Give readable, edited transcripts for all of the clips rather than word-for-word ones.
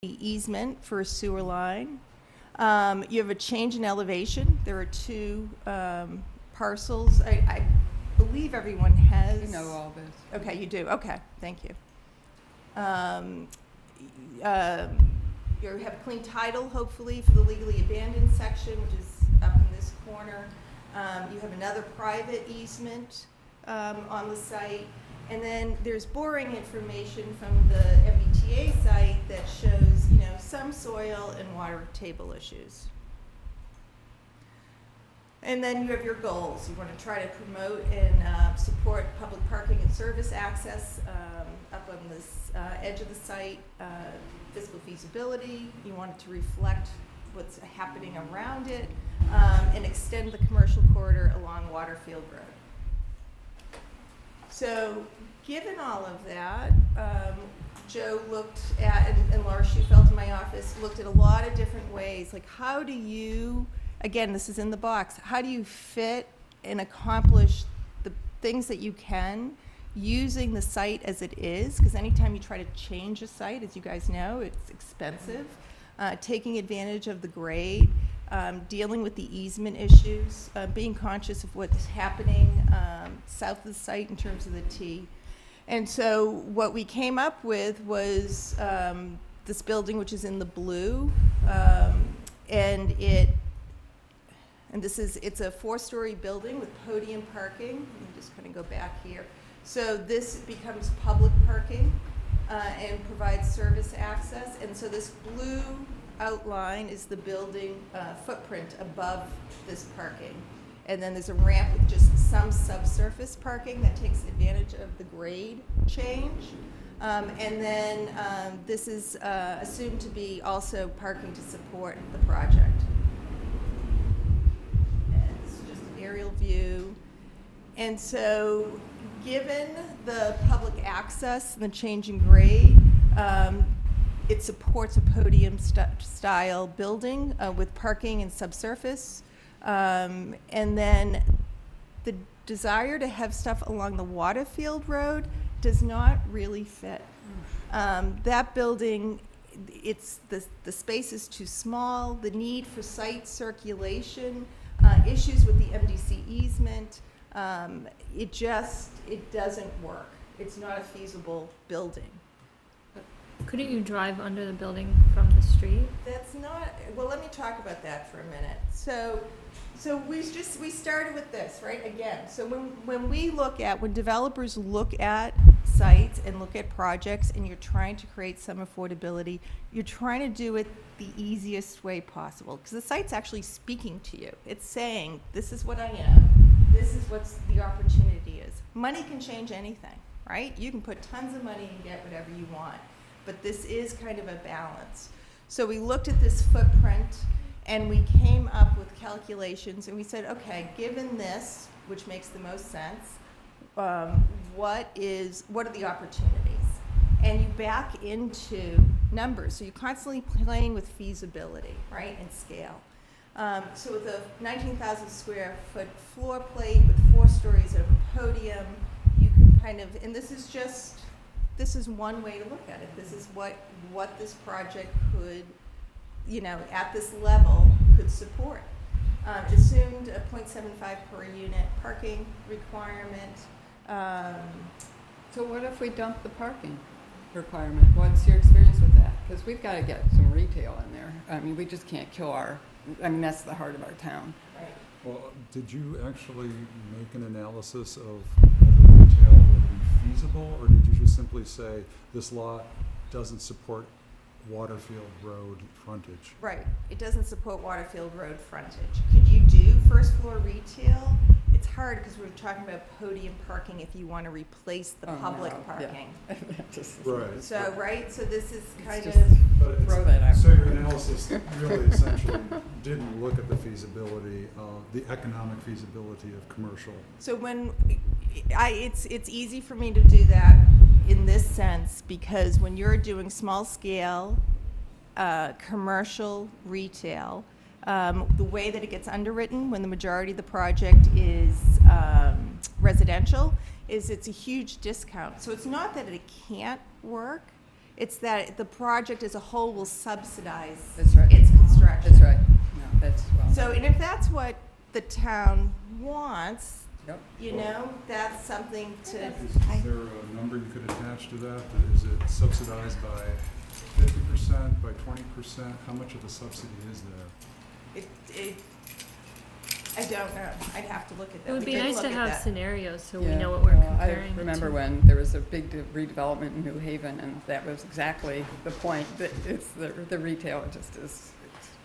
easement for a sewer line. You have a change in elevation. There are two parcels. I believe everyone has. You know all this. Okay, you do. Okay, thank you. You have clean title, hopefully, for the legally abandoned section, which is up in this corner. You have another private easement on the site. And then there's boring information from the MBTA site that shows, some soil and water table issues. And then you have your goals. You want to try to promote and support public parking and service access up on this edge of the site, fiscal feasibility. You want it to reflect what's happening around it, and extend the commercial corridor along Waterfield Road. So given all of that, Joe looked at, and Laura Schufelt in my office, looked at a lot of different ways. Like, how do you, again, this is in the box, how do you fit and accomplish the things that you can using the site as it is? Because anytime you try to change a site, as you guys know, it's expensive. Taking advantage of the grade, dealing with the easement issues, being conscious of what's happening south of the site in terms of the T. And so what we came up with was this building, which is in the blue, and it's a 4-story building with podium parking. Let me just kind of go back here. So this becomes public parking and provides service access. And so this blue outline is the building footprint above this parking. And then there's a ramp with just some subsurface parking that takes advantage of the grade change. And then this is assumed to be also parking to support the project. And this is just an aerial view. And so given the public access and the change in grade, it supports a podium style building with parking and subsurface. And then the desire to have stuff along the Waterfield Road does not really fit. That building, the space is too small, the need for site circulation, issues with the MDC easement, it doesn't work. It's not a feasible building. Couldn't you drive under the building from the street? That's not, well, let me talk about that for a minute. So we started with this, right, again. So when developers look at sites and look at projects and you're trying to create some affordability, you're trying to do it the easiest way possible. Because the site's actually speaking to you. It's saying, this is what I am. This is what the opportunity is. Money can change anything, right? You can put tons of money and get whatever you want. But this is kind of a balance. So we looked at this footprint and we came up with calculations and we said, okay, given this, which makes the most sense, what are the opportunities? And you back into numbers. So you're constantly playing with feasibility, right, and scale. So with a 19,000 square foot floor plate with 4 stories of a podium, you can kind of, and this is one way to look at it. This is what this project could, at this level, could support. Assumed a 0.75 per unit parking requirement. So what if we dump the parking requirement? What's your experience with that? Because we've got to get some retail in there. I mean, we just can't kill that's the heart of our town. Right. Well, did you actually make an analysis of whether retail would be feasible, or did you just simply say this lot doesn't support Waterfield Road frontage? Right. It doesn't support Waterfield Road frontage. Could you do first floor retail? It's hard because we're talking about podium parking if you want to replace the public parking. Yeah. Right. So, right? So this is kind just- of... But Throw that out. so your analysis really essentially didn't look at the feasibility, the economic feasibility of commercial. So it's easy for me to do that in this sense because when you're doing small scale commercial retail, the way that it gets underwritten when the majority of the project is residential is it's a huge discount. So it's not that it can't work, It's that the project as a whole will subsidize That's right. its construction. That's right. No, that's, well. So, and if that's what the town wants, Yep. you know, that's something to. Is there a number you could attach to that? Is it subsidized by 50%, by 20%? How much of a subsidy is there? I don't know. I'd have to look at that. It would We be did nice look to at have that. scenarios so we Yeah, know what we're well, comparing. I remember to. when there was a big redevelopment in New Haven, and that was exactly the point, that it's the retail, it just is,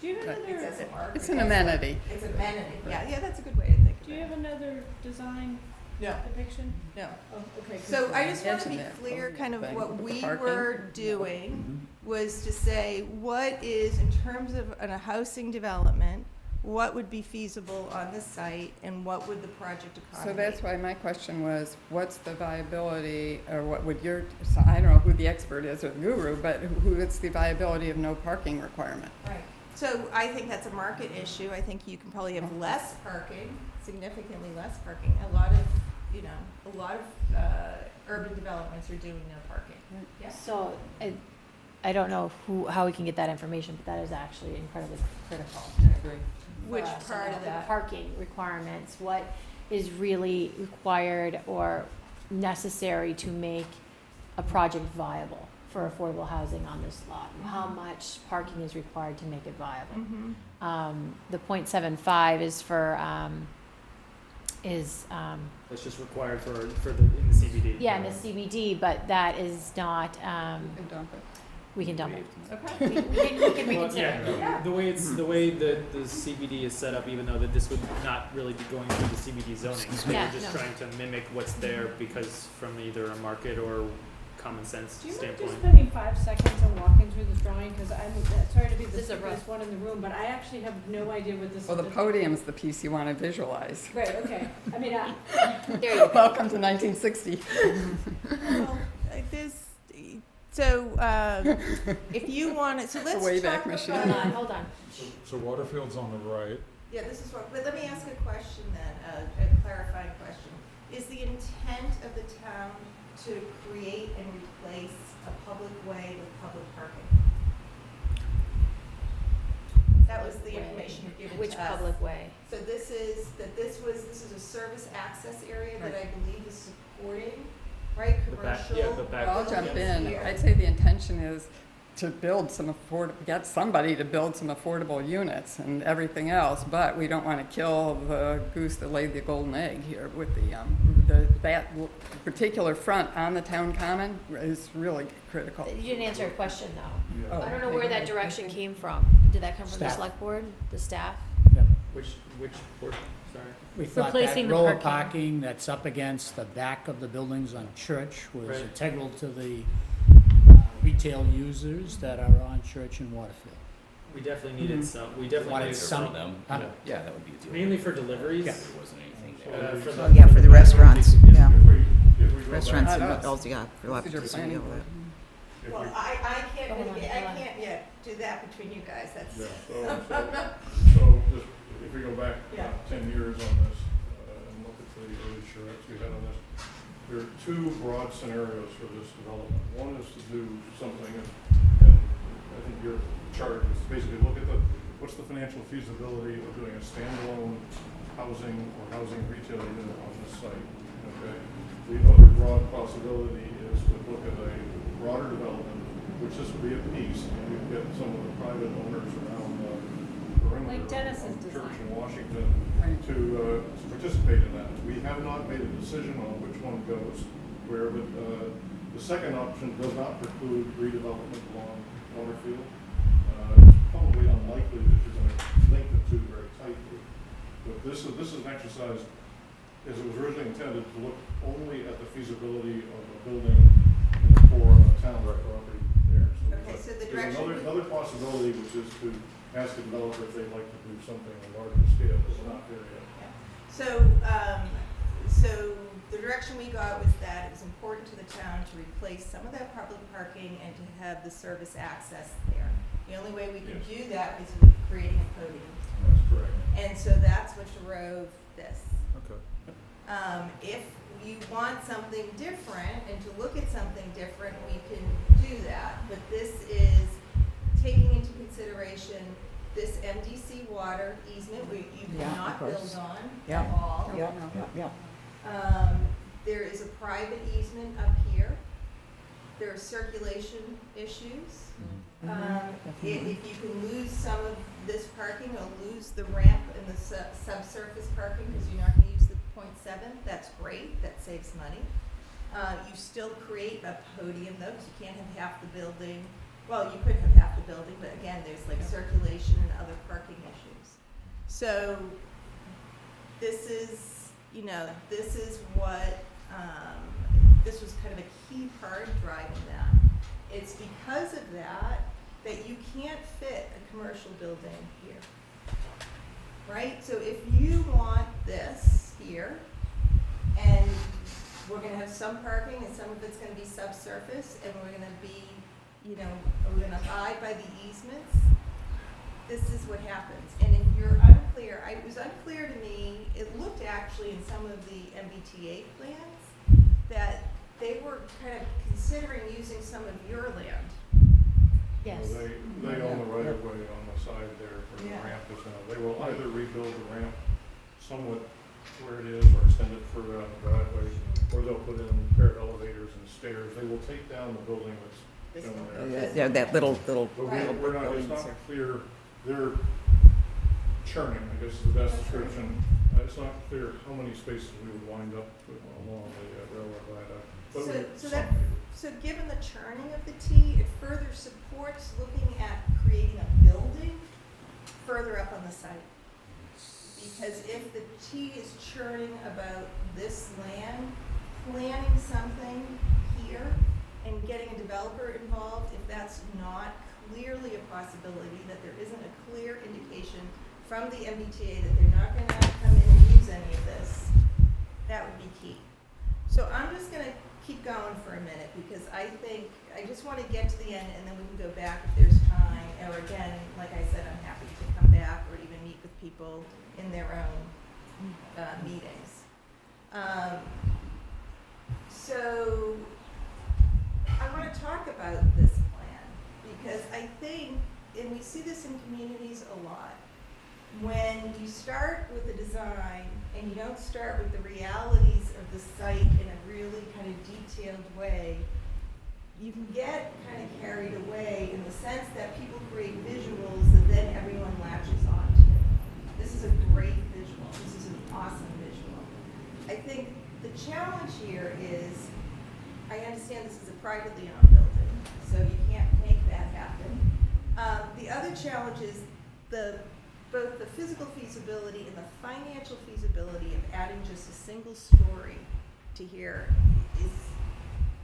Do you have But It another, doesn't work. it's an amenity. It's amenity. Yeah, that's a good way to think of do you it. have another design No, depiction? no. Oh, okay. 'cause So I just want to Mention be that clear, kind of thing what with the we parking. were doing was to say, what is, in terms of a housing development, what would be feasible on the site and what would the project accommodate? So that's why my question was, what's the viability, or what would your, so I don't know who the expert is or the guru, but what's the viability of no parking requirement? Right. So I think that's a market issue. I think you can probably have less parking, significantly less parking. A lot of urban developments are doing no parking. Yeah. So I don't know how we can get that information, but that is actually incredibly critical. I agree. Which for us to part know of the that? Parking requirements, what is really required or necessary to make a project viable for affordable housing on this lot? How much parking is required to make it viable? Mm-hmm. The 0.75 is for, That's just required for in the CBD. yeah, in the CBD, but that is not, And dump it. we can dump it. Okay. We can Well, reconsider. yeah, the way the way that the CBD is set up, even though that this would not really be going through the CBD zoning, they Yeah, were just no. trying to mimic what's there because from either a market or common sense Do you mind standpoint. just spending 5 seconds on walking through this drawing? Because I'm, sorry to be the This is a stupidest one in the room, but I actually have no idea what this is. Well, the podium's the piece you want to visualize. Right, okay. I mean, There you go. Welcome to 1960. Well, if you want to, so let's Wayback talk Machine. Hold about. on, hold on. So Waterfield's on the right. Yeah, this is what, but let me ask a question then, a clarifying question. Is the intent of the town to create and replace a public way with public parking? That was the information you're giving Which to us. public way? So this is a service access area that I believe is supporting, right, The back- commercial. yeah, the back- Well, I'll jump buildings in. here. I'd say the intention is to build some get somebody to build some affordable units and everything else, but we don't want to kill the goose that laid the golden egg here with that particular front on the town common is really critical. You didn't answer a question, though. Oh, I don't know where that direction came from. Did that come from the Staff. select board, the staff? Yep. Which portion? Sorry. We thought Replacing that the row of parking. parking that's up against the back of the buildings on Church was Right. integral to the retail users that are on Church and Waterfield. We definitely needed some. We definitely Wanted needed some- some. them. Huh? Yeah, that would be a deal. Mainly for deliveries. Yeah. There wasn't anything there. For Oh, yeah, for the restaurants, yeah. Restaurants back- and Not us. hotels, yeah, for This is your electricity, planning all board. that. Well, I can't, Hold on, I hold on. can't yet do that between you guys, that's. Yeah, so just, if we go back Yeah. 10 years on this, and look at the early charrettes we had on this, there are two broad scenarios for this development. One is to do something, and I think your chart is basically look at what's the financial feasibility of doing a standalone housing or housing retail unit on this site, okay? The other broad possibility is to look at a broader development, which this would be a piece, and you'd get some of the private owners around the perimeter Like Dennis's of Church design. in Washington Right. to participate in that. We have not made a decision on which one goes where, but the second option does not preclude redevelopment along Waterfield. It's probably unlikely that you're going to link the two very tightly. But this is an exercise, as it was originally intended, to look only at the feasibility of a building in the core of a town property there. Okay, so the there's direction. another possibility, which is to ask a developer if they'd like to do something on a larger scale, but we're not there yet. So the direction we got was that it was important to the town to replace some of that public parking and to have the service access there. The only way we could Yes. do that is with creating a podium. That's correct. And so that's what drove this. Okay. If you want something different and to look at something different, we can do that. But this is taking into consideration this MDC water easement, where you Yeah, of cannot build course. on Yeah. at all. Yeah. There is a private easement up here. There are circulation issues. If you can lose some of this parking or lose the ramp and the subsurface parking because you're not going to use the .7, that's great. That saves money. You still create a podium though, because you can't have half the building. Well, you could have half the building, but again, there's like circulation and other parking issues. So this is, this is what, this was kind of a key part of driving that. It's because of that that you can't fit a commercial building here, right? So if you want this here, and we're gonna have some parking and some of it's gonna be subsurface, and we're gonna be, we're gonna abide by the easements, this is what happens. And if you're unclear, it was unclear to me, it looked actually in some of the MBTA plans that they were kind of considering using some of your land. Yes. Well, they own the right of way on the side there where the Yeah. ramp is now. They will either rebuild the ramp somewhat where it is or extend it further out the driveway, or they'll put in a pair of elevators and stairs. They will take down the building that's shown there. Yeah, that little, But we're not, it's not clear, they're churning, I guess is the best description. It's not clear how many spaces we would wind up with along the railroad viaduct. But So given the churning of the T, it further supports looking at creating a building further up on the site. Because if the T is churning about this land, planning something here and getting a developer involved, if that's not clearly a possibility, that there isn't a clear indication from the MBTA that they're not going to come in and use any of this, that would be key. So I'm just going to keep going for a minute because I just want to get to the end and then we can go back if there's time. Or again, like I said, I'm happy to come back or even meet with people in their own meetings. So I want to talk about this plan because I think, and we see this in communities a lot, when you start with the design and you don't start with the realities of the site in a really kind of detailed way, you can get kind of carried away in the sense that people create visuals that then everyone latches onto. This is a great visual. This is an awesome visual. I think the challenge here is, I understand this is a privately owned building, so you can't make that happen. The other challenge is both the physical feasibility and the financial feasibility of adding just a single story to here is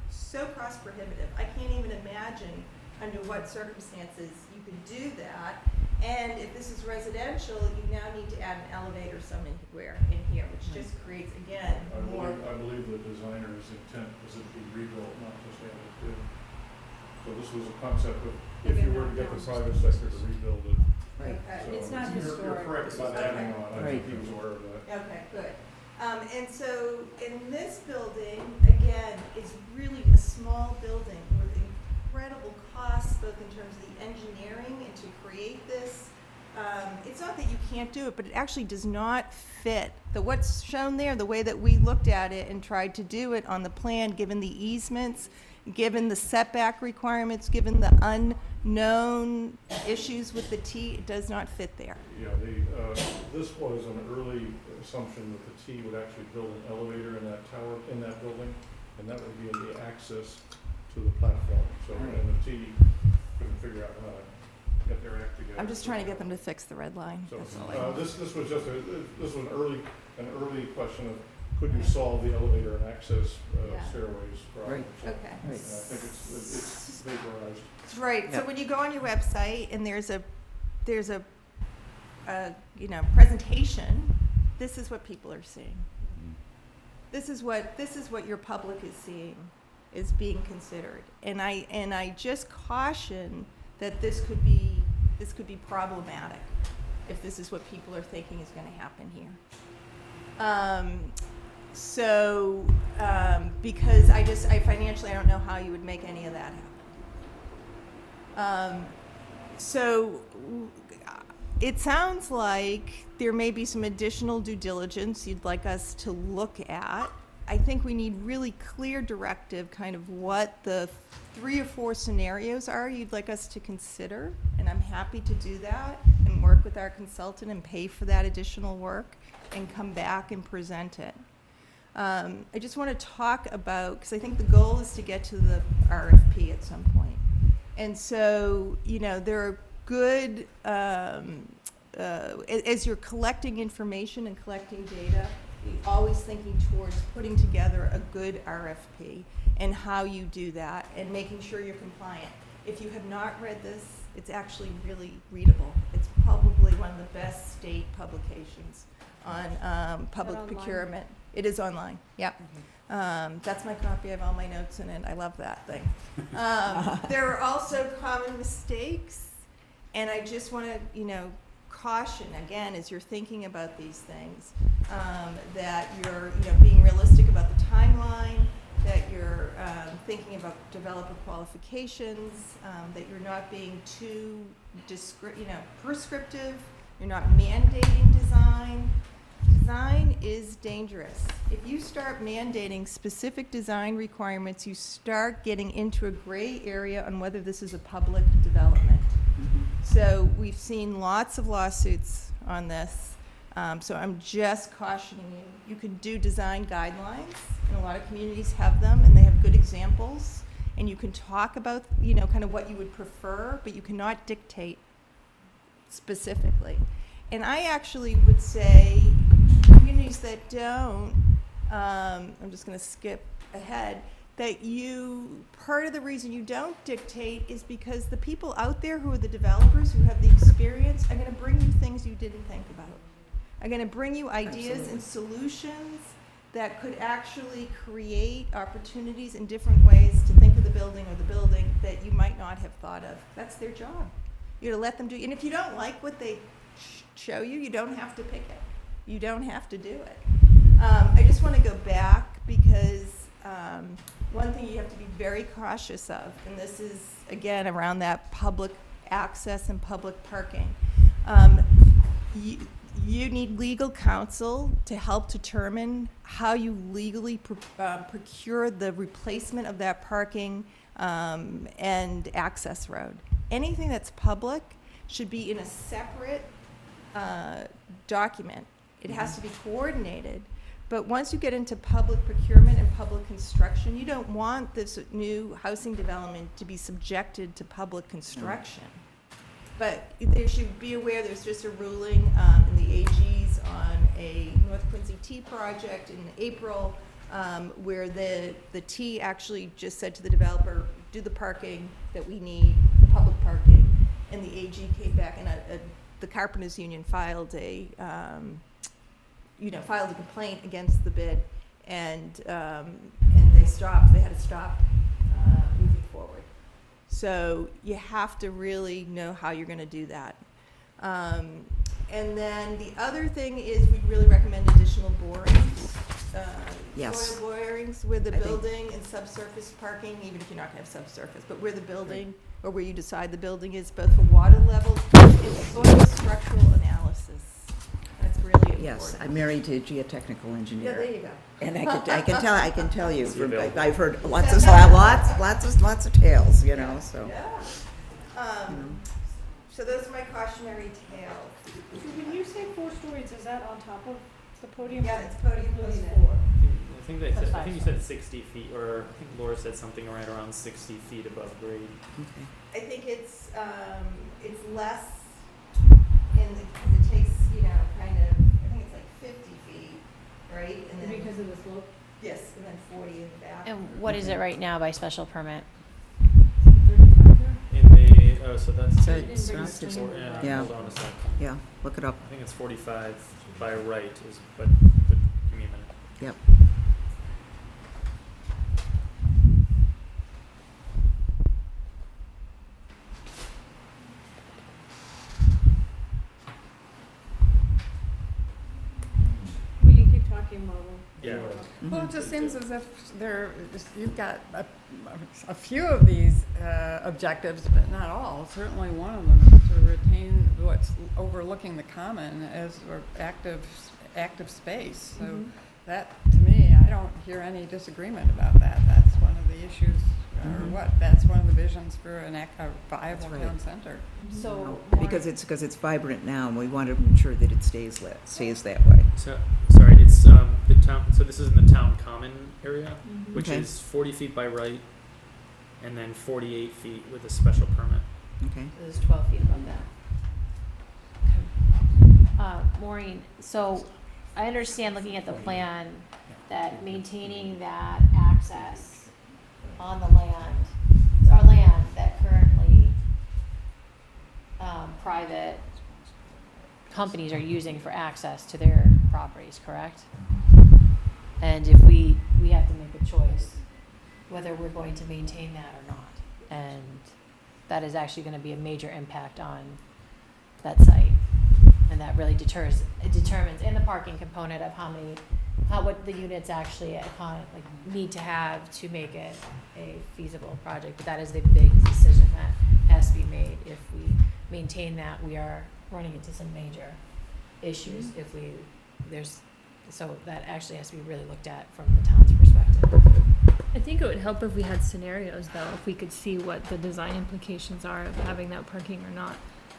so cost prohibitive. I can't even imagine under what circumstances you could do that. And if this is residential, you now need to add an elevator somewhere in here, which just creates, again, more. I believe the designer's intent was it to be rebuilt, not just added to. So this was a concept of if you were to get the private sector to rebuild it. Right. So It's not you're historic. correct about adding on. I think he was aware of that. Okay, good. And so in this building, again, it's really a small building with incredible costs, both in terms of the engineering and to create this. It's not that you can't do it, but it actually does not fit. What's shown there, the way that we looked at it and tried to do it on the plan, given the easements, given the setback requirements, given the unknown issues with the T, it does not fit there. Yeah, this was an early assumption that the T would actually build an elevator in that tower, in that building, and that would be the access to the platform. So, and the T couldn't figure out how to get their act together. I'm just trying to get them to fix the red line. So, That's all I this was just this was an early question of could you solve the elevator and access Yeah. stairways problem? Right. So, Okay. I think it's vaporized. Right, so Yep. when you go on your website and there's a presentation, this is what people are seeing. This is what your public is seeing, is being considered. And I just caution that this could be problematic if this is what people are thinking is gonna happen here. So, because I financially, I don't know how you would make any of that happen. So, it sounds like there may be some additional due diligence you'd like us to look at. I think we need really clear directive, kind of what the 3 or 4 scenarios are you'd like us to consider, and I'm happy to do that and work with our consultant and pay for that additional work and come back and present it. I just want to talk about, because I think the goal is to get to the RFP at some point. And so, you know, there are good, as you're collecting information and collecting data, you're always thinking towards putting together a good RFP and how you do that and making sure you're compliant. If you have not read this, it's actually really readable. It's probably one of the best state publications on public online? procurement. It is online, yep. That's my copy. I have all my notes in it. I love that thing. There are also common mistakes, and I just want to, you know, caution again as you're thinking about these things that you're, you know, being realistic about the timeline, that you're thinking about developer qualifications, that you're not being too prescriptive. You're not mandating design. Design is dangerous. If you start mandating specific design requirements, you start getting into a gray area on whether this is a public development. So we've seen lots of lawsuits on this. So I'm just cautioning you. You can do design guidelines, and a lot of communities have them, and they have good examples. And you can talk about, you know, kind of what you would prefer, but you cannot dictate specifically. And I actually would say communities that don't, I'm just going to skip ahead, that part of the reason you don't dictate is because the people out there who are the developers, who have the experience, are going to bring you things you didn't think about. Are going to bring you ideas and solutions that could actually create opportunities in different ways to think of the building or the building that you might not have thought of. That's their job. You gotta let them do it. And if you don't like what they show you, you don't have to pick it. You don't have to do it. I just want to go back because one thing you have to be very cautious of, and this is, again, around that public access and public parking. You need legal counsel to help determine how you legally procure the replacement of that parking and access road. Anything that's public should be in a separate document. It has to be coordinated. But once you get into public procurement and public construction, you don't want this new housing development to be subjected to public construction. But they should be aware there's just a ruling in the AGs on a North Quincy T project in April where the T actually just said to the developer, do the parking that we need, the public parking, and the AG came back and the Carpenters Union filed a complaint against the bid, and they stopped. They had to stop moving forward. So you have to really know how you're going to do that. And then the other thing is we'd really recommend additional borings. Yes. Soil borings where the building and subsurface parking, even if you're not going to have subsurface, but where the building or where you decide the building is, both for water levels and soil structural analysis. That's really important. Yes, I'm married to a geotechnical engineer. Yeah, there you go. And I can tell you, It's available. I've heard lots of tales, you know, so. Yeah. So those are my cautionary tales. So when you say 4 stories, is that on top of the podium? Yeah, it's podium plus Podium. 4. I think you said 60 feet, or I think Laura said something right around 60 feet above grade. Okay. I think it's less it takes, you know, kind of, I think it's like 50 feet, right? And then, Because of the slope? yes, and then 40 in the back. And what is it right now by special permit? 35 there? In the, so that's So the it's Bring not it six- to me. Yeah. Hold on a sec. Yeah, look it up. I think it's 45 by right but give me a minute. Yep. We can keep talking parking model. Yeah. Well, it just seems as if you've got a few of these objectives, but not all. Certainly one of them is to retain what's overlooking the common as active space. So that, to me, I don't hear any disagreement about that. That's one of the issues, or that's one of the visions for a viable That's right. town center. So, Because it's vibrant now, and we want to ensure that it stays that way. So, sorry, it's the town. So this is in the town common area, which Okay. is 40 feet by right, and then 48 feet with a special permit. Okay. there's 12 feet above that. Maureen, so I understand looking at the plan that maintaining that access on the land, our land that currently private companies are using for access to their properties, correct? And if we have to make a choice whether we're going to maintain that or not. And that is actually going to be a major impact on that site. And that really determines, in the parking component of what the units actually need to have to make it a feasible project. But that is the big decision that has to be made. If we maintain that, we are running into some major issues so that actually has to be really looked at from the town's perspective. I think it would help if we had scenarios, though, if we could see what the design implications are of having that parking or not.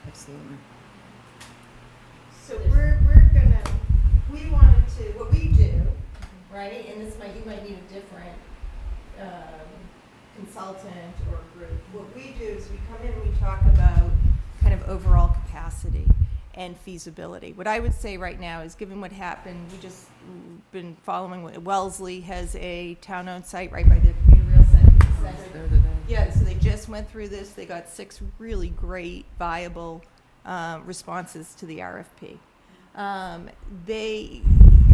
Absolutely. So we wanted to, what we do, right, and you might need a different consultant or group. What we do is we come in and we talk about kind of overall capacity and feasibility. What I would say right now is, given what happened, we just been following Wellesley has a town-owned site right by the commuter rail center. Yeah, so they just went through this. They got 6 really great, viable responses to the RFP.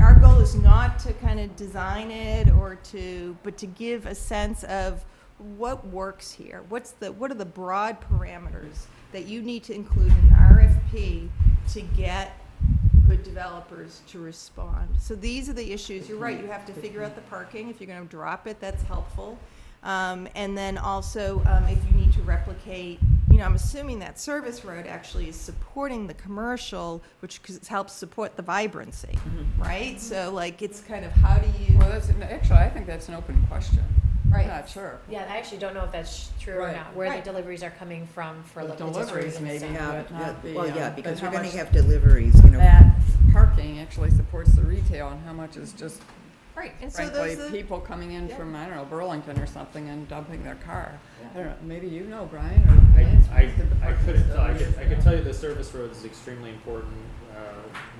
Our goal is not to kind of design it but to give a sense of what works here. What are the broad parameters that you need to include in an RFP to get good developers to respond? So these are the issues. You're right. You have to figure out the parking. If you're going to drop it, that's helpful. And then also, if you need to replicate, I'm assuming that service road actually is supporting the commercial, which helps support the vibrancy, right? So, it's kind of how do you... Well, I think that's an open question. Right. I'm not sure. Yeah, I actually don't know if that's true or Right. not, where Right. the deliveries are coming from for The local deliveries maybe, Yeah, but not the, because but you're how going much to have deliveries, that parking actually supports the retail and how much is just, Right, and so frankly, those are... people coming in Yeah. from, I don't know, Burlington or something and dumping their car. I don't know, maybe you know, Brian, or Lance. I couldn't tell. I could tell you the service road is extremely important.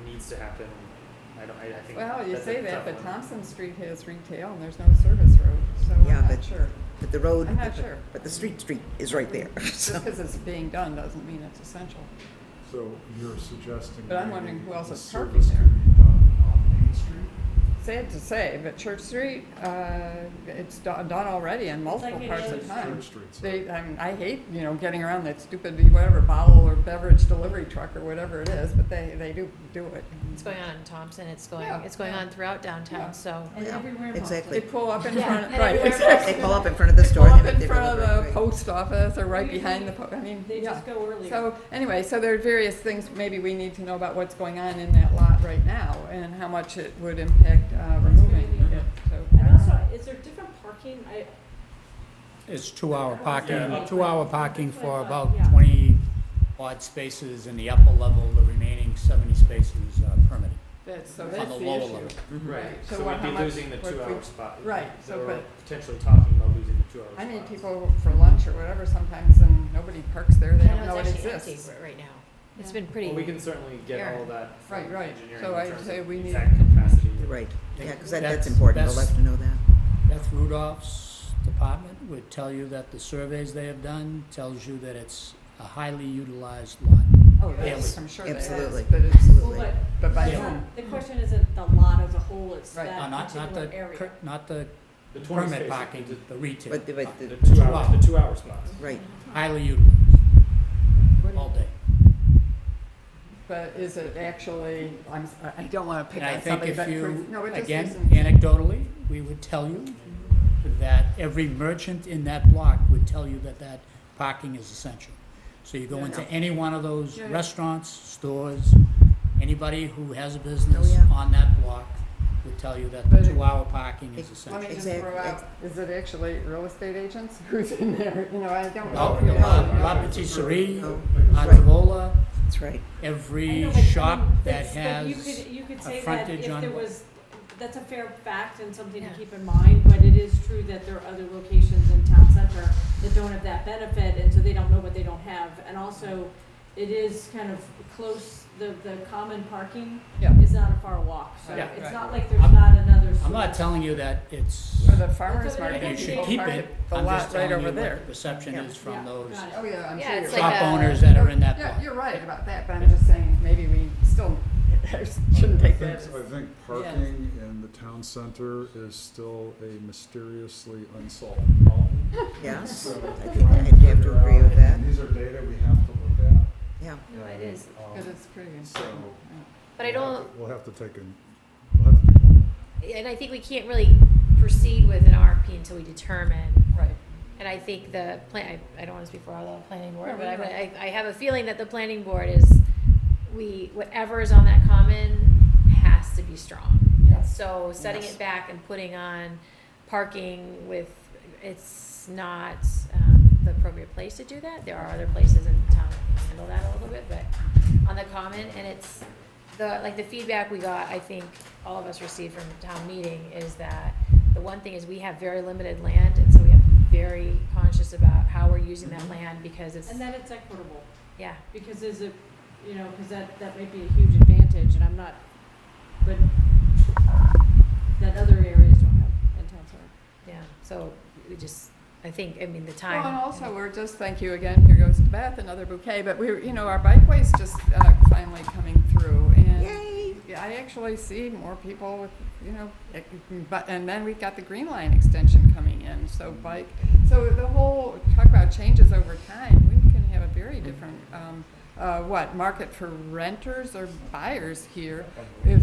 Needs to happen. I think. Well, you that's say a that, tough but one. Thompson Street has retail and there's no service road, so Yeah, I'm but- not sure. but the road, I'm not sure. but the street is right there. Just because it's being done doesn't mean it's essential. So you're suggesting But I'm maybe wondering who else the is parking service there. could be done on Main Street? Sad to say, but Church Street, it's done already in multiple like parts any of other town. Church Street. I hate, getting around that stupid, whatever, bottle or beverage delivery truck or whatever it is, but they do it. It's going on in Thompson, it's going Yeah. on throughout downtown, Yeah. so. And Yeah, everywhere else. They exactly. pull up in Yeah, front, and right, everywhere exactly. They pull up in front of the They store pull and up they in make front of their the delivery. post office or right Usually behind the, I mean, They yeah. just go earlier. So, anyway, so there are various things maybe we need to know about what's going on in that lot right now and how much it would impact removing it. So, And also, is there different parking? It's 2-hour parking, Yeah. 2-hour parking for about Yeah. 20 odd spaces in the upper level, the remaining 70 spaces are permitted. that's On the the lower issue. level. Right. So So, what- we'd how be much losing the would 2-hour we- spot. right, So so we're but- potentially talking about losing the 2-hour spot. I meet people for lunch or whatever sometimes and nobody parks there, they I don't know know it it's actually empty exists. right now. It's been pretty. Well, we can certainly get Yeah. all of that from Right. engineering So in I'd terms say of we need- exact capacity. Right, yeah, because That's- that's important, they'll that's- have to know that. Beth Rudolph's department would tell you that the surveys they have done tells you that it's a highly utilized lot. Oh, Daily. yes, I'm sure they Absolutely. have, but it's, Absolutely. but by Yeah. whom? The question isn't the lot as a whole, it's Right. that Not particular the, area. not the The 20 permit spaces, parking, the retail. But the the, 2-hour spots. right, Highly utilized, all day. But is it actually, I don't want to pick And I on think somebody, if but you, no, it just again, isn't. anecdotally, we would tell you that every merchant in that block would tell you that that parking is essential. So you go into any one of those Yeah, yeah. restaurants, stores, anybody who has a business yeah. on that block would tell you that the But it- 2-hour parking is Let essential. me just Exact- throw out, is it actually real estate agents who's in there? You know, I don't Oh, know. La Patisserie, No. Artivola, That's right. I every know, but, shop that but has you could a say that frontage if on. there was, that's a fair fact and something Yeah. to keep in mind, but it is true that there are other locations in town center that don't have that benefit, and so they don't know what they don't have. And also, it is kind of close, the common parking Yeah. is not a far walk, so Yeah, it's right. not like there's not another. I'm not source. telling you that it's, Or the farmer's That's what market. it you is. should people keep park it. at the I'm lot just right telling over you what there. the perception is from Yeah, those got it. Oh, yeah, I'm Yeah, sure it's you're like right. shop a- owners that are in that Yeah, block. you're right about that, but I'm just saying, maybe we still shouldn't take that as. I think parking in the town center is still a mysteriously unsolved problem. Yes, So I think trying I'd have to figure agree out- with that. and these are data we have to look at. Yeah. No, it is. But it's pretty So. important. But I don't, We'll have to take we'll have to do more. and I think we can't really proceed with an RFP until we determine. Right. And I think the plan, I don't want to speak for all the planning board, No, but no. I have a feeling that the planning board is, whatever is on that common has to be strong. Yeah. So setting Yes. it back and putting on parking with, it's not, the appropriate place to do that. There are other places in town that can handle that a little bit, but on the common, and it's, the feedback we got, I think all of us received from the town meeting is that the one thing is we have very limited land, and so we have to be very conscious about how we're using that land, because it's, And that it's equitable, yeah. because there's a, you know, because that might be a huge advantage, and I'm not, but that other areas don't have in town center. Yeah, so we just, I think, I mean, the Well, time. and also, we're just, thank you again, here goes to Beth, another bouquet, but we're, you know, our bikeway's just finally coming through, and Yay! yeah, I actually see more people with, you know, but, and then we've got the Green Line extension coming in, so so the whole, talk about changes over time, we can have a very different, market for renters or buyers here if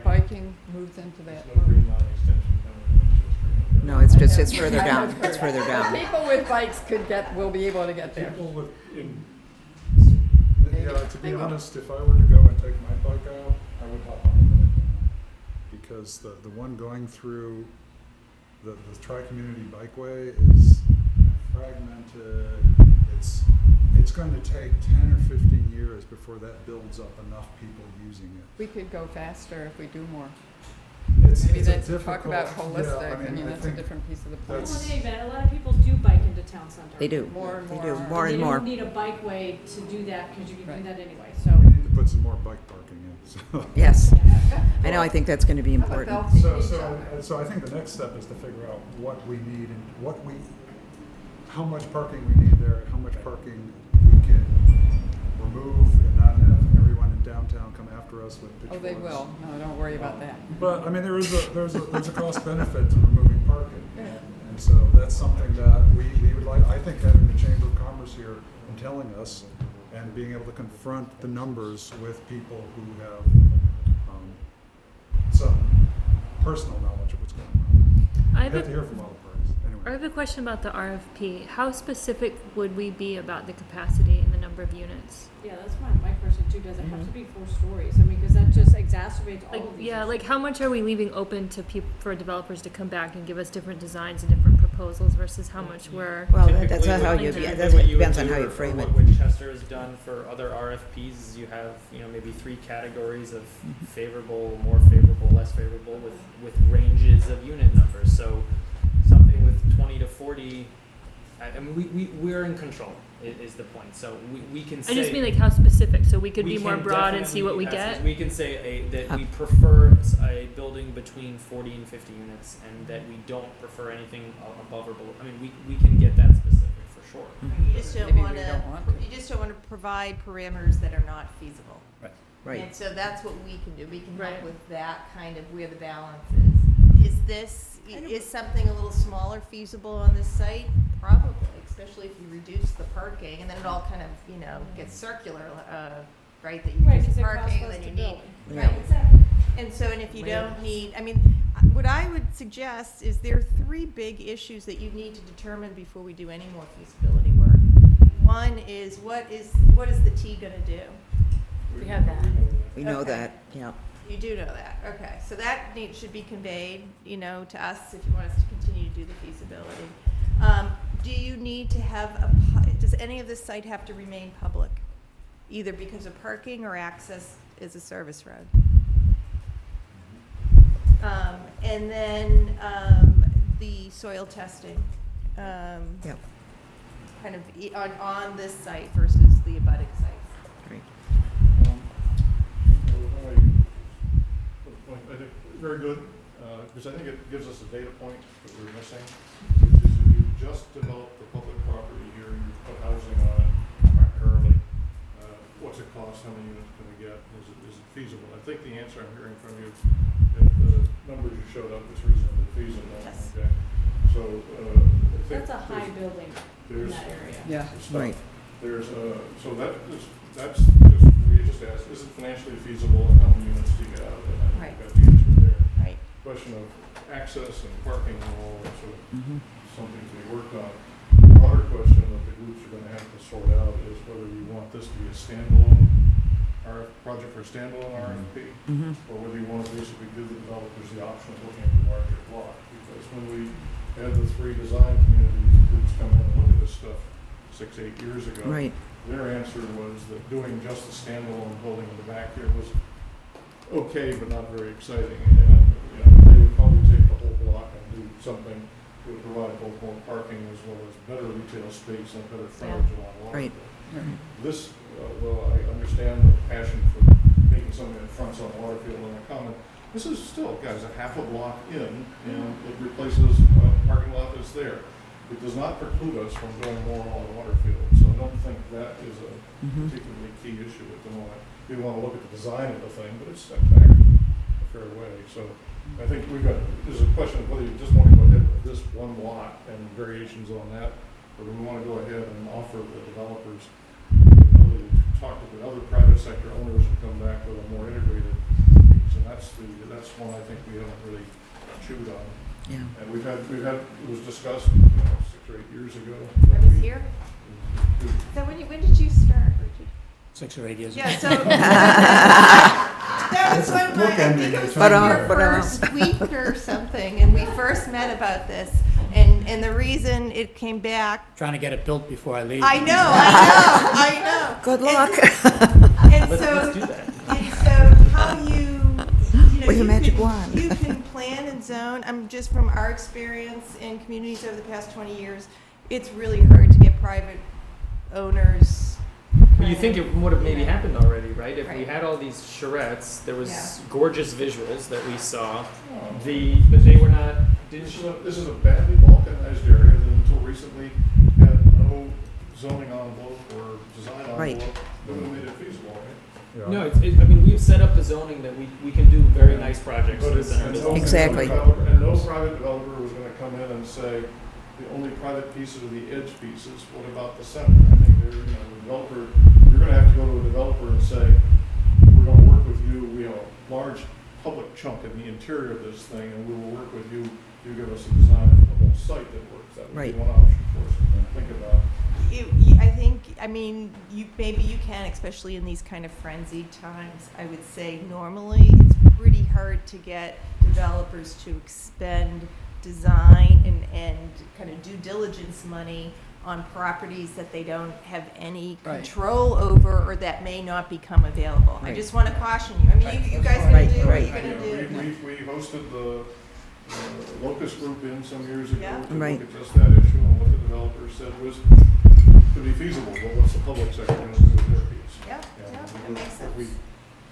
biking moves into that. There's no Green Line extension coming in Winchester. No, it's just, it's I further have down. heard. It's further But down. people with bikes will be able to get there. People with, Maybe. yeah, to They be will. honest, if I were to go and take my bike out, I would hop on the Minuteman. Because the one going through the tri-community bikeway is fragmented. It's going to take 10 or 15 years before that builds up enough people using it. We could go faster if we do more. It's Maybe a that's, difficult. talk about yeah, holistic, I mean, that's a think different piece of the Well, plan. hey, but a lot of people do bike into town center. They do. More and They more. do. are. More and You more. don't need a bikeway to do that, because you can Right. do that anyway, so. we need to put some more bike parking in. So. Yes. I know, I think that's going to be important. So I think the next step is to figure out what we need and how much parking we need there, how much parking we can remove and not have everyone in downtown come after us with Oh, pitchforks. they will, no, don't worry about that. But, I mean, there's a cost benefit to removing parking. And so that's something that we would like, I think having the Chamber of Commerce here and telling us and being able to confront the numbers with people who have some personal knowledge of what's going on. I I have have to a, hear from all the parties. I Anyway, have a question about the RFP. How specific would we be about the capacity and the number of units? Yeah, that's my question too, does it have to be 4 stories? I mean, because that just exacerbates all Like, of these yeah, issues. like how much are we leaving open to for developers to come back and give us different designs and different proposals versus how much we're, Well, that's Typically not how what- you, typically that's, what it you would depends on do how you or frame it. What Winchester has done for other RFPs is you have, maybe 3 categories of Mm-hmm. favorable, more favorable, less favorable with ranges of unit numbers. So something with 20 to 40, I mean, we're in control is the point. So we can say. I just mean like how specific, so we could we be more can broad and see what we definitely get? We can say that we prefer a building between 40 and 50 units, and that we don't prefer anything above or below. I mean, we can get that specific for sure. You just don't Maybe we want don't want to. you just don't want to provide parameters that are not feasible. Right. And so that's what we can do. We can help Right. with that kind of where the balance is. Is something a little smaller feasible on this site? Probably, especially if you reduce the parking, and then it all kind of, gets circular. right? That you Right, use 'cause it costs parking, less then to you build. need, Yeah. right, exactly. And so, and if you Land. don't need, I mean, what I would suggest is there are three big issues that you need to determine before we do any more feasibility work. One is what is the T gonna do? We have that. We know Okay. that, yeah. You do know that, okay. So that should be conveyed, you know, to us if you want us to continue to do the feasibility. Do you need to have does any of this site have to remain public? Either because of parking or access is a service road? And then, the soil testing. Yep. Kind of on this site versus the abutting sites. Great. I think, very good, because I think it gives us a data point that we're missing, which is if you just develop the public property here, and you put housing on it primarily, what's it cost, how many units can we get, is it feasible? I think the answer I'm hearing from you, if the numbers you showed up is reasonably feasible, Yes. okay? So, I think. That's a high building in there's- that area. Yeah. Right. There's so that's just, we just asked, is it financially feasible and how many units do you get out of it? I think Right. you got the answer there. Right. Question of access and parking and all that sort of Mhm. something to be worked on. The broader question that the groups are gonna have to sort out is whether you want this to be a standalone project for a standalone RFP, Mhm. or whether you want to basically give the developers the option of looking at the larger block. Because when we had the three design communities groups come in and look at this stuff 6, 8 years ago, Right. their answer was that doing just a standalone building in the back here was okay, but not very exciting. And, you know, they would probably take the whole block and do something that would provide both more parking as well as better retail space and better frontage along Right. Waterfield. This, well, I understand the passion for making something that fronts on Waterfield and a common. This is still, guys, a half a block in, and it replaces a parking lot that's there. It does not preclude us from doing more along Waterfield, so I don't think that is a Mhm. particularly key issue at the moment. We want to look at the design of the thing, but it's set back a fair way. So I think there's a question of whether you just want to go ahead with this one lot and variations on that, or do we want to go ahead and offer the developers the ability to talk to the other private sector owners and come back with a more integrated piece. And that's one I think we haven't really chewed on. Yeah. And it was discussed, 6 or 8 years ago. I was here. So when did you start, Richard? 6 or 8 years ago. Yeah, so. That was when I think it was But, when your but, first week or something, and we first met about this. And the reason it came back, Trying to get it built before I leave. I know. Good luck. And Let's so, do that. and so how you know, With a you magic can- wand. You can plan and zone, just from our experience in communities over the past 20 years, it's really hard to get private owners. But you think it would have maybe happened already, right? If we Right. had all these charrettes, there was Yeah. gorgeous visuals that we saw. But they were not. This is a badly balkanized area that until recently had no zoning envelope or design Right. envelope that would have made it feasible, right? No, I mean we've set up the zoning that we can do very nice projects But in the it's, center and of no, the Exactly. and no private developer was gonna come in and say, the only private pieces are the edge pieces, what about the center? I think the developer, you're gonna have to go to a developer and say, we're gonna work with you, we have a large public chunk in the interior of this thing, and we will work with you, you give us a design for the whole site that works. That would Right. be one option for us to think about. I think, I mean, maybe you can, especially in these kind of frenzied times. I would say normally it's pretty hard to get developers to expend design and kind of due diligence money on properties that they don't have any Right. control over or that may not become available. I Right. just want to caution you. I mean, you guys gonna Right, do what right. you're gonna do. We hosted the locust group in some years ago Yeah. to Right. look at just that issue, and what the developers said was, to be feasible, but what's the public sector going to do with their piece? Yeah, Yeah, that makes sense.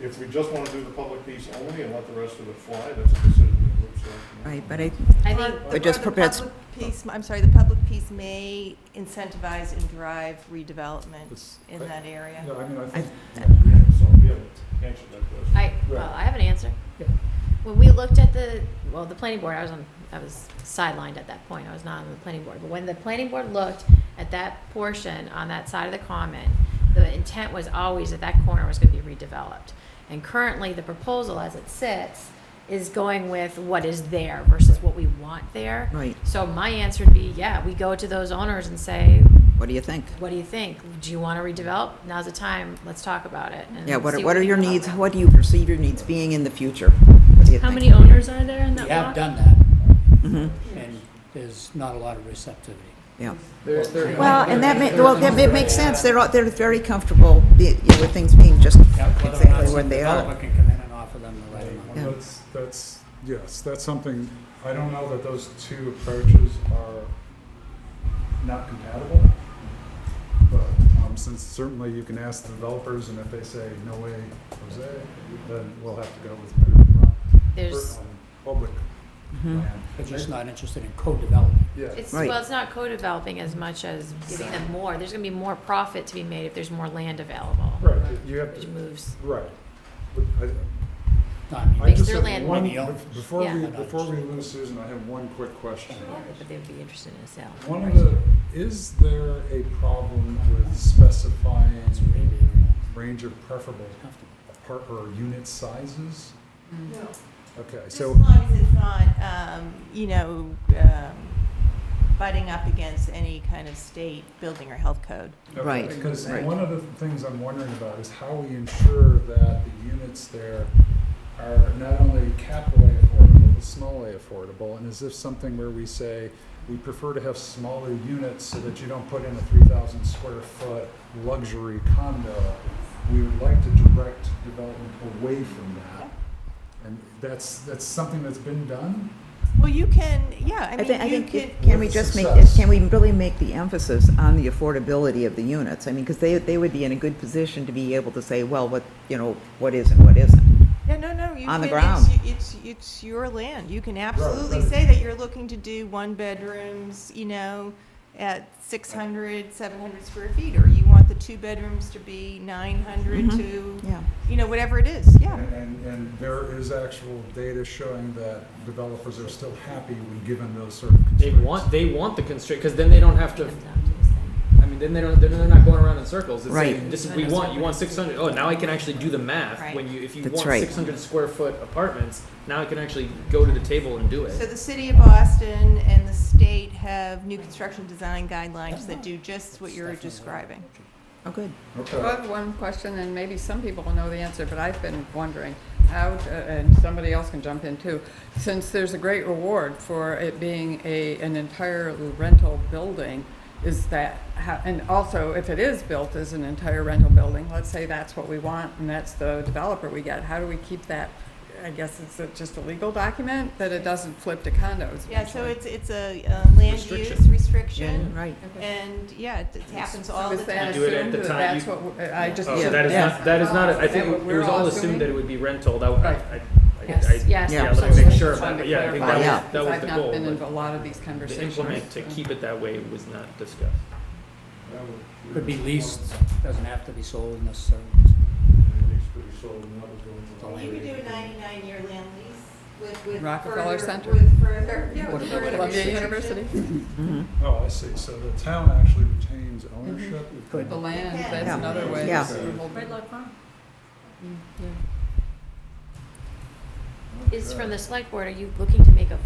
If we just want to do the public piece only and let the rest of it fly, that's a decision the groups have to make. Right, but I I Or think, the just public prepared- piece, I'm sorry, the public piece may incentivize and drive redevelopment It's- in that area. Yeah, I mean, I think, So we haven't answered that question. well, I have an answer. Yeah. When we looked at the planning board, I was sidelined at that point, I was not on the planning board, but when the planning board looked at that portion on that side of the common, The intent was always that that corner was gonna be redeveloped. And currently, the proposal as it sits is going with what is there versus what we want there. Right. So my answer would be, yeah, we go to those owners and say, What do you think? what do you think? Do you want to redevelop? Now's the time. Let's talk about it. And Yeah, what see are we your can come needs? up with. What do you perceive your needs being in the future? What do you How think? many owners are there in that We have block? done that, Mhm. and there's not a lot of receptivity. Yeah. They're- Well, and it makes sense. They're very comfortable with things being just Yeah, whether or not exactly some what they are. developer can come in and offer them the right amount. Yeah. That's, yes, that's something, I don't know that those two approaches are not compatible. But, since certainly you can ask the developers, and if they say, no way, Jose, then we'll have to go with There's, public Mhm. land. They're just not interested in co-developing. Yeah. it's, Right. well, it's not co-developing as much as giving them more. There's going to be more profit to be made if there's more land available. Right, you have Which to, moves. right. But No, I mean, I Makes just their have land one, more valuable. before Yeah. before we lose Susan, I have one quick question. But they would be interested in a sale. One of the, is there a problem with specifying it's maybe, I don't know. range of preferable part or unit sizes? No. Okay, Just so, as long as it's not, butting up against any kind of state building or health code. Right, because right. one of the things I'm wondering about is how we ensure that the units there are not only capital A affordable, but small A affordable, and is this something where we say, we prefer to have smaller units so that you don't put in a 3,000 square foot luxury condo? We would like to direct development away from that. And that's something that's been done? Well, you can, yeah, I I mean, think, you can. can we With just make, success. can we really make the emphasis on the affordability of the units? I mean, because they would be in a good position to be able to say, well, what, what is and what isn't. Yeah, no, you On the can, ground. it's your land. You can absolutely right. say that you're looking to do one bedrooms, at 600, 700 square feet, or you want the two bedrooms to be 900 Mhm. to, Yeah. whatever it is, yeah. And there is actual data showing that developers are still happy when given those sort of constraints. They want the constraint, because then they don't have to, Comes down to this thing. I mean, then they're not going around in circles. It's Right. saying, this is, you want 600, oh, now I can actually do the math. Right. If you That's want right. 600 square foot apartments, now I can actually go to the table and do it. So the city of Boston and the state have new construction design guidelines that do just what you're describing. Oh, good. I Okay. have one question, and maybe some people will know the answer, but I've been wondering how, and somebody else can jump in too, since there's a great reward for it being an entire rental building, is that, and also if it is built as an entire rental building, let's say that's what we want and that's the developer we get, how do we keep that? I guess it's just a legal document that it doesn't flip to condos. Yeah, so eventually? it's a land use Restriction. restriction, Right. and yeah, it happens all So the is that time. You do it at assumed the that time that's you- what, I just. Oh, Yeah. so that is Yeah. not, I think That it we're was all all assuming? assumed that it would be rental, that, Right. Yes, yes, yeah, Yeah. let me make sure, Trying to about yeah, I think clarify, Yeah. that was I've the not goal, been into a but lot of these to conversations. implement, to keep it that way was not discussed. Could be leased, doesn't have to be sold necessarily. These could be sold and others going to. You could do a 99-year land lease with Rockefeller further, Center? with further, yeah, What with about further Columbia restrictions. University? Mhm. Oh, I see. So the town actually retains ownership? Could. The land, Yeah. that's Yeah. another way. Yeah. to hold- Red Log Farm. Is from the select board, are you looking to make a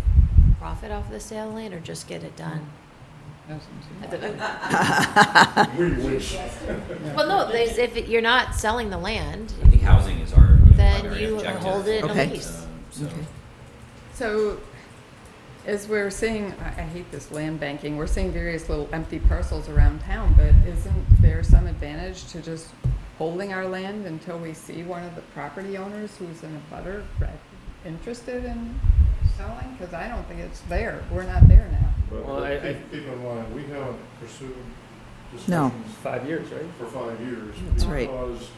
profit off the sale of land or just get it done? At the- We wish. Well, no, if you're not selling the land, I think housing is our then primary you objective. hold it in a Okay. lease. So, Okay. So, as we're seeing, I hate this land banking, we're seeing various little empty parcels around town, but isn't there some advantage to just holding our land until we see one of the property owners who's in a butter interested in selling? Because I don't think it's there. We're not there now. But Well, I- keep in mind, we haven't pursued No. discussions 5 years, right? for 5 years. That's right. Because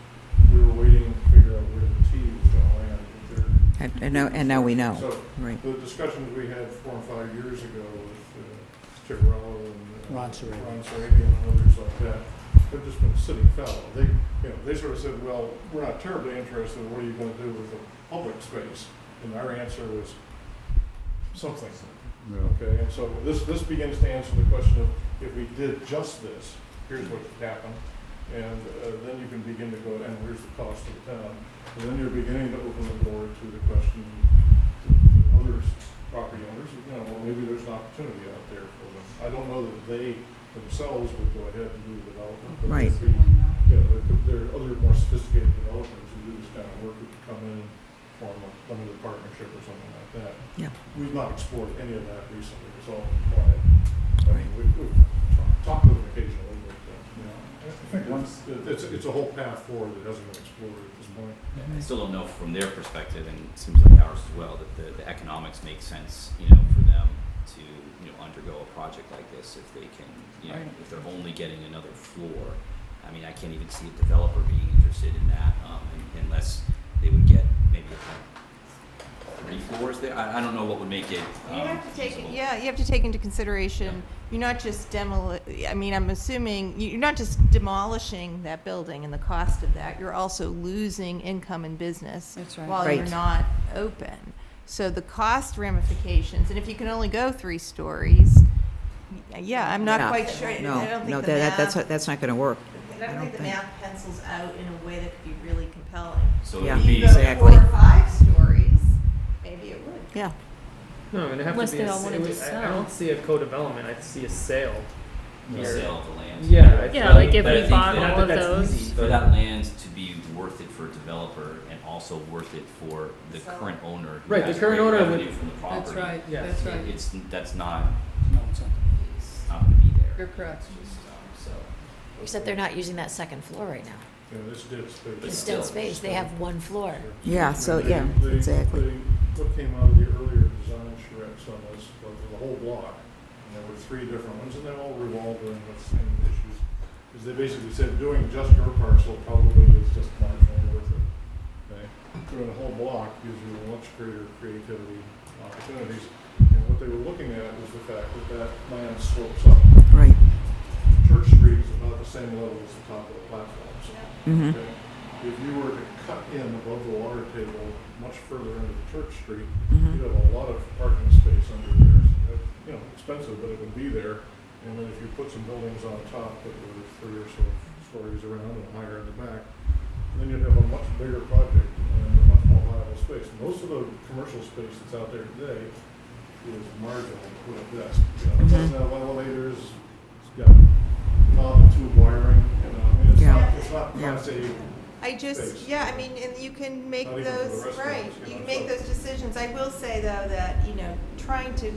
we were waiting to figure out where the T was going to land with their. And now we know. So Right. the discussions we had 4 and 5 years ago with Chivarello and Ron Sarabian. Ron Sarabian and others like that, have just been sitting fallow. They sort of said, well, we're not terribly interested, what are you going to do with the public space? And our answer was something. No. Okay, and so this begins to answer the question of, if we did just this, here's what would happen. And then you can begin to go, and where's the cost of the town? And then you're beginning to open the door to the question to others, property owners, you know, well, maybe there's an opportunity out there for them. I don't know that they themselves would go ahead and do the development. But Right. there are other more sophisticated developers who do this kind of work, who could come in and form a limited partnership or something like that. Yeah. We've not explored any of that recently, it's all quiet. I mean, we've talked to them occasionally, but, you know, I think once, it's a whole path forward that hasn't been explored at this point. I still don't know from their perspective, and it seems like ours as well, that the economics make sense, you know, for them to, you know, undergo a project like this if they can, you know, Right. if they're only getting another floor. I mean, I can't even see a developer being interested in that, unless they would get maybe 3 floors there. I don't know what would make it, You have to take, feasible. you have to take into consideration, you're not just I'm assuming, you're not just demolishing that building and the cost of that, you're also losing income and business That's right. while you're Right. not open. So the cost ramifications, and if you can only go 3 stories, yeah, I'm not Yeah. quite sure, I No, don't think no, the math, that's not gonna work. I don't think the math pencils out in a way that could be really compelling. So Yeah. it would If be, you go Exactly. 4 or 5 stories, maybe it would. Yeah. No, I mean, it have Unless to be they a all s- wanted it to would- I sell. don't see a co-development, I see a sale. the here. sale of the land. Yeah. I Yeah, feel like if but I we think bought that- all of that's those. easy. For that land to be worth it for a developer and also worth it for the So- current owner. who Right, the has current great owner would- revenue from the property. That's right, Yeah. that's right. That's not, No incentive. it's not gonna be there. You're correct. It's just, so. Except they're not using that second floor right now. You know, this dead space. But It's still, dead space. They have 1 floor. Yeah, so, They- yeah, they- exactly. what came out of the earlier design charrettes on this, was the whole block, and there were 3 different ones, and they all revolved around the same issues. Because they basically said doing just your parcel probably is just marginally worth it. Okay? Doing the whole block gives you much greater creativity opportunities. And what they were looking at was the fact that that land slopes up. Right. Church Street is about the same level as the top of the platforms. Mm-hmm. Okay? If you were to cut in above the water table much further into Church Street, Mm-hmm. you'd have a lot of parking space under there. You know, expensive, but it would be there. And then if you put some buildings on top that were 3 or so stories around and higher in the back, then you'd have a much bigger project and a much more viable space. Most of the commercial space that's out there today is marginal, to put it best. You know, it doesn't have elevators, it's got knob and tube wiring, you know, I mean, Yeah. it's not Yeah. Class A. I just, Space. yeah, I mean, and you can make Not even for the those, restaurants, right, you you know, can make so- those decisions. I will say, though, that, you know, trying to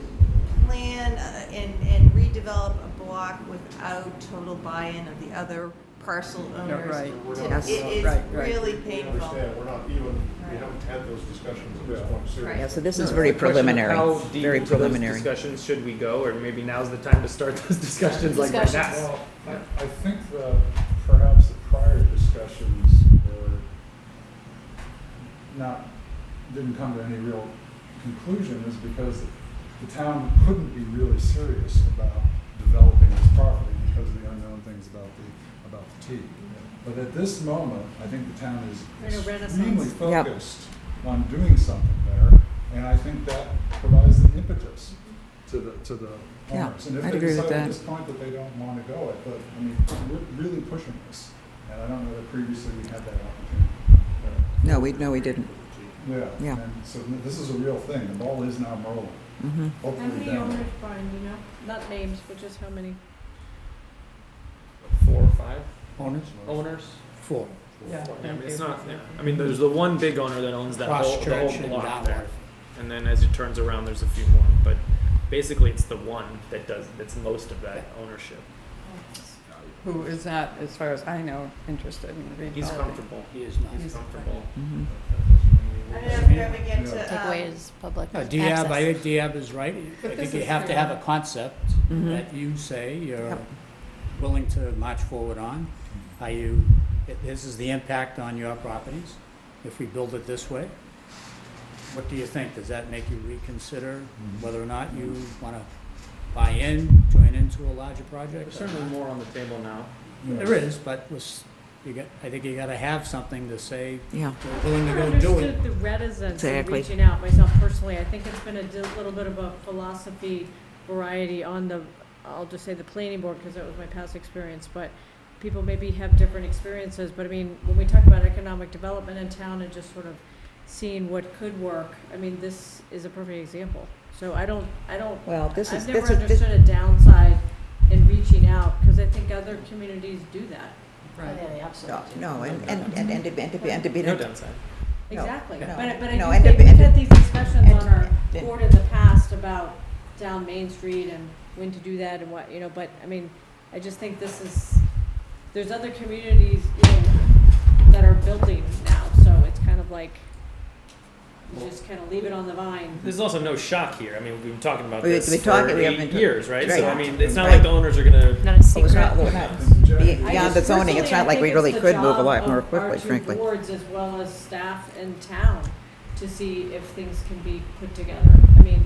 plan and redevelop a block without total buy-in of the other parcel owners, right. We're to- not- it is Right, right. really We painful. understand, we're not even, we Right. haven't had those discussions at this point, seriously. Yeah, so this is No, very it's a question of preliminary, how deep very into those preliminary. discussions should we go, or maybe now's the time to start those discussions like right now. Discussions. Well, I think that perhaps the prior discussions were didn't come to any real conclusion is because the town couldn't be really serious about developing this property because of the unknown things about the T. But at this moment, I think the town is In a extremely renaissance. Yep. focused on doing something there, and I think that provides the impetus to the Yeah, owners. And if I'd they agree with decide at that. this point that they don't want to go it, but, I mean, we're really pushing this, and I don't know that previously we had that opportunity. No, we didn't. Yeah. Yeah. And so this is a real thing, the ball is now rolling, Mm-hmm. How hopefully many down. owners, Brian, do you know? Not names, but just how many? 4 or 5 Owners? owners. 4. Yeah, I mean, it's not. Yeah. I mean, there's the one big owner that owns that Cross whole, the Church whole and block Downward. there, and then as it turns around, there's a few more. But basically, it's the one that's most of that ownership. Who is not, as far as I know, interested in redeveloping. He's comfortable. He is not. He's comfortable. Mm-hmm. I don't know if you ever get to, Takeaway is public No, Diab, access. I think Diab is right. I But think this you is have to fair. have a concept Mhm. that you say you're Yep. willing to march forward on. This is the impact on your properties if we build it this way. What do you think? Does that make you reconsider whether or not you want to buy in, join into a larger project? There's certainly more on the table now. There is, but I think you got to have something to say Yeah. you're willing to I go never do it. understood the reticence in Exactly. reaching out myself personally. I think it's been a little bit of a philosophy variety on the, I'll just say the planning board, because that was my past experience, but people maybe have different experiences, but I mean, when we talk about economic development in town and just sort of seeing what could work, I mean, this is a perfect example. So I don't, Well, this is, I've never this is, this- understood a downside in reaching out, because I think other communities do that. Right. Yeah, they absolutely do. no, and to be. No downside. No, Exactly, no, but I no, do and think to- we've and had to- these discussions and- on our and- board in the past about down Main Street and when to do that and what, but, I mean, I just think there's other communities, that are building now, so it's kind of like, you just kind of leave it on the vine. There's also no shock here. I mean, we've been talking about We've this been for talking- we 8 haven't- years, right? So, I right. mean, it's not Right. like the owners are gonna, Not a Oh, it's secret. not, we're not, I beyond just the zoning, it's personally, not I like we think really it's the could move a job lot more of quickly, our two frankly. boards as well as staff in town to see if things can be put together. I mean,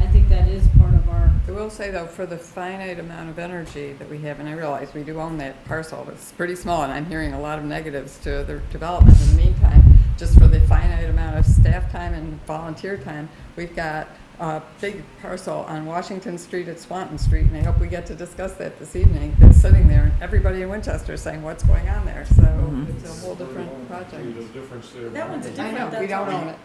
I think that is part of our, I will say though, for the finite amount of energy that we have, and I realize we do own that parcel, but it's pretty small, and I'm hearing a lot of negatives to the development. In the meantime, just for the finite amount of staff time and volunteer time, we've got a big parcel on Washington Street at Swanton Street, and I hope we get to discuss that this evening. That's sitting there, and everybody in Winchester is saying, what's going on there? So it's a whole different project. There's a difference there. that one's I different, know, we that's don't all. own it.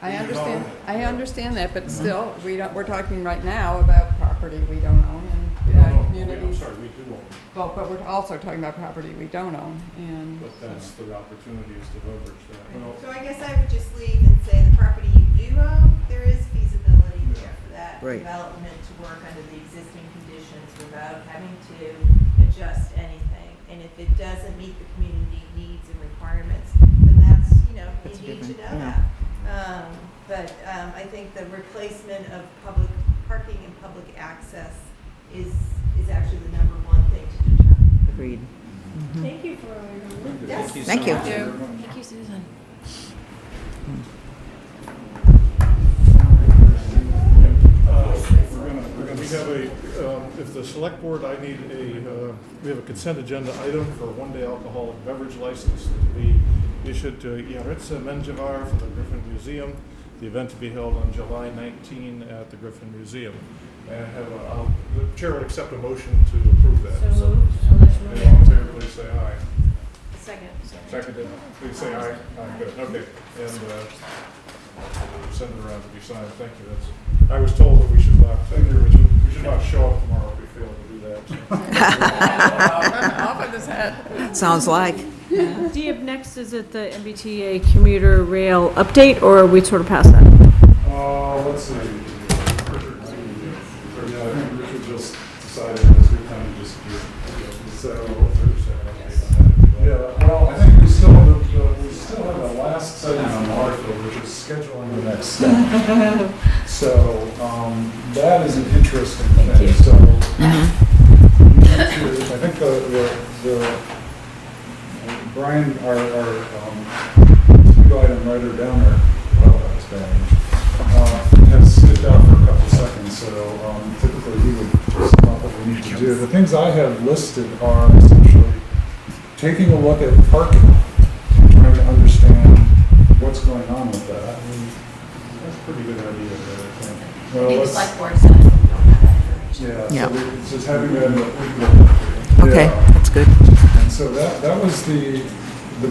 I understand that, but still, we're talking right now about property we don't own and I'm communities. sorry, we do own it, Well, but we're also talking about property we don't own, and but that's the opportunity is to leverage that. Well, So I guess I would just leave and say the property you do own, there is feasibility there for that Right. development to work under the existing conditions without having to adjust anything. And if it doesn't meet the community needs and requirements, then that's, That's you need to different, know yeah. that. But I think the replacement of public parking and public access is actually the number one thing to determine. Agreed. Thank you for all your work. Yes. Thank you. Thank you, Susan. We have if the select board, we have a consent agenda item for a one-day alcoholic beverage license to be issued to Yaritza Menjivar for the Griffin Museum. The event to be held on July 19 at the Griffin Museum. And the chair would accept a motion to approve that. So moved, unless you want All in favor, please say aye. second. Seconded, please say aye. Aye, good, okay. And send it around to be signed, thank you. I was told that we should not, we should not show up tomorrow if we fail to do that. off with his head. Sounds like. Dee, up next, is it the MBTA commuter rail update, or are we sort of past that? Let's see. Yeah, I think Richard just decided it's good time to disappear. So, yeah, well, I think we still have the last segment on Waterfield, which is scheduling the next step. So, that is an interesting thing. So, I think the Brian, our two item writer down there, that's bad, has skipped out for a couple seconds, so typically he would sum up what we need to do. The things I have listed are essentially taking a look at parking, and trying to understand what's going on with that. That's a pretty good idea, I think. Well, Maybe let's- select board said we don't have that information. Yeah, Yeah. so it's just having that in the. Okay, Yeah. that's good. And so that was the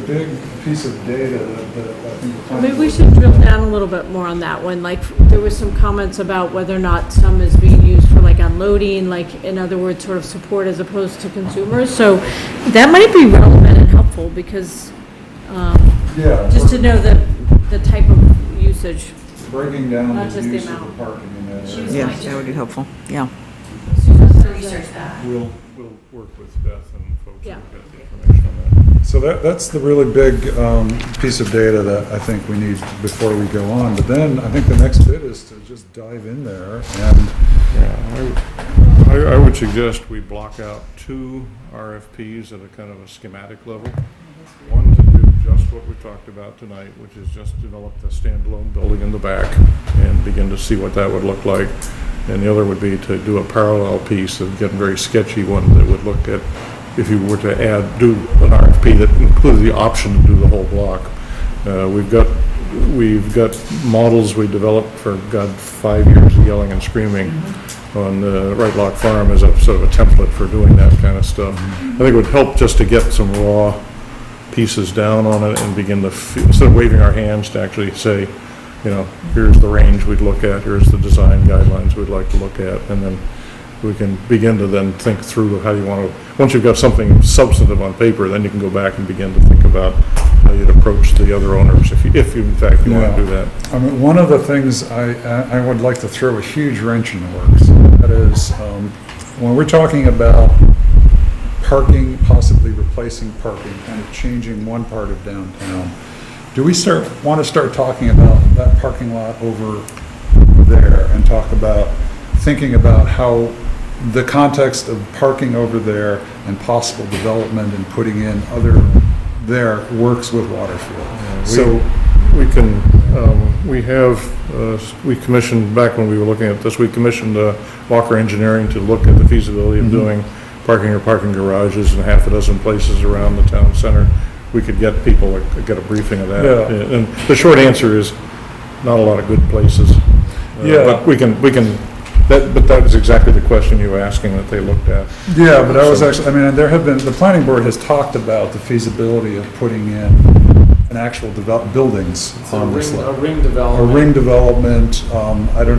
big piece of data that I think the planning Maybe we board- should drill down a little bit more on that one. Like, there was some comments about whether or not some is being used for like unloading, like, in other words, sort of support as opposed to consumers. So that might be relevant and helpful because, Yeah. just to know the type of usage. Breaking down Not the just the use of amount. the parking in that Choose area. Yeah, that would be helpful, yeah. Research that. We'll work with Beth and folks who Yeah. got the information on that. So that's the really big piece of data that I think we need before we go on. But then I think the next bit is to just dive in there and I would suggest we block out 2 RFPs at a kind of a schematic level. One to do just what we talked about tonight, which is just develop the standalone building in the back and begin to see what that would look like. And the other would be to do a parallel piece and get a very sketchy one that would look at, if you were to do an RFP that included the option to do the whole block, We've got models we developed for, God, 5 years of yelling and screaming on Right Lock Farm as a sort of a template for doing that kind of stuff. I think it would help just to get some raw pieces down on it and begin to, instead of waving our hands, to actually say, you know, here's the range we'd look at, here's the design guidelines we'd like to look at, and then we can begin to then think through how you want to, once you've got something substantive on paper, then you can go back and begin to think about how you'd approach the other owners, if you in fact you want to do that. I mean, one of the things I would like to throw a huge wrench in the works, that is, when we're talking about parking, possibly replacing parking, kind of changing one part of downtown, do we want to start talking about that parking lot over there and talk about, thinking about how the context of parking over there and possible development and putting in other there works with Waterfield? We commissioned, back when we were looking at this, we commissioned Walker Engineering to look at the feasibility of doing parking or parking garages in half a dozen places around the town center. We could get people, get a briefing of that. Yeah. And the short answer is, not a lot of good places. Yeah. But but that was exactly the question you were asking that they looked at. Yeah, but I was actually, I mean, the planning board has talked about the feasibility of putting in an actual buildings on this lot. A ring development. A ring development,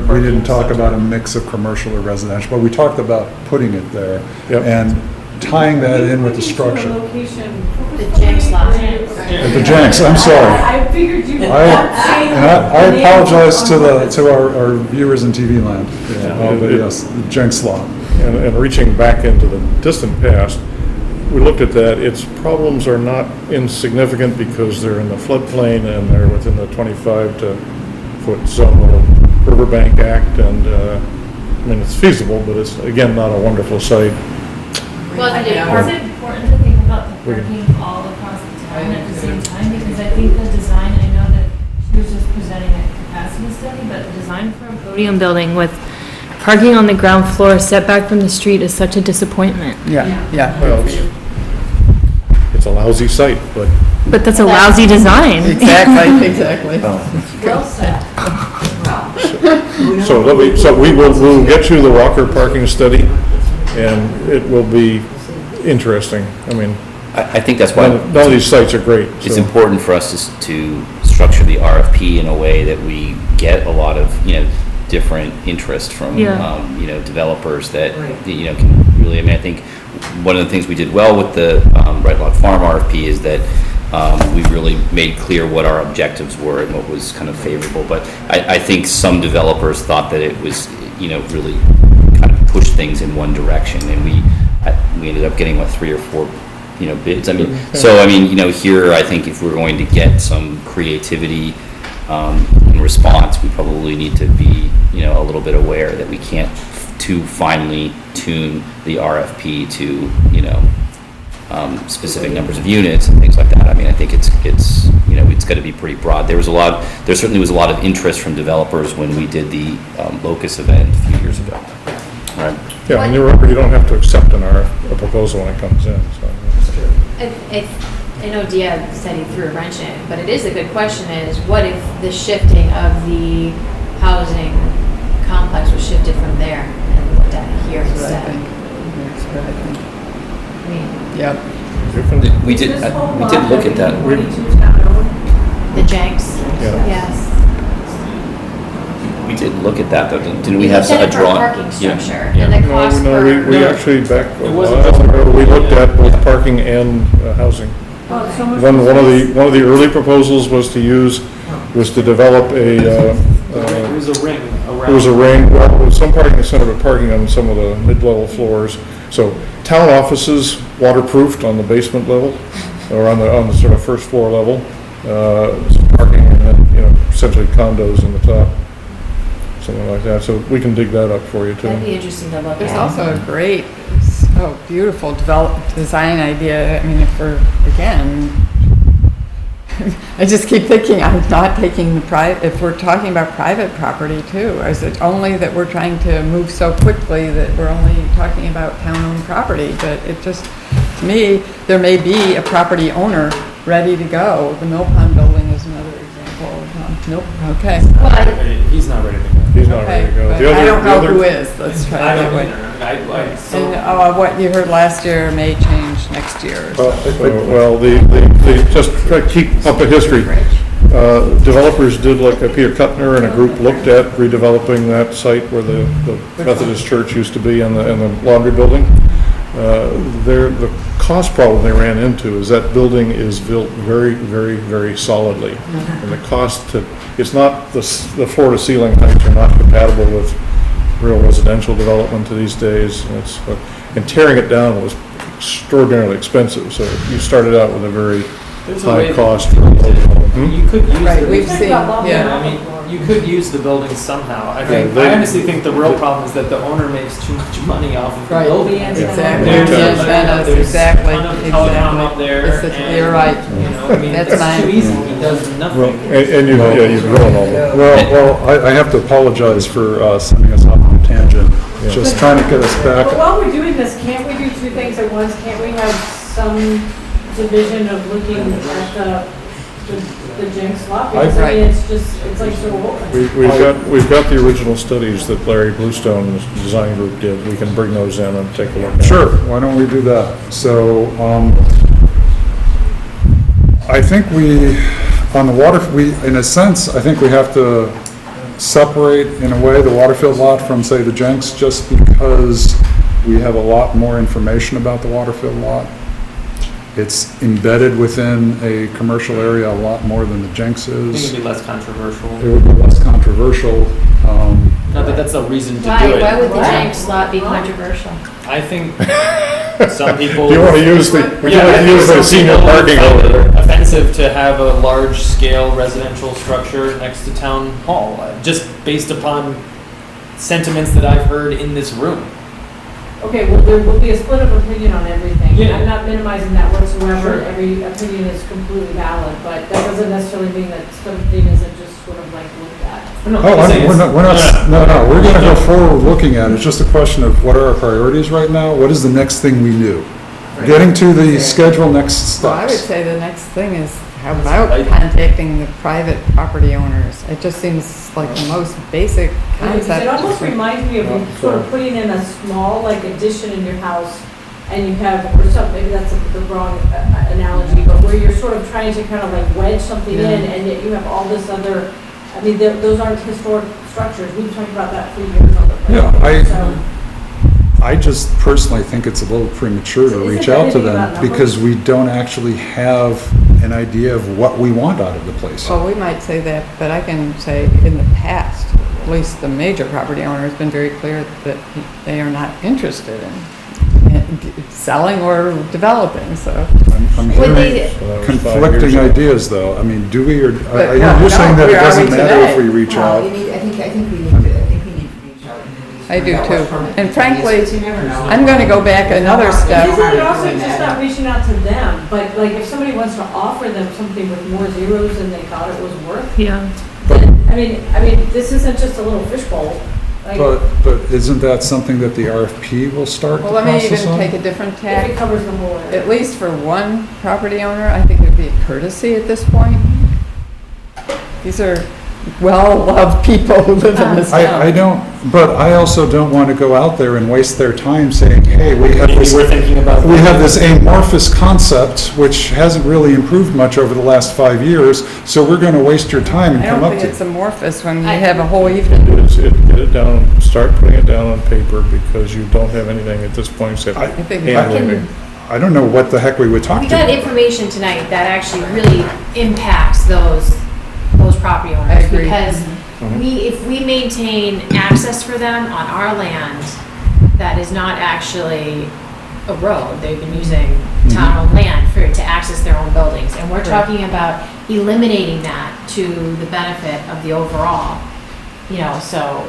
we didn't talk about a mix of commercial or residential, but we talked about putting it there. Yep. And tying that in with the structure. The Jenks lot. The Jenks, I'm sorry. I figured you. I apologize to our viewers in TV land, but yes, the Jenks lot. And reaching back into the distant past, we looked at that. Its problems are not insignificant because they're in the floodplain and they're within the 25-foot zone of the Riverbank Act, and I mean, it's feasible, but it's, again, not a wonderful site. Well, is it important to think about the parking all across the town at the same time? Because I think the design, I know that she was just presenting a capacity study, but the design for a podium building with parking on the ground floor setback from the street is such a disappointment. Yeah. Well, it's a lousy site, but But that's a lousy design. Exactly. Well said. so we'll get you the Walker parking study, and it will be interesting. I mean, I think that's why none of these sites are great. it's so. important for us to structure the RFP in a way that we get a lot of, different interest from, developers that, can really, I think one of the things we did well with the Right Lock Farm RFP is that we really made clear what our objectives were and what was kind of favorable. But I think some developers thought that it was, really kind of push things in one direction, and we ended up getting 3 or 4 bids. I mean, here I think if we're going to get some creativity in response, we probably need to be a little bit aware that we can't too finely tune the RFP to specific numbers of units and things like that. I mean, I think it's got to be pretty broad. There certainly was a lot of interest from developers when we did the Locus event a few years ago. Right. Yeah, and remember, you don't have to accept a proposal when it comes in. So. I know Dia said he threw a wrench in, but it is a good question is, what if the shifting of the housing complex was shifted from there and looked at here instead? That's what I think. I mean, Yep. We did look at that. the Jenks, Yeah. yes. We did look at that, though. Didn't we We have looked at a it for drawing? parking structure, Yeah. and the cost No, per. we actually, back a It while wasn't ago, we looked at both parking and housing. One of the early proposals was to develop It was a ring around. It was a ring, well, with some parking in the center, but parking on some of the mid-level floors. So town offices waterproofed on the basement level, or on the sort of first floor level. Some parking, and then, essentially condos in the top, something like that. So we can dig that up for you too. That'd be interesting to look at. There's also a great, beautiful design idea. I mean, I just keep thinking, I'm not taking if we're talking about private property too, is it only that we're trying to move so quickly that we're only talking about town-owned property? But it just, to me, there may be a property owner ready to go. The Mill Pond building is another Nope, okay. He's not ready to go. He's not ready to go. Okay, The but I other- don't the know other- who is, let's try I it that don't way. either. So And, what you heard last year may change next year or something. Well, just to keep up a history, developers did look at, Peter Kuttner and a group looked at redeveloping that site where the Methodist church used to be and the laundry building. The cost problem they ran into is that building is built very, very, very solidly. And the cost to, it's not, the floor to ceiling heights are not compatible with real residential development to these days. And tearing it down was extraordinarily expensive, so you started out with a very there's a way high that cost for a development. you could use Right, the we've seen, Yeah, I mean, you could use the building somehow. I they- honestly think the real problem is that the owner makes too much money off of the Right. building. Exactly, There's the a- antennas, there's exactly, a ton of telecom up there, exactly. You're and, right. you know, I mean, That's it's mine. too easy. He does nothing. Well, and you've grown all that. Well, I have to apologize for sending us off on a tangent. Just trying to get us back. But while we're doing this, can't we do two things at once? Can't we have some division of looking at the Jenks lot? Because I mean, it's just, it's like so open. We've got the original studies that Larry Bluestone's design group did. We can bring those in and take a look at. Sure, why don't we do that? So, I think on the water, in a sense, I think we have to separate, in a way, the Waterfield lot from, say, the Jenks, just because we have a lot more information about the Waterfield lot. It's embedded within a commercial area a lot more than the Jenks I think is. it'd be less controversial. It would be less controversial. Not that that's a reason to do Why, it. why would the Jenks lot be controversial? I think some people. Do you want to use the, would you Yeah, like I to think use the some senior people parking find over it there? offensive to have a large-scale residential structure next to town hall, just based upon sentiments that I've heard in this room. Okay, well, there will be a split of opinion on everything. Yeah. I'm not minimizing that whatsoever. Sure. Every opinion is completely valid, but that doesn't necessarily mean that something isn't just sort of like looked at. No, Oh, I'm saying we're it's- not, we're gonna go forward looking at it. It's just a question of what are our priorities right now? What is the next thing we do? Getting to the schedule next Well, I would steps. say the next thing is, how about contacting the private property owners? It just seems like the most basic concept. It almost reminds me of you sort of putting in a small, like, addition in your house, and you have, or something, maybe that's the wrong analogy, but where you're sort of trying to kind of like wedge something in, Yeah. and yet you have all this other, I mean, those aren't historic structures. We've talked about that for years on the plan. Yeah, So- I just personally think it's a little premature to So reach isn't out to anything about them because we don't actually have an idea of what we want out of the place. Well, we might say that, but I can say in the past, at least the major property owner has been very clear that they are not interested in selling or developing, so. I'm Would hearing they- conflicting ideas, though. I mean, do we, or, But you're saying that it where are doesn't we matter if today? we reach Well, out? I think we need to reach out. I do too. And frankly, I'm gonna go back another step. Isn't it also just not reaching out to them, but like if somebody wants to offer them something with more zeros than they thought it was worth, Yeah. then, I mean, this isn't just a little fishbowl. Like, But isn't that something that the RFP will start the Well, let me process even on? take a different if tack. it covers the whole area. At least for one property owner, I think it would be a courtesy at this point. These are well-loved people who live in this town. I don't, but I also don't want to go out there and waste their time saying, hey, we have Maybe this, we're thinking about. we have this amorphous concept which hasn't really improved much over the last 5 years, so we're going to waste your time and I come don't up think it's to. amorphous when you have a whole evening. Get it down, start putting it down on paper because you don't have anything at this point except I think hand waving. I don't know what the heck we would talk We to. got information tonight that actually really impacts those property I owners. agree. Because if we maintain access for them on our land, that is not actually a road. They've been using town-owned land to access their own buildings. And we're talking about eliminating that to the benefit of the overall, so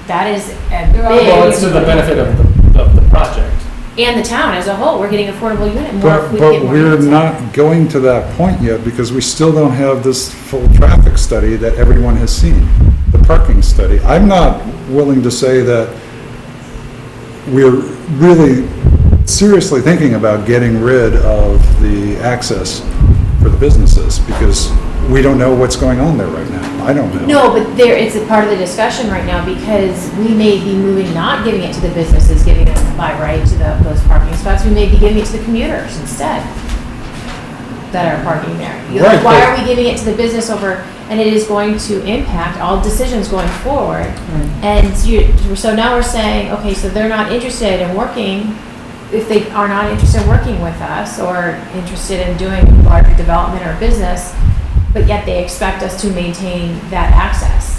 that is a Well, it's to the big, benefit of the project. and the town as a whole, we're getting affordable unit more if we But get more we're units. not going to that point yet because we still don't have this full traffic study that everyone has seen, the parking study. I'm not willing to say that we're really seriously thinking about getting rid of the access for the businesses because we don't know what's going on there right now. I don't know. No, but it's a part of the discussion right now because we may be moving, not giving it to the businesses, giving them by right to those parking spots. We may be giving it to the commuters instead that are parking there. Right, Why but- are we giving it to the business over, and it is going to impact all decisions going forward. And so now we're saying, okay, so they're not interested in working, if they are not interested in working with us or interested in doing larger development or business, but yet they expect us to maintain that access.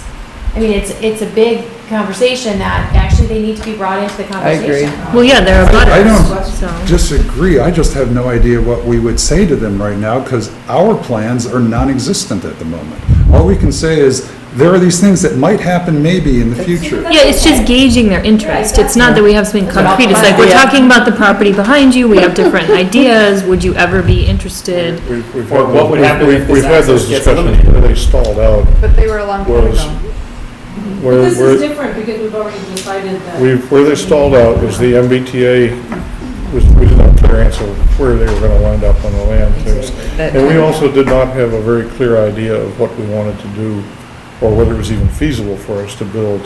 I mean, it's a big conversation that actually they need to be brought into the conversation. Well, yeah, there are I butters, don't disagree. I just have no idea what we would say to them right now because our plans are non-existent at the moment. All we can say is, there are these things that might happen maybe in the future. Yeah, it's just gauging their interest. It's not that we have something concrete. It's like, we're talking about the property behind you, we have different ideas, would you ever be interested? We've Or had what would happen if this we've had those access gets discussions eliminated? where they stalled out. But they were a long time Was- ago. Where, This is where, different because we've already decided that. where they stalled out was the MBTA we did not clear answer where they were gonna wind up on the land. And we also did not have a very clear idea of what we wanted to do or whether it was even feasible for us to build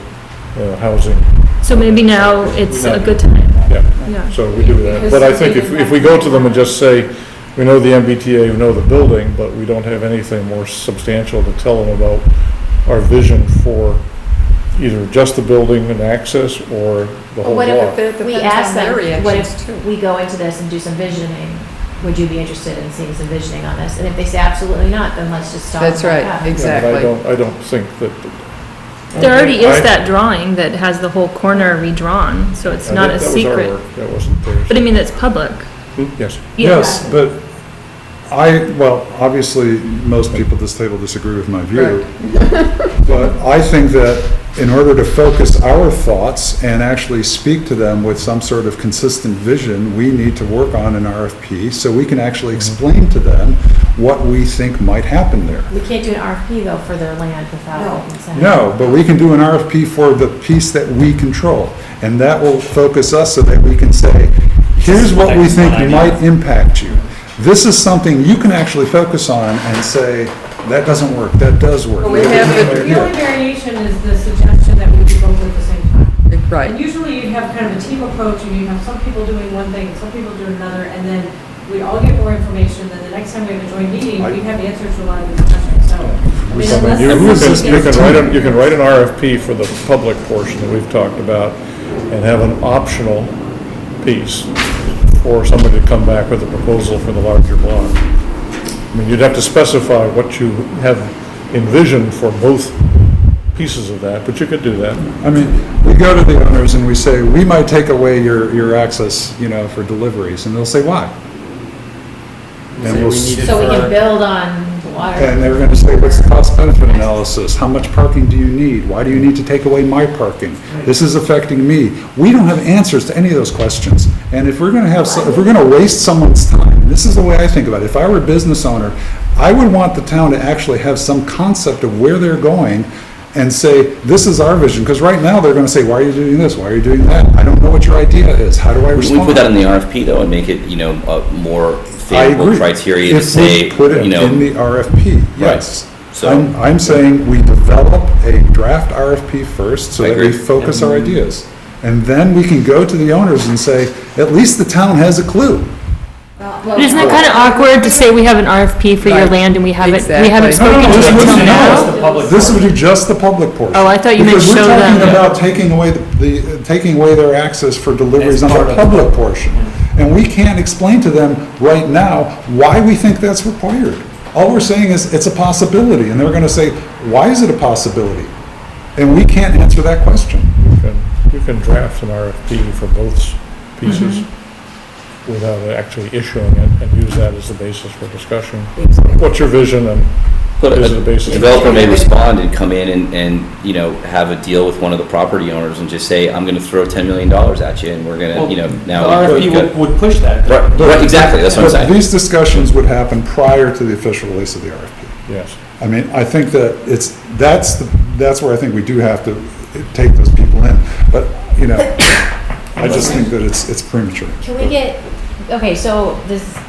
housing. So maybe now it's a good time. Yeah, Yeah. so we do that. But I think if we go to them and just say, we know the MBTA, we know the building, but we don't have anything more substantial to tell them about our vision for either just the building and access or the whole What block. if we ask them, what if we go into this and do some visioning? Would you be interested in seeing some visioning on this? And if they say absolutely not, then let's just stop. That's right, Yeah, exactly. but I don't think that. There already is that drawing that has the whole corner redrawn, so it's not a That was our secret. work, that wasn't theirs. But I mean, it's public. Yes. Yeah. Yes, but well, obviously, most people at this table disagree with my view. But I think that in order to focus our thoughts and actually speak to them with some sort of consistent vision, we need to work on an RFP so we can actually explain to them what we think might happen there. We can't do an RFP though for their land without consent. No, but we can do an RFP for the piece that we control. And that will focus us so that we can say, here's what we think might impact you. This is something you can actually focus on and say, that doesn't work, that does work. Well, we have The only variation is the suggestion that we do both at the same time. And Right. usually you have kind of a team approach, and you have some people doing one thing, and some people doing another, and then we all get more information, then the next time we have a joint meeting, we have answers to a lot of the questions, so. I mean, unless You can write an RFP for the public portion that we've talked about and have an optional piece for somebody to come back with a proposal for the larger block. I mean, you'd have to specify what you have envisioned for both pieces of that, but you could do that. I mean, we go to the owners and we say, we might take away your access, for deliveries, and they'll say, why? And we'll, So we can build on water. and they're gonna say, what's the cost benefit analysis? How much parking do you need? Why do you need to take away my parking? This is affecting me. We don't have answers to any of those questions. And if we're gonna if we're gonna waste someone's time, and this is the way I think about it, if I were a business owner, I would want the town to actually have some concept of where they're going and say, this is our vision, because right now they're gonna say, why are you doing this? Why are you doing that? I don't know what your idea is. How do I We respond? put that in the RFP though and make it, a more I favorable agree. criteria to If say, we put it in the RFP, yes. So- I'm saying we develop a draft RFP first so I that we agree. focus our ideas. And then we can go to the owners and say, at least the town has a clue. But isn't it kind of awkward to say we have an RFP for your Right. land and we haven't Exactly. spoken to this it would till be now? This would be just the public portion. Oh, I thought you meant Because show we're them. talking about taking away taking away their access for deliveries As on part the of the public portion. And we can't explain to them right now why we think that's required. All we're saying is, it's a possibility, and they're gonna say, why is it a possibility? And we can't answer that question. You can draft an RFP for both pieces without actually issuing it and use that as the basis for discussion. What's your vision and But is a it the basis? developer may respond and come in and, have a deal with one of the property owners and just say, I'm gonna throw $10 million at you and we're gonna, now. The RFP would push that. Right, exactly, that's what I'm saying. These discussions would happen prior to the official release of the RFP. Yes. I mean, I think that that's where I think we do have to take those people in. But, I just think that it's premature. Can we get, okay, so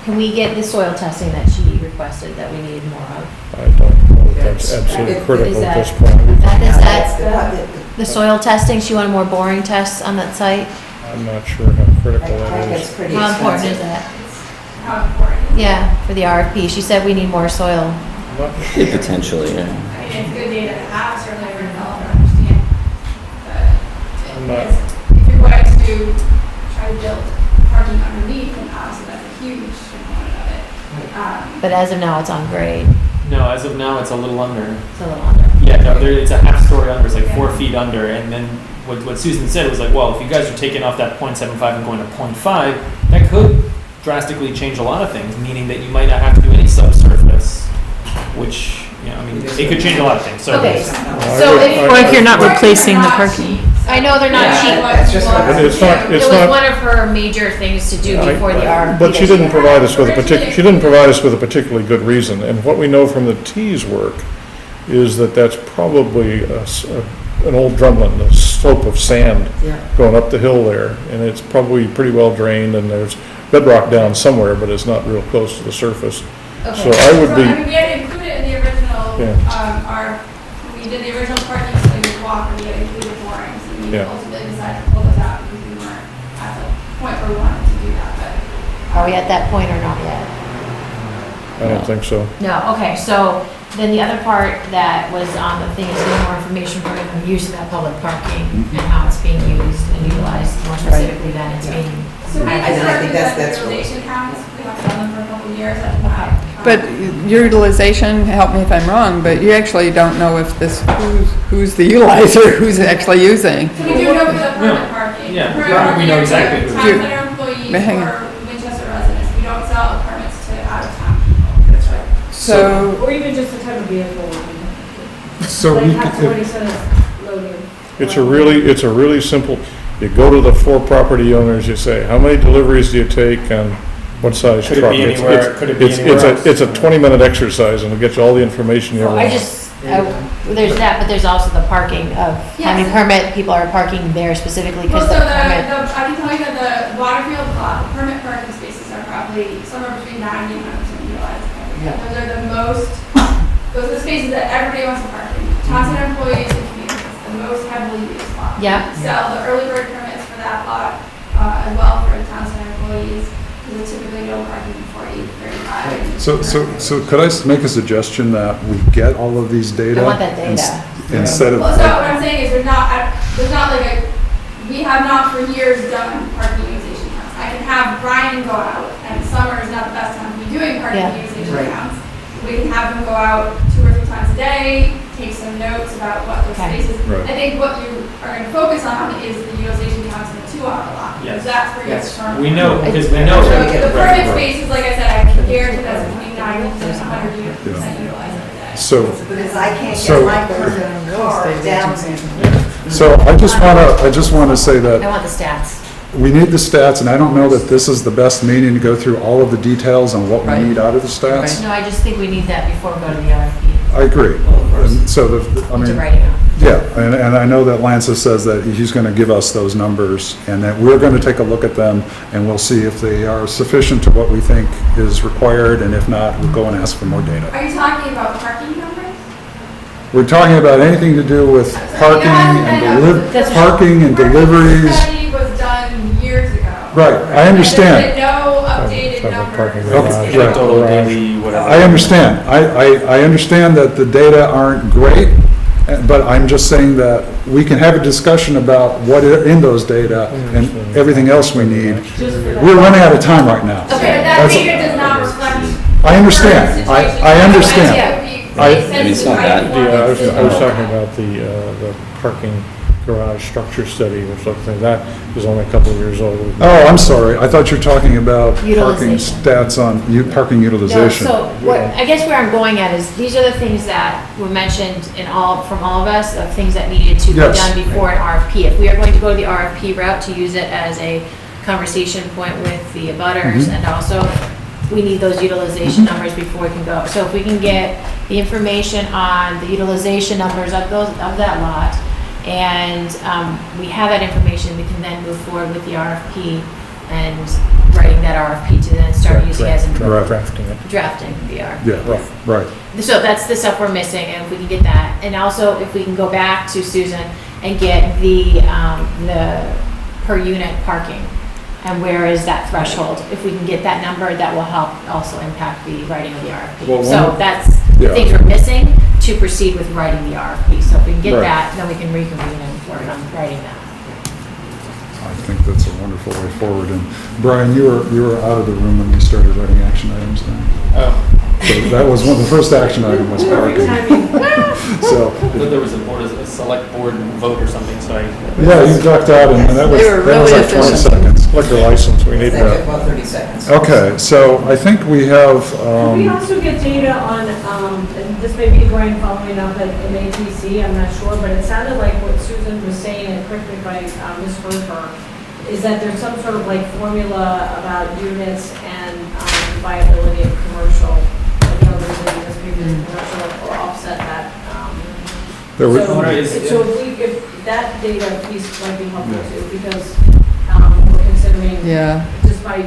can we get the soil testing that she requested that we needed more of? I don't know. that's absolutely Is critical at that- this point. Is That's that the soil testing? She wanted more boring tests on that site? I'm not sure how critical That that gets is. pretty How important is expensive. that? How important is it? Yeah, for the RFP. She said we need more soil. Potentially, yeah. I mean, it's good data to have, certainly for a developer to understand. I'm But not- if you're going to try to build parking underneath, then obviously that's a huge component of it. But as of now, it's on grade. No, as of now, it's a little under. It's a little under. Yeah, no, it's a half story under. It's like 4 feet under. And then what Susan said was like, well, if you guys are taking off that 0.75 and going to 0.5, that could drastically change a lot of things, meaning that you might not have to do any subsurface, which, I mean, it could change a lot of things. So Okay, I so would- if, Or if you're not Parking replacing the are not parking. cheap, so I know they're not that's cheap. what That's just people not- are It's not- doing. it's it was not- one of her major things to do before the RFP. But she that didn't had. provide us with she didn't provide us with a particularly good reason. And what we know from the T's work is that that's probably an old drumlin, a slope of sand Yeah. going up the hill there. And it's probably pretty well drained, and there's bedrock down somewhere, but it's not real close to the surface. So Okay. I would So, be, I mean, we had to include it in the original, Yeah. when we did the original parking study walk, we had included borings, and we Yeah. ultimately decided to pull those out because we weren't at the point where we wanted to do that, but. Are we at that point or not yet? I don't think so. No, okay, so then the other part that was on the thing is getting more information from the use of that public parking and how it's being used and utilized more specifically than it's being. So we I started think with that's the really- utilization counts, we haven't done them for a couple of years, I don't know. But utilization, help me if I'm wrong, but you actually don't know if who's the utilizer, who's actually using. So we do know for the permit parking. Yeah, Permit we parking know are exactly to who- Town center employees But hang on. or Winchester residents, we don't sell permits to out-of-town people. That's right. So, Or even just the type of vehicle. So Like we have could, 20 cents loaded. it's a really simple, you go to the 4 property owners, you say, how many deliveries do you take and what size Could it truck? be It's- anywhere- it's- could it be it's- anywhere it's a- else? It's a 20-minute exercise, and it'll get you all the information you ever Well, I want. just, there's that, but there's also the parking of how many Yes. permit people are parking there specifically Well, because so the the, permit. I can tell you that the Waterfield lot, the permit parking spaces are probably somewhere between 90 and 100% utilized. Those are the most, those are the spaces that everybody wants to park in. Town center employees and communities, the most heavily used lot. Yeah. We sell the early bird permits for that lot, as well for town center employees, because it's typically no parking before 8:35. So could I make a suggestion that we get all of these data? I want that data. Instead of, Well, so what I'm saying is there's not like a, we have not for years done parking utilization counts. I can have Brian go out, and summer is not the best time to be doing parking Yeah. utilization Right. counts. We can have him go out 2 or 3 times a day, take some notes about what those Okay. spaces. Right. I think what you are gonna focus on is the utilization counts in the 2-hour lot, because Yes. that's where you Yes. start. we know, because we So know. the permit spaces, like I said, I can guarantee that's between 90 and 100% utilized every day. so, Because I can't So- get my car down. so I just want to say I that want the stats. we need the stats, and I don't know that this is the best meeting to go through all of the details on what we Right. need out of the stats. No, I just think we need that before we go to the RFP. I agree. And so, I Into mean, writing up. yeah, and I know that Lances says that he's going to give us those numbers, and that we're going to take a look at them, and we'll see if they are sufficient to what we think is required, and if not, we'll go and ask for more data. Are you talking about parking numbers? We're talking about anything to do with parking and parking and deliveries. The study was done years ago. Right, I understand. There's been no updated Have a numbers. parking Okay, garage. right. Total daily, whatever. I understand. I understand that the data aren't great, but I'm just saying that we can have a discussion about what are in those data and everything else we need. We're running out of time right now. Okay, but that That's- data does not reflect. I understand. current situation. I understand. It would be I- sensitive I mean, it's not to bad. informed Yeah, I was decision. talking about the parking garage structure study or something. That is only a couple of years old. Oh, I'm sorry. I thought you were talking about parking Utilization. stats on parking No, utilization. so what, I guess where I'm going at is, these are the things that were mentioned from all of us, of things that needed to be Yes. done before an RFP. If we are going to go to the RFP route, to use it as a conversation point with the abutters, and also, we need those utilization numbers before we can go. So if we can get the information on the utilization numbers of that lot, and we have that information, we can then move forward with the RFP and writing that RFP to then start using as in Drafting it. drafting the RFP. Yeah, right. So that's the stuff we're missing, and if we can get that, and also if we can go back to Susan and get the per unit parking, and where is that threshold? If we can get that number, that will help also impact the writing of the RFP. Well, So that's the yeah. things we're missing to proceed with writing the RFP. So if we can get Right. that, then we can reconvene and work on writing that. I think that's a wonderful way forward. And Brian, you were out of the room when we started writing action items then. Oh. So that was the first action item was parking. So, I thought there was a select board vote or something, so I. yeah, you ducked out and that was like 20 seconds. Liquor license, we need that. About 30 seconds. Okay, so I think we have, Could we also get data on, and this may be Brian following up at MATC, I'm not sure, but it sounded like what Susan was saying, and corrected by misheard her, is that there's some sort of like formula about units and viability of commercial, like, you know, there's a units maybe commercial or offset that. there was, So if that data piece might be helpful too, because we're considering, Yeah, despite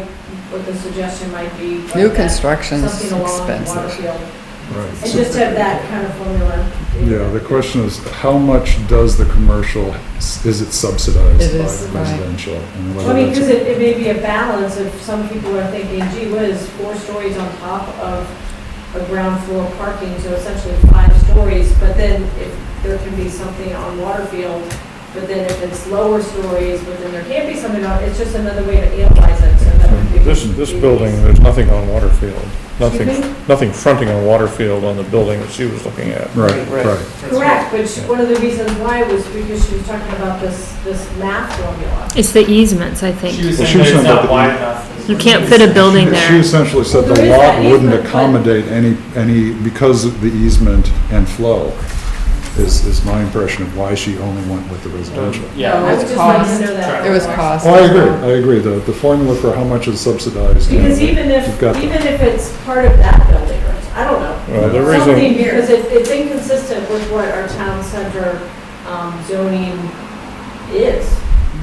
what the suggestion might be. like new that, construction's something along expensive. Waterfield. right. And So- just have that kind of formula. Yeah, the question is, how much does the commercial, is it subsidized It by is, the right. residential? And Well, I whether mean, that's- because it may be a balance if some people are thinking, gee whiz, 4 stories on top of a ground floor parking, so essentially 5 stories, but then if there can be something on Waterfield, but then if it's lower stories, but then there can't be something on, it's just another way to analyze it, so that would be. This building, there's nothing on Waterfield, Excuse me? nothing fronting on Waterfield on the building that she was looking at. Right, right. Correct, but one of the reasons why was because she was talking about this math formula. It's the easements, I think. She was Well, saying she was that it's saying not that wide enough. You can't fit a building She there. essentially said Well, the there is lot that wouldn't easement, but- accommodate any, because of the easement and flow, is my impression of why she only went with the residential. Yeah. I would just like to know that. It was cost. Oh, I agree, the formula for how much is subsidized. Because even You've if, got that. even if it's part of that building, or, I don't know. Well, the Something, reason, because it's inconsistent with what our town center zoning is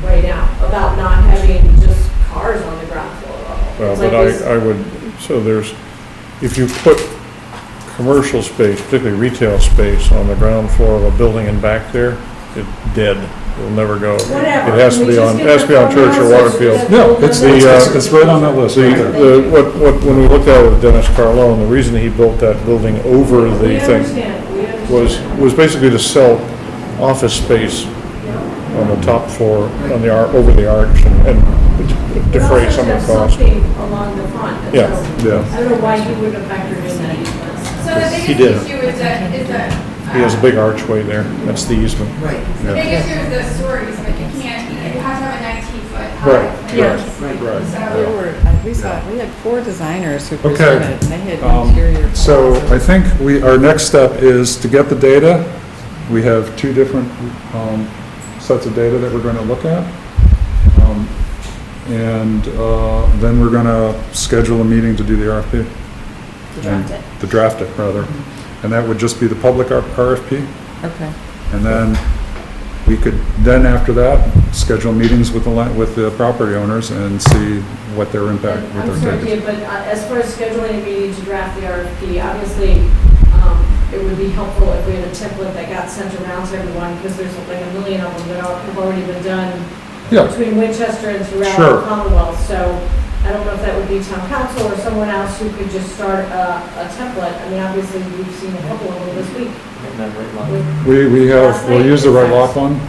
right now, about not having just cars on the ground floor level. well, It's like but this- I would, so there's, if you put commercial space, particularly retail space, on the ground floor of a building and back there, it's dead. It'll never go. Whatever. It has to Can we be just on, get has to be the on Church or formula so Waterfield. that No, we'll it's know that- it's right on that list. The, right there. when we looked at it with Dennis Carlone, the reason he built that building over We the thing understand, we understand. was basically to sell office space on the top floor, on the over the arch, and defray some of the But also cost. have something along the front. and Yeah. so Yeah. I don't know why he wouldn't have factored in that easement. So the He biggest did. issue is that, He has a big archway there, that's the easement. Right. the big issue is the stories, but you can't, you have to have a 19-foot high. Right, fence. right. So, We had 4 designers who Okay. presented, and they had Um, interior. So plans. I think our next step is to get the data. We have 2 different sets of data that we're going to look at. And then we're going to schedule a meeting to do the RFP. To draft it, rather. And that would just be the public RFP. Okay. And then we could, then after that, schedule meetings with the property owners and see what their impact, what I'm their sorry, take Dave, is. but as far as scheduling a meeting to draft the RFP, obviously, it would be helpful if we had a template that got sent around to everyone, because there's like a million of them that have already been done Yeah, between Winchester and throughout Sure. the Commonwealth. So I don't know if that would be town council or someone else who could just start a template. I mean, obviously, we've seen a couple of them this week. we'll use the right lock one,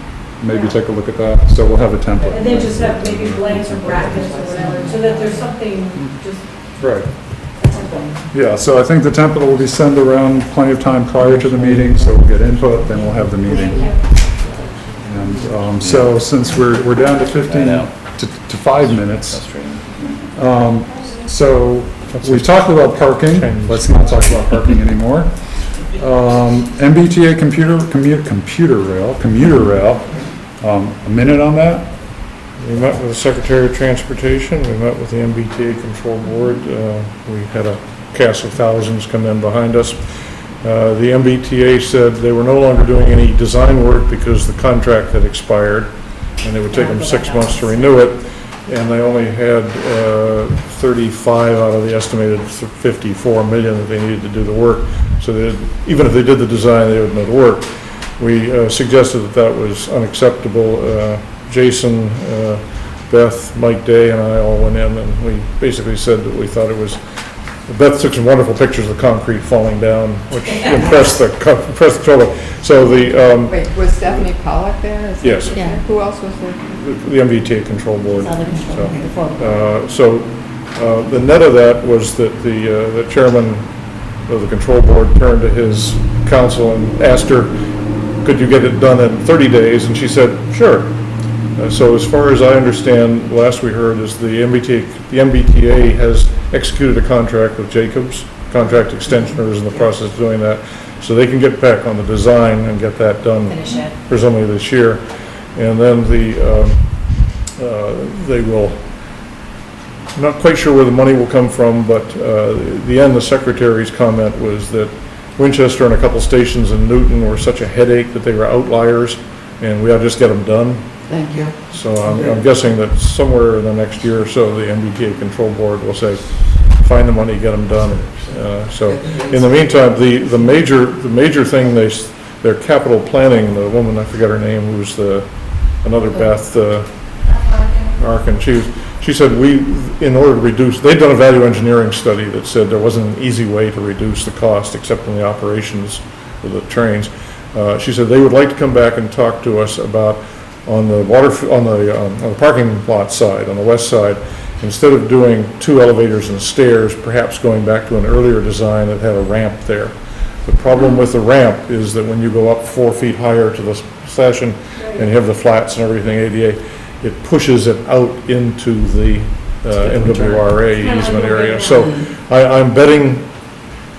maybe take a look at that, so we'll have a template. And then just have maybe blanks or brackets or whatever, so that there's something, just Right. a template. Yeah, so I think the template will be sent around plenty of time prior to the meeting, so we'll get input, then we'll have the meeting. And so since we're down to 15, to 5 minutes, so we've talked about parking, let's not talk about parking anymore. MBTA commuter rail, a minute on that? We met with the Secretary of Transportation, we met with the MBTA Control Board, we had a cast of thousands come in behind us. The MBTA said they were no longer doing any design work because the contract had expired, and it would take them 6 months to renew it. and they only had 35 out of the estimated 54 million that they needed to do the work. So even if they did the design, they wouldn't know the work. We suggested that that was unacceptable. Jason, Beth, Mike Day, and I all went in, and we basically said that we thought it was. Beth took some wonderful pictures of the concrete falling down, which impressed the controller. So Wait, was Stephanie Pollock there? Is that- Yes. Yeah. Who else was there? the MBTA control board. Other control. So the net of that was that the chairman of the control board turned to his counsel and asked her, could you get it done in 30 days? And she said, sure. So as far as I understand, last we heard is the MBTA has executed a contract with Jacobs, contract extensioners in the process of doing that. So they can get back on the design and get that done Finish it. presumably this year. And then they will, I'm not quite sure where the money will come from, but the end, the secretary's comment was that Winchester and a couple stations in Newton were such a headache that they were outliers, and we ought to just get them done. Thank you. So I'm guessing that somewhere in the next year or so, the MBTA control board will say, find the money, get them done. So in the meantime, the major thing, their capital planning, the woman, I forget her name, who's another Beth Arkin, she said in order to reduce, they'd done a value engineering study that said there wasn't an easy way to reduce the cost except in the operations of the trains. She said they would like to come back and talk to us about on the parking lot side, on the west side, instead of doing 2 elevators and stairs, perhaps going back to an earlier design that had a ramp there. The problem with the ramp is that when you go up 4 feet higher to the station and you have the flats and everything, ADA, it pushes it out into the MWRA easement area. So I'm betting,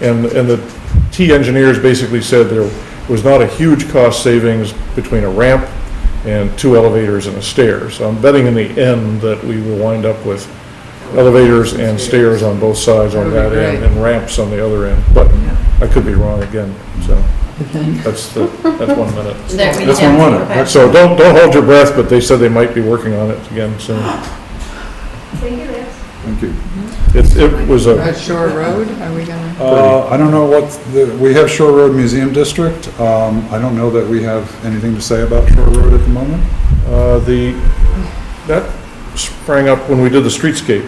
and the T engineers basically said there was not a huge cost savings between a ramp and 2 elevators and a stair. So I'm betting in the end that we will wind up with elevators and stairs on both sides on that end and ramps on the other end. But I could be wrong again, so that's 1 minute. That's 1 minute. So don't hold your breath, but they said they might be working on it again soon. Thank you, Lance. Thank you. It was a, Shore Road, are we gonna? I don't know we have Shore Road Museum District. I don't know that we have anything to say about Shore Road at the moment. that sprang up when we did the streetscape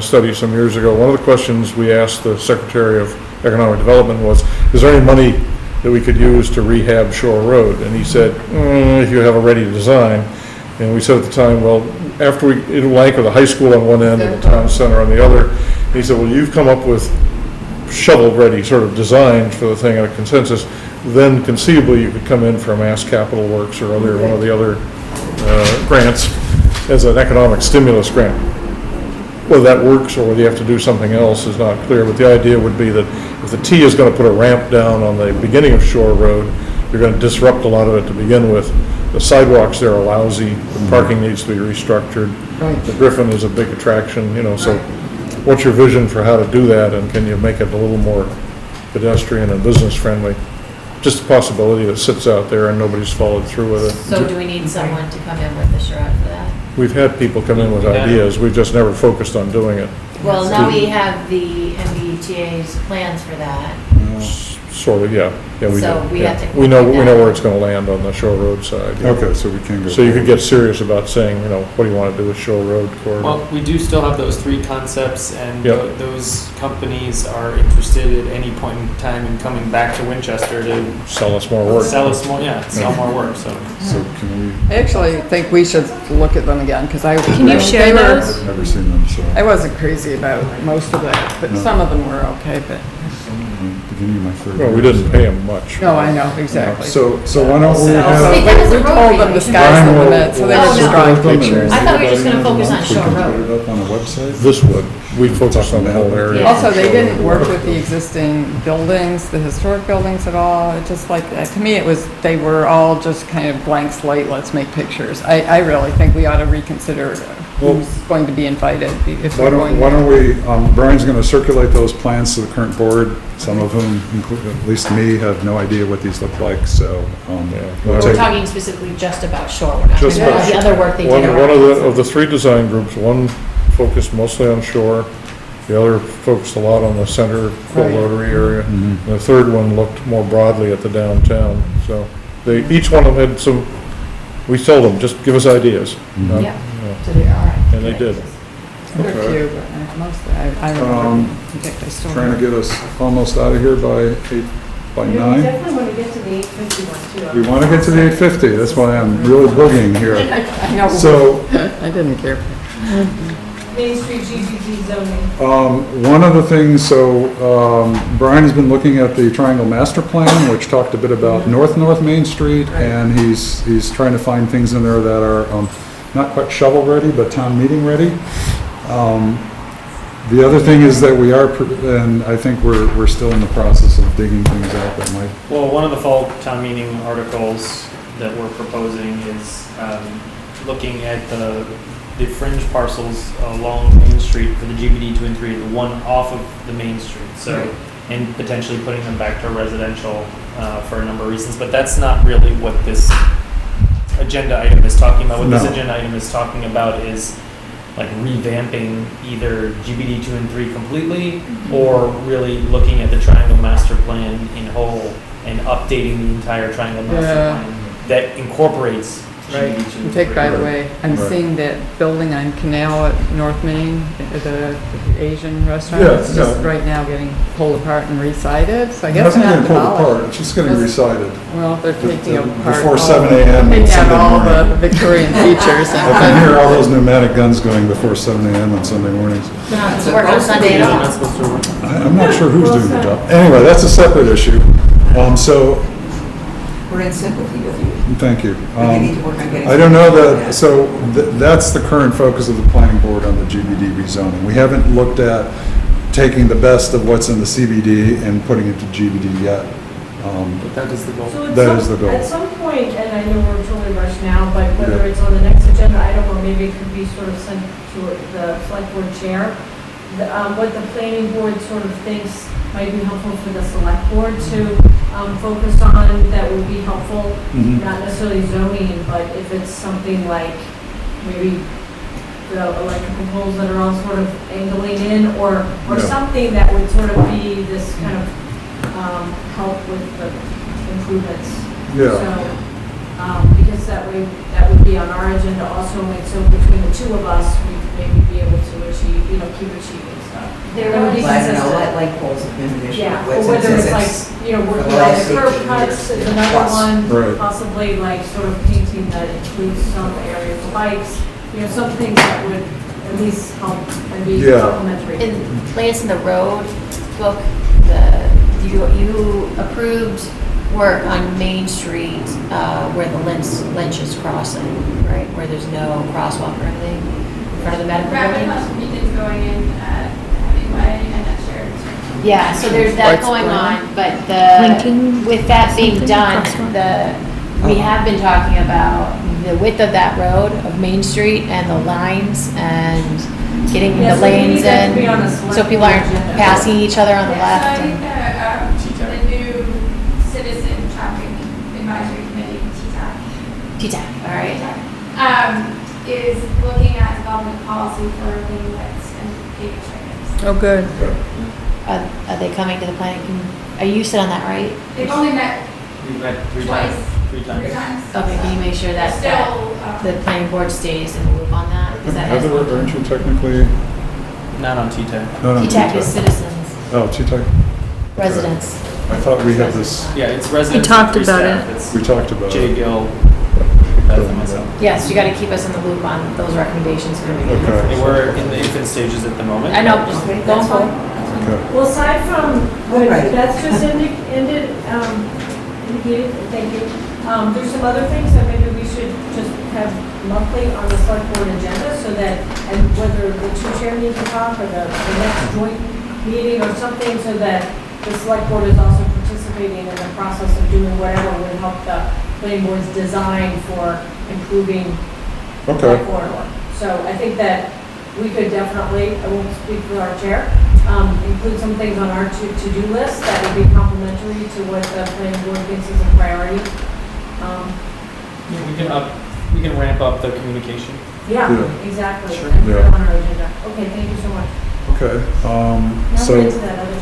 study some years ago. One of the questions we asked the Secretary of Economic Development was, is there any money that we could use to rehab Shore Road? And he said, if you have a ready design. And we said at the time, well, after it'll anchor the high school on one end and the town center on the other. And he said, well, you've come up with shovel-ready sort of designs for the thing and a consensus. Then conceivably you could come in for Mass Capital Works or one of the other grants as an economic stimulus grant. Whether that works or whether you have to do something else is not clear, but the idea would be that if the T is going to put a ramp down on the beginning of Shore Road, you're going to disrupt a lot of it to begin with. The sidewalks there are lousy, the parking needs to be restructured. Right. The Griffin is a big attraction, so what's your vision for how to do that, and can you make it a little more pedestrian and business friendly? Just a possibility that sits out there and nobody's followed through with it. So do we need someone to come in with the charrette for that? We've had people come in with ideas, we've just never focused on doing it. Well, now we have the MBTA's plans for that. Sort of, yeah, we do. So we have to We know coordinate that. where it's gonna land on the Shore Road side. yeah. Okay, so we can go. So you could get serious about saying, what do you wanna do with Shore Road corridor? Well, we do still have those 3 concepts, and Yep. those companies are interested at any point in time in coming back to Winchester to Sell us more work. sell us more, sell more work, so. So can I actually think we should look at them again, because Can you share those? I've never seen them, so. I wasn't crazy about most of that, but some of them were okay, but, Beginning of my third. Well, we didn't pay them much. no, I know, exactly. So why don't we Hey, have? that was a We road told them the revision. sky's the limit, so they were Oh, just no. drawing Them and pictures. I thought we were just gonna focus on Shore We can Road. put it up on a website. This would, we focused on the whole area. Also, they didn't work with the existing buildings, the historic buildings at all. It just like, to me, they were all just kind of blank slate, let's make pictures. I really think we ought to reconsider who's going to be invited if Why we're going don't there. we, Brian's going to circulate those plans to the current board, some of whom, at least me, have no idea what these look like, so. We'll We're take- talking specifically just about shore, we're not Just talking about about the other work they did One around. of the three design groups, one focused mostly on shore, the other focused a lot on the center full Right. rotary area. Mhm. And the third one looked more broadly at the downtown, so they, each one of them had some, we told them, just give us ideas. Mhm. Yeah. So they're, all right. And they did. They're Okay. few, but mostly, I remember, in fact, I still Trying to remember. get us almost out of here by We 9. definitely want to get to the 8:50 one too. We want to get to the 8:50, that's why I'm really boogieing here. I know, So, I didn't care. Main Street GBT zoning. one of the things, Brian's been looking at the Triangle Master Plan, which talked a bit about North Main Street, and he's trying to find things in there that are not quite shovel-ready, but town meeting ready. The other thing is that we are, and I think we're still in the process of digging things out that might, Well, one of the fall town meeting articles that we're proposing is looking at the fringe parcels along Main Street for the GBD 2 and 3, the one off of the Main Street. So, and potentially putting them back to residential for a number of reasons. But that's not really what this agenda item is talking about. What this No. agenda item is talking about is like revamping either GBD 2 and 3 completely, or really looking at the Triangle Master Plan in whole and updating the entire Triangle Master Yeah. Plan that incorporates Right, GBD 2 and and take, 3. by the way, I'm Right. seeing that building on Canal at North Main, the Asian restaurant, Yeah, it's just yeah. right now getting pulled apart and recited, so I it guess hasn't they're been not pulled demolished. apart, it's just getting recited. Well, they're taking apart. Before all- 7 a.m. They on have Sunday all the morning. Victorian features. I can hear all those pneumatic guns going before 7 a.m. on Sunday mornings. It's work on Sunday at all. I'm not sure who's doing the job. Anyway, that's a separate issue. So, We're in sympathy with you. thank you. But you need to work on getting. I don't know something that, so that's the current focus of the planning board on the GBD rezoning. We haven't looked at taking the best of what's in the CBD and putting it to GBD yet. But that is the goal. So at That some- is the goal. At some point, and I know we're totally rushed now, but whether Yeah. it's on the next agenda item or maybe it could be sort of sent to the select board chair, what the planning board sort of thinks might be helpful for the select board to focus on that would be helpful, Mhm. not necessarily zoning, but if it's something like maybe the electrical poles that are all sort of angling in, or Yeah. something that would sort of be this kind of help with the improvements. Yeah. So, because that way, that would be on our agenda also, and so between the two of us, we maybe be able to achieve, keep achieving stuff. There That would be Well, I don't know, consistent. light poles have been an issue. Yeah, with or whether since it's like, for working the on last the curb 18 cuts years is another plus. one, Right. possibly like sort of painting that includes some area for bikes, some things that would at least help and be Yeah. supplementary. In Lance in the Road book, you approved work on Main Street, where the Lynch is crossing, right? Where there's no crosswalk or anything in front of the medical Rapid building? bus meetings going in at Hemingway and at Sheridan. Yeah, so there's that Lights going going. on, but with that being done, we have been talking about the width of that road of Main Street and the lines and getting Yeah, the so we lanes need that to be on in, the select so people board aren't agenda. passing each other on the Yeah, left. so I and- think the new citizen traffic advisory committee, T-Tac, all right. is looking at development policy for lane widths and pavement stripes. Oh, good. Are they coming to the planning? You sit on that, right? They've only met We've met three twice, times. Three times. 3 times. Okay, can you make sure that, Still, the planning board stays in the loop on that? Because that has. Heather, aren't you technically, Not on T-Tech. not on T-Tac is T-Tech? citizens, Oh, T-Tech, residents. I thought we had this, Yeah, it's residents talked and free about staff. It's we talked about Jay it. Gill, Beth, and myself. Yes, you gotta keep us in the loop on those recommendations for me. Okay, And we're in the infant stages at the moment. I know, just going for it. okay. Well, aside from, what Right. that's just indicated, thank you. There's some other things that maybe we should just have monthly on the select board agenda, so that, and whether the two chair need to talk, or the next joint meeting or something, so that the select board is also participating in the process of doing whatever would help the planning board's design for improving Okay. that corridor. So So I think that we could definitely, I won't speak for our chair, include some things on our to-do list that would be complementary to what the planning board thinks is a priority. Yeah, we can ramp up the communication. Yeah, Yeah. exactly. Sure. And put it Yeah. on our agenda. Okay, thank you so much. Okay, Now so. we'll get to that other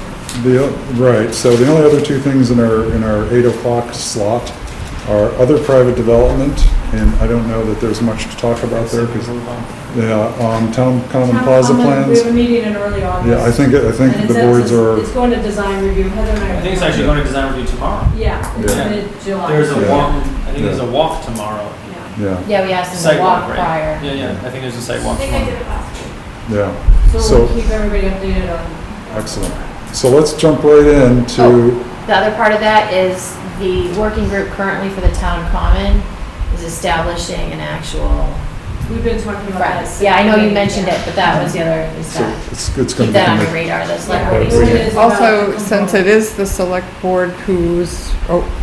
thing. Right, so the only other two things in our 8 o'clock slot are other private development, and I don't know that there's much to talk about there, because, town common plaza We plans. have a meeting in early August. Yeah, I think And the it boards says are, it's going to design review. Heather and I. I think it's actually going to design review tomorrow. Yeah, it's Yeah. mid-July. There's a Yeah. walk, I think there's a walk tomorrow. Yeah. yeah, Yeah, we asked them to Sidewalk, walk right? prior. Yeah, yeah, I think there's a I sidewalk think I tomorrow. did it last week. yeah, So So- we'll keep everybody updated on. excellent. So let's jump right into, The other part of that is the working group currently for the town common is establishing an actual, We've been talking about that. right, yeah, I know you mentioned it, but that was the other, is so that, it's going keep to that on your be, radar, the select Yeah, board. it needs to- is about Also, the since it is the select board whose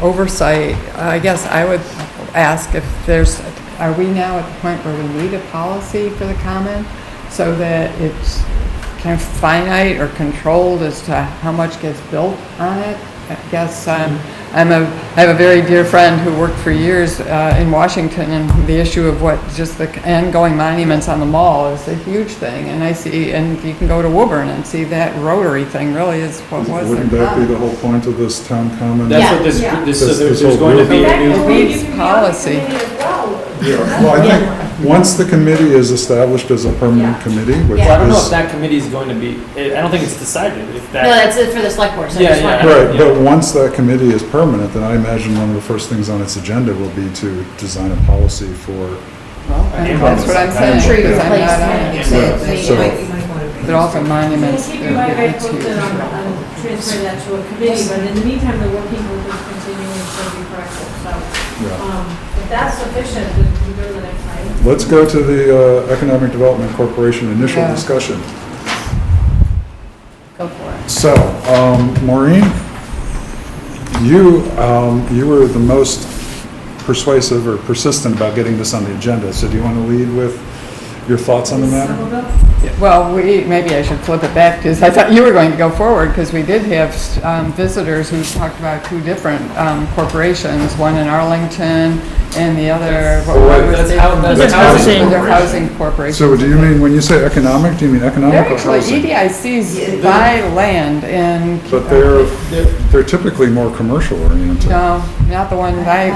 oversight, I guess I would ask if there's, are we now at the point where we need a policy for the common? So that it's kind of finite or controlled as to how much gets built on it? I guess, I have a very dear friend who worked for years in Washington, and the issue of what just the ongoing monuments on the mall is a huge thing. And I see, and you can go to Woburn and see that rotary thing really is what was wouldn't their that be common. the whole point of this town common? That's Yeah. what this, Yeah. so This there's whole going to be group. a new. It needs policy. Well, I think, once the committee is established as a permanent Yeah. committee, which Yeah. Well, I don't know if is, that committee is going to be, I don't think it's decided if No, that. that's it for the select board, so I Yeah, just yeah. wanted. right, but once that committee is permanent, then I imagine one of the first things on its agenda will be to design a policy for, Well, and that's what I'm saying, Tree because I'm not on replacement. it. Yeah, So so- But also We'll monuments, keep you guys it's huge. posted on transferring that to a committee, but in the meantime, the working group is continuing to be corrected, so. yeah. If that's sufficient, then we go to the next item. Let's go to the Economic Development Corporation initial Yeah. discussion. Go for it. So, Maureen, you were the most persuasive or persistent about getting this on the agenda, so do you want to lead with your thoughts on the matter? Well, maybe I should flip it back, because I thought you were going to go forward, because we did have visitors who talked about two different corporations, one in Arlington and the other, what was That's the- how- that's the housing. the housing corporation. So do you mean, when you say economic, do you mean They're economic or actually, housing? EDICs buy land and. But they're typically more commercial oriented. No, not the one, I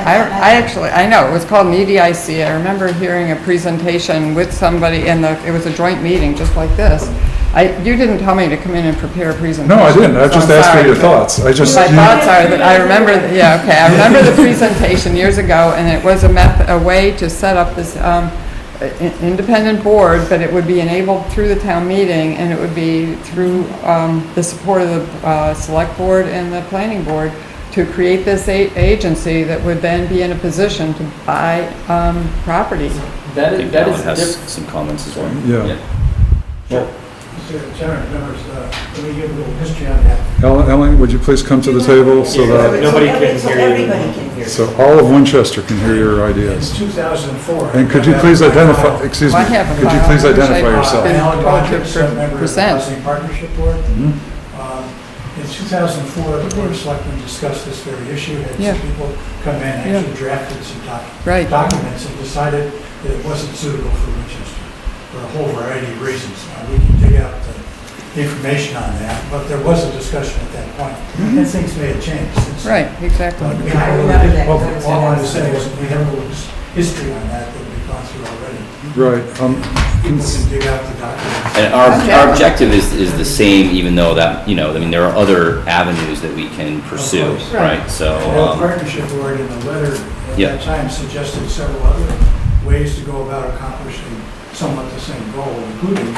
actually, I know, it was called an EDIC. I remember hearing a presentation with somebody, and it was a joint meeting, just like this. You didn't tell me to come in and prepare a presentation. No, I didn't, I so just I'm asked for sorry, your but- thoughts. I just, My thoughts are that I remember, I remember the presentation years ago, and it was a way to set up this independent board, but it would be enabled through the town meeting, and it would be through the support of the select board and the planning board to create this agency that would then be in a position to buy property. That I is, think that Alan is has different. some comments as well. yeah. Well, Mr. Chairman, members, let me give a little history on that. Ellen, would you please come to the table so that, Nobody can hear you. so all of Winchester can hear your ideas? In 2004. And could you please identify, excuse me, Well, I have a could you file. please I wish identify I'd yourself? been Alan told to Rogers, member of the present. Housing Partnership Board. Mhm. In 2004, the Board of Selectmen discussed this very issue, had Yeah. some people come in, Yeah. actually drafted some Right. documents and decided that it wasn't suitable for Winchester for a whole variety of reasons. We can dig out the information on that, but there was a discussion at that point. And things may have changed since. Right, exactly. But we have a little, all I want to say is we have a little history on that we've gone through already. Right, People can dig out the documents. And our objective is the same, even though that, I mean, there are other avenues that we can pursue, course. right? So, The partnership board in the letter at Yeah. that time suggested several other ways to go about accomplishing somewhat the same goal, including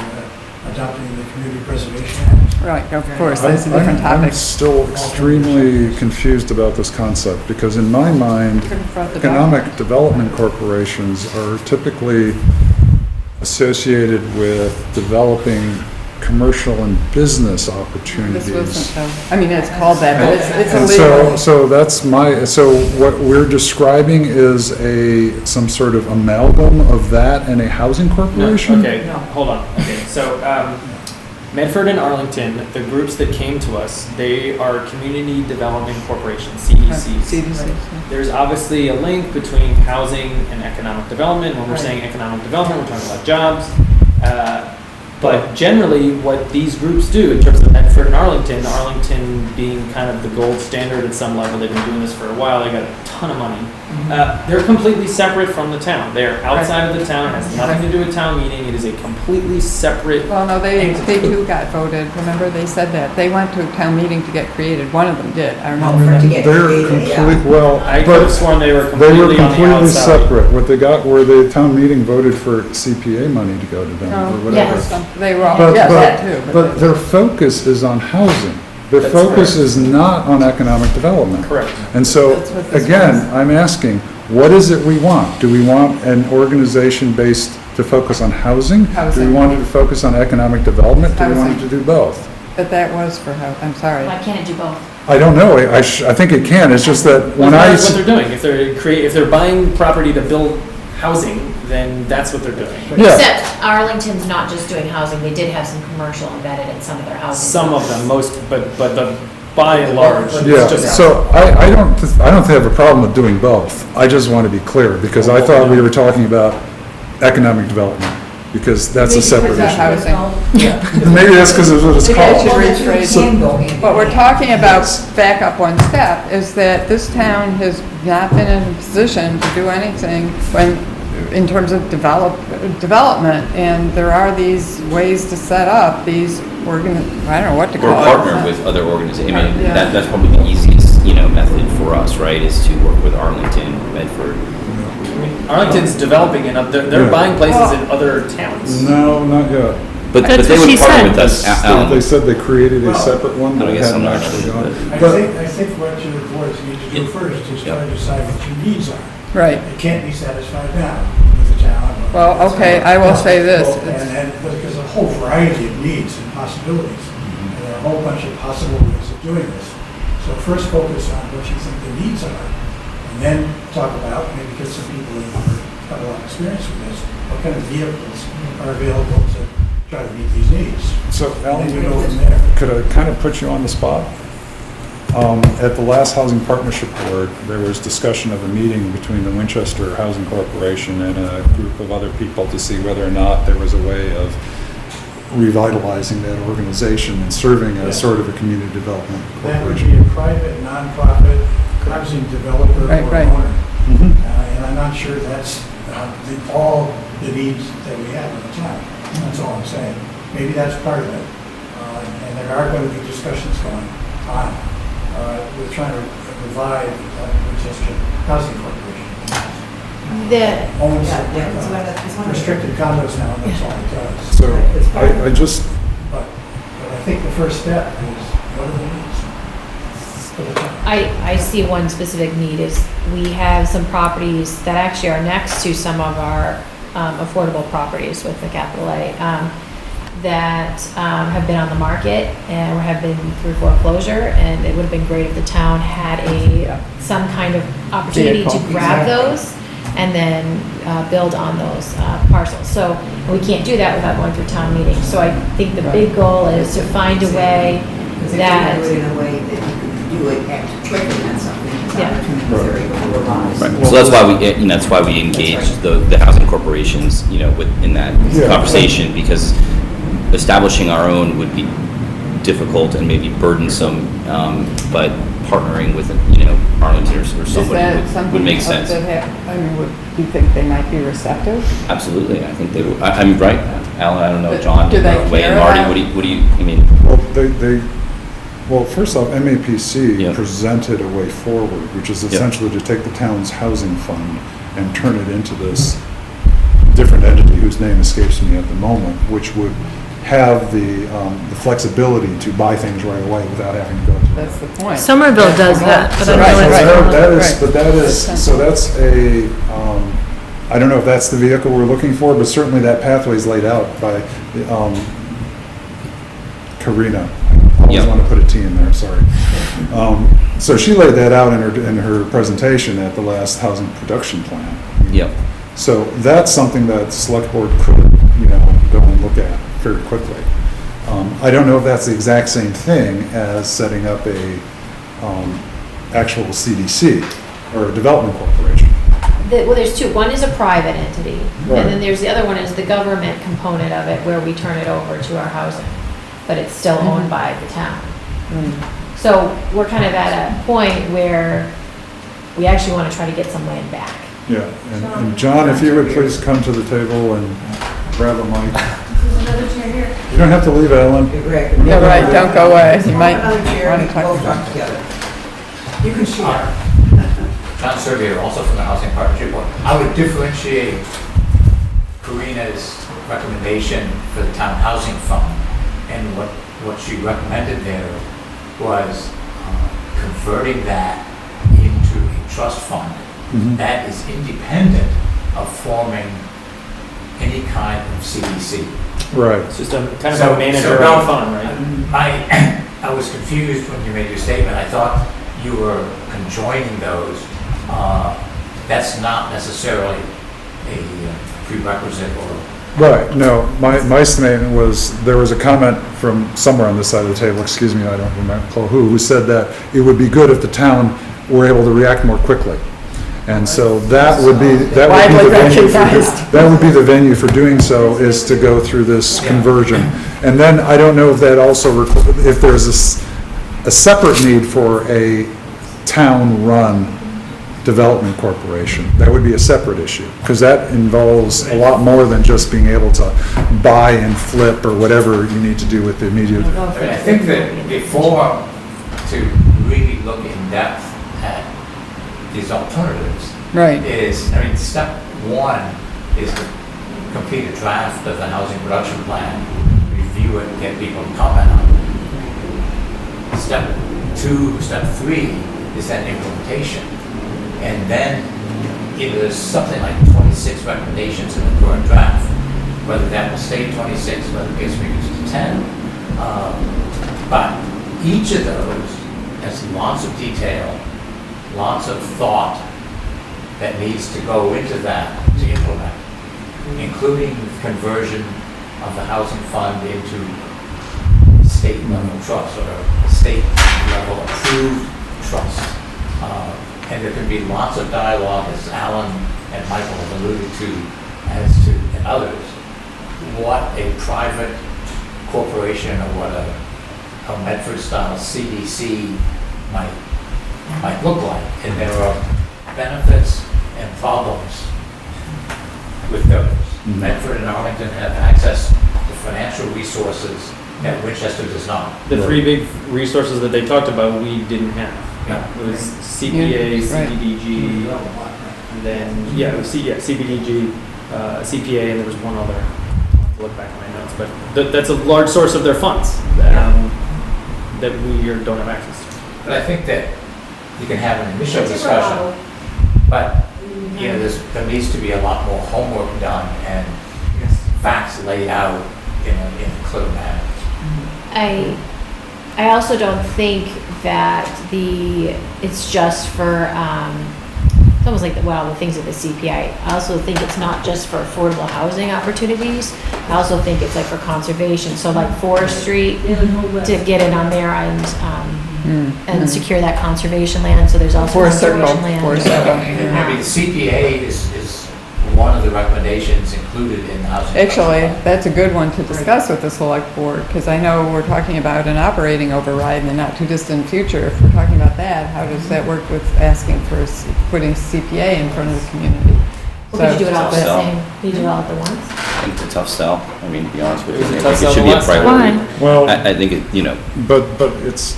adopting the Community Preservation Act. Right, of course, that's a different I'm topic. still extremely confused about this concept, because in my mind, Confront the economic development corporations are typically associated with developing commercial and business This opportunities. wasn't, I mean, it's called that, but it's And illegal. so that's so what we're describing is some sort of amalgam of that and a housing corporation? Okay, hold on. Okay, so Medford and Arlington, the groups that came to us, they are Community Development Corporations, CDCs. CDC. There's obviously a link between housing and economic development. When we're saying economic development, we're talking about jobs. But generally, what these groups do in terms of Medford and Arlington being kind of the gold standard at some level, they've been doing this for a while, they got a ton of money. They're completely separate from the town. They're outside of the town, it has nothing to do with town meeting, it is a completely separate. Well, no, they too got voted, remember, they said that. They went to a town meeting to get created, one of them did, I remember that. They're complete, well, I could have but sworn they were they completely were on the completely outside. separate. What they got were the town meeting voted for CPA money to go to them or No, whatever. yes, they were all, But, yeah, but, that too. but their focus is on housing. Their That's focus correct. is not on economic development. Correct. And so, That's what this again, was. I'm asking, what is it we want? Do we want an organization based to focus on housing? Do we Housing. want it to focus on economic development? Do we want it Housing. to do both? But that was for how, I'm sorry. Why can't it do both? I don't know. I think it can. It's just that when I, That's what they're doing. If they're buying property to build housing, then that's what they're doing. yeah, Except Arlington's not just doing housing, they did have some commercial embedded in some of their housing. Some of them, most, but the by and large, it's yeah. just So I don't have a problem with doing both. I just want to be clear because I thought we were talking about economic development because that's a separate Because of issue. housing. Maybe that's because of what it's Maybe I called. should rephrase. What we're talking about, back up one step, is that this town has not been in a position to do anything in terms of development, and there are these ways to set up these I don't know what to Or call it. partner with other organizations. I mean, Yeah. that's probably the easiest, method for us, right, is to work with Arlington, Medford. Arlington's developing and they're Yeah. buying places in other towns. No, not yet. But That's they what would she partner said. with us. They said they created a separate one, I but it guess I'm hadn't not actually sure, gone. but- I think what your boards need to do first is try to decide what your needs are. Right. It can't be satisfied now with the town. Well, okay, I will say this. And there's a whole variety of needs and possibilities. And there are a whole bunch of possible ways of doing this. So first focus on what you think the needs are, and then talk about, maybe get some people who have a lot of experience with this, what kind of vehicles are available to try to meet these needs. So, And then you Alan, go from there. could I kind of put you on the spot? At the last Housing Partnership Board, there was discussion of a meeting between the Winchester Housing Corporation and a group of other people to see whether or not there was a way of revitalizing that organization and serving as sort of a community development That would corporation. be a private, nonprofit housing developer Right, or right. owner. Mhm. And I'm not sure that's all the needs that we have in the town. That's all I'm saying. Maybe that's part of it. And there are going to be discussions going on. We're trying to revive Winchester Housing Corporation. Owns restricted condos now, and that's all it does. So I just, But I think the first step is, what are the needs for the town? I see one specific need is we have some properties that actually are next to some of our affordable properties with the capital A that have been on the market and have been through foreclosure, and it would have been great if the town had some kind of opportunity to Vehicle. grab those and then build on those parcels. So we can't do that without going through town meeting. So I think the big goal is to find a way that Do it in a way that you could do it act quickly on something. It's Yeah. opportunities are able to arise. Right. So that's why we engage the housing corporations, in that Yeah. conversation, because establishing our own would be difficult and maybe burdensome, but partnering with, Arlington or Is somebody that would something make else sense. that do you think they might be receptive? Absolutely, I think they would. I'm right, Alan, I don't know, But John, do they Wayne, care Marty, about- what do you, I mean, well, first off, MAPC Yeah. presented a way forward, which is Yeah. essentially to take the town's housing fund and turn it into this different entity whose name escapes me at the moment, which would have the flexibility to buy things right away without having to go through. That's the point. Somerville does that, but I don't know Right, what it's right. called. That is, so that's I don't know if that's the vehicle we're looking for, but certainly that pathway is laid out by Karina. I always Yep. want to put a T in there, sorry. So she laid that out in her presentation at the last housing production plan. Yep. So that's something that the select board could, go and look at very quickly. I don't know if that's the exact same thing as setting up a actual CDC or a development corporation. Well, there's two. One is a private entity, Right. and then there's the other one is the government component of it, where we turn it over to our housing, but it's still owned by the town. So we're kind of at a point where we actually want to try to get some land back. Yeah, and John, if you would please come to the table and grab a mic. There's another chair here. You don't have to leave, Ellen. Yeah, right, don't go away, you might Another chair, want we to can talk both about. talk together. You can share. John Surveyor, also from the Housing Partnership Board. I would differentiate Karina's recommendation for the Town Housing Fund, and what she recommended there was converting that into a trust fund that is independent of forming any kind of CDC. Right. It's just a kind of a manager no, fund, right? I was confused when you made your statement. I thought you were conjoining those. That's not necessarily a prerequisite or. Right, no, my statement was, there was a comment from somewhere on this side of the table, excuse me, I don't remember who said that it would be good if the town were able to react more quickly. And so that would be the venue for doing so, is to go through this conversion. And then I don't know if that also, if there's a separate need for a town-run development corporation. That would be a separate issue, because that involves a lot more than just being able to buy and flip or whatever you need to do with the immediate. I think that before to really look in depth at these alternatives step one is to complete a draft of the housing production plan, review it, and get people to comment on it. Step three is then implementation. And then, there's something like 26 recommendations in the current draft, whether that will stay 26, whether it gets reduced to 10. But each of those has lots of detail, lots of thought that needs to go into that to implement, including conversion of the housing fund into state level trust or state level approved trust. And there can be lots of dialogue, as Alan and Michael have alluded to, and others, what a private corporation or what a Medford-style CDC might look like. And there are benefits and problems with those. Medford and Arlington have access to financial resources that Winchester does not. The three big resources that they talked about, we didn't have. Yeah. It was CPA, CBDG, and then, it was CBDG, CPA, and there was one other. I'll look back at my notes, but that's a large source of their funds that we don't have access to. But I think that you can have an initial discussion, but there needs to be a lot more homework done and facts laid out in a clear manner. I also don't think that it's just for, it's almost like the things of the CPI. I also think it's not just for affordable housing opportunities. I also think it's like for conservation. So like Forest Street, to get it on there and secure that conservation land. So there's also conservation land. Maybe the CPA is one of the recommendations included in the housing. Actually, that's a good one to discuss with the select board, because I know we're talking about an operating override in the not too distant future. If we're talking about that, how does that work with asking for putting CPA in front of the community? Well, could you do it all at the same? Could you do it all at the once? I think it's a tough sell. I mean, to be honest with you, I It was a think tough it should sell be a last time. priority. Well, I think it, But it's,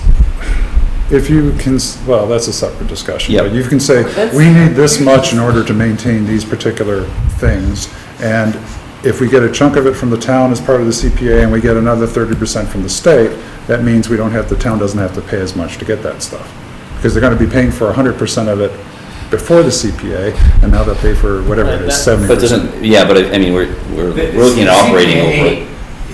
if you can, well, that's a separate discussion. Yep. But you can say, we need this much in order to maintain these particular things. And if we get a chunk of it from the town as part of the CPA and we get another 30% from the state, that means the town doesn't have to pay as much to get that stuff. Because they're going to be paying for 100% of it before the CPA, and now they'll pay for whatever it is, 70%. but I mean, we're looking at operating over.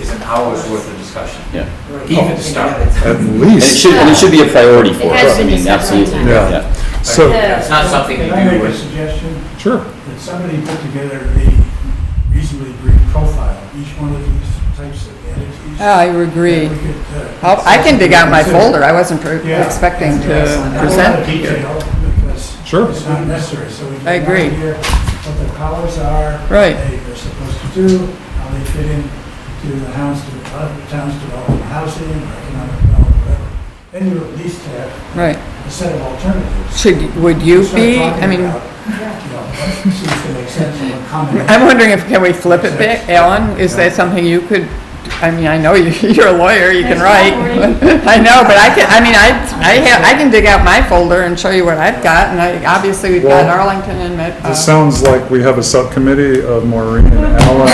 is an hour's worth of discussion. Yeah. even to start. At And least. it should be a priority for has us, I been mean, discussed absolutely, Yeah. yeah. So, It's not something you Can I do make a with. suggestion? sure. That somebody put together a reasonably brief profile of each one of these types of entities. I agree. that we could, I can dig out my consider. folder, I wasn't Yeah. expecting And, to not a lot present of here. detail, because Sure. it's not necessary, so we I can agree. hear what the powers are. Right. What they're supposed to do, how they fit in to the town's development, housing, or economic development, whatever. Then you at least have Right. a set of alternatives. Would you Start be, talking I mean, about, what seems to make sense and what combination. I'm wondering if, can we flip it bit, Ellen? Is that something you could, I mean, I know you're a lawyer, you can write. I know, but I can dig out my folder and show you what I've got, and obviously we've got Well, Arlington and It sounds like we have a subcommittee of Maureen and Alan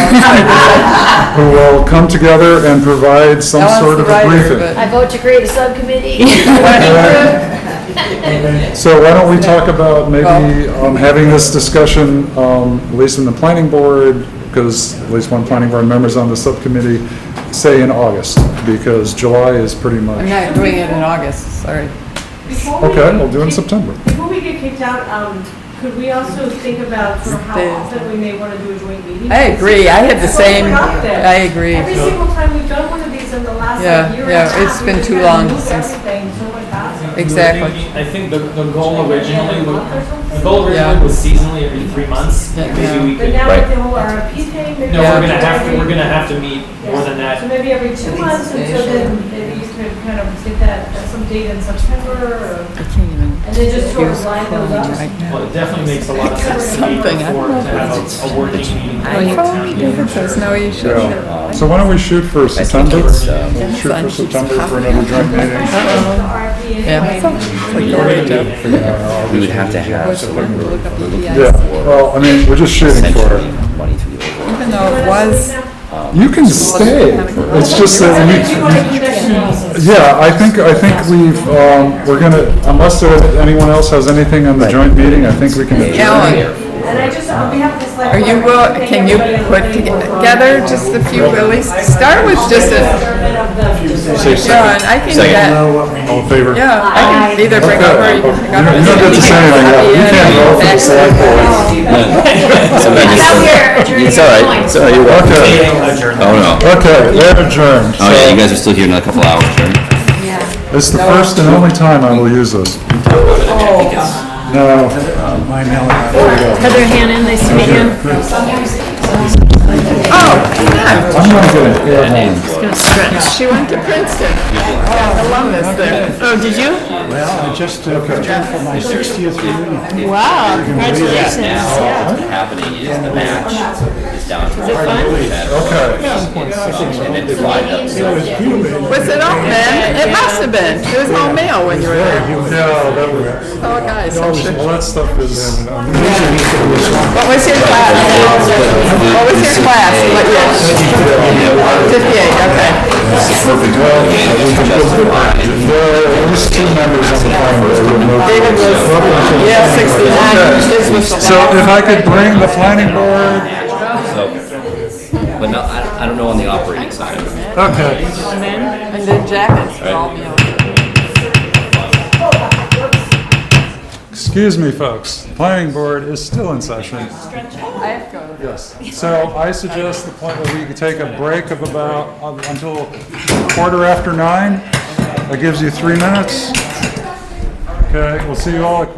who will come together and provide some Ellen's sort the of a writer, briefing. but- I vote to create a subcommittee. So why don't we talk about maybe having this discussion, at least in the planning board, because at least one planning board member's on the subcommittee, say in August, because July is pretty I'm much. not doing it in August, sorry. Okay, we'll do it in September. Before we get kicked out, could we also think about sort of how often we may want to do a joint meeting? I agree, I had the It's same, so productive. I agree. Every single time we've done one of these in the last Yeah, year yeah, and a half. it's been we've too just kinda long moved since- everything so much faster. Exactly. I think the goal originally, the goal Yeah. originally was seasonally every 3 months. Yeah. Maybe we But could. now Right. with the whole RFP thing, maybe. No, Yeah. we're gonna have to meet more than that. So maybe every 2 months, and so then maybe you could kind of get that at some date in September, or, I can't even. and then just sort use of line those Chrome up. right now. Well, it definitely makes a lot of sense to meet Something, I before, don't to know have if a working meeting. I with town phone, meeting. it says no, you should. Yeah. So why don't we shoot for September? it's, We'll shoot for September for another joint meeting. The RFP Yeah. anyway. Like already done. We would have to have, so we're Look up looking EIS. Yeah, well, I mean, we're just shooting for essentially it. money through the overall. Even though it was, You can stay. It's just that Do we, you want to condition process? yeah, I think we've, we're gonna, unless anyone else has anything on the joint meeting, I think we can adjourn. Alan, And I just, on behalf of the select. are you, board, I can you thank everybody put on the planning board. together just a few, at least, start with just a, Say yeah, and I can Second. get, All in favor? yeah, I can either bring over. You don't get to say anything, you can't vote for the select board. It's all right, it's all right, you're welcome. Okay. Oh, no. Okay, they're adjourned. Oh, yeah, you guys are still here in a couple hours, right? It's the first and only time I will use this. No. My mail. Heather Hannon, nice to meet you. Oh, yeah, I'm gonna get an air horn. Gonna stretch. she went to Princeton. Alumnus there. Oh, did you? Well, I just returned for my 60th reunion. Wow, congratulations. Now, Yeah. what's happening is the match is down to. Is it fun? Okay. And then divided up. It was humid. Was it all men? It must have been. It was all male when you were there. Yeah, that was, Oh, guys, I'm sure. all that stuff is, What was your class? What was your class? What year? 58, okay. there was two members on the planning board. David was, yeah, 69. His was the So last. if I could bring the planning board, So, but no, I don't know on the operating side. okay. And then jackets will all be on. Excuse me, folks, the planning board is still in session. I have to go. Yes. So I suggest that we could take a break of about until 9:15. That gives you 3 minutes. Okay, we'll see you all at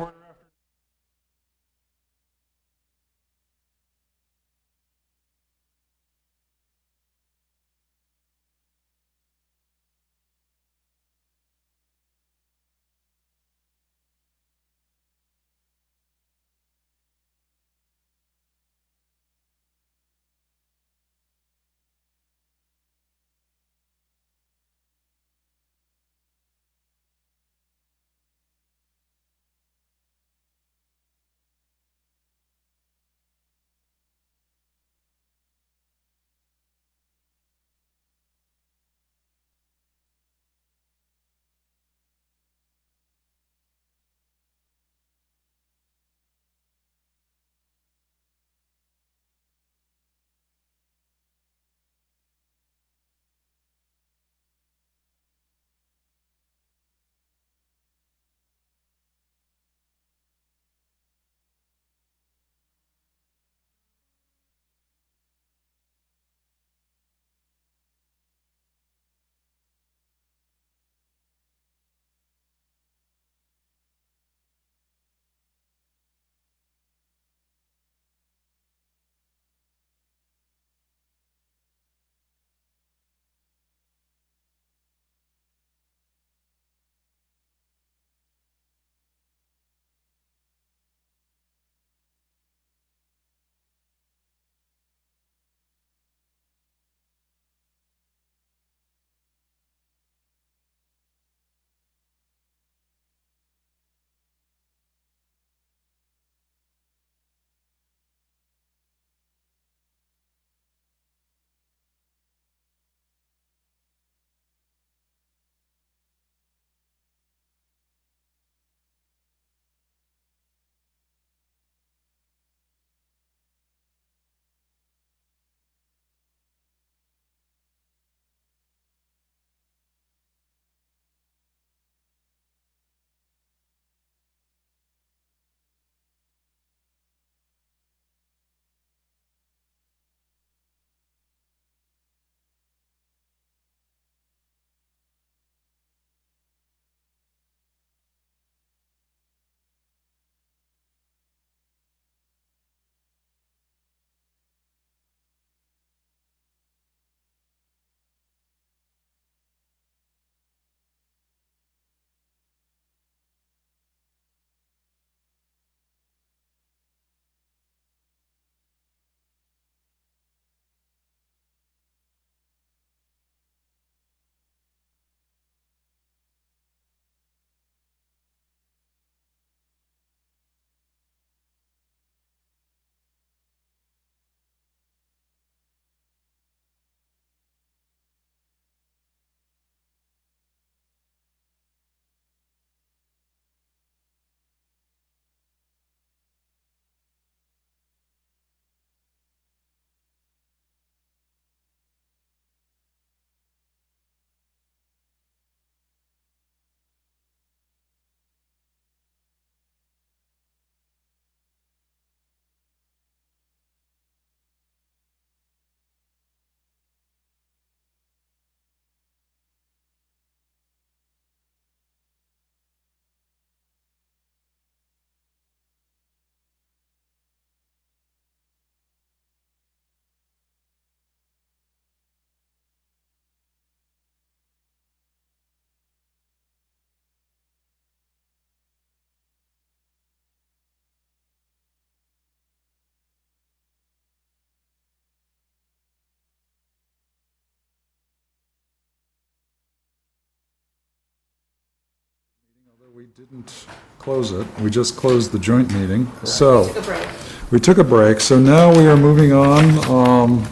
We didn't close it. We just closed the joint meeting. So, Took a break. we took a break. So now we are moving on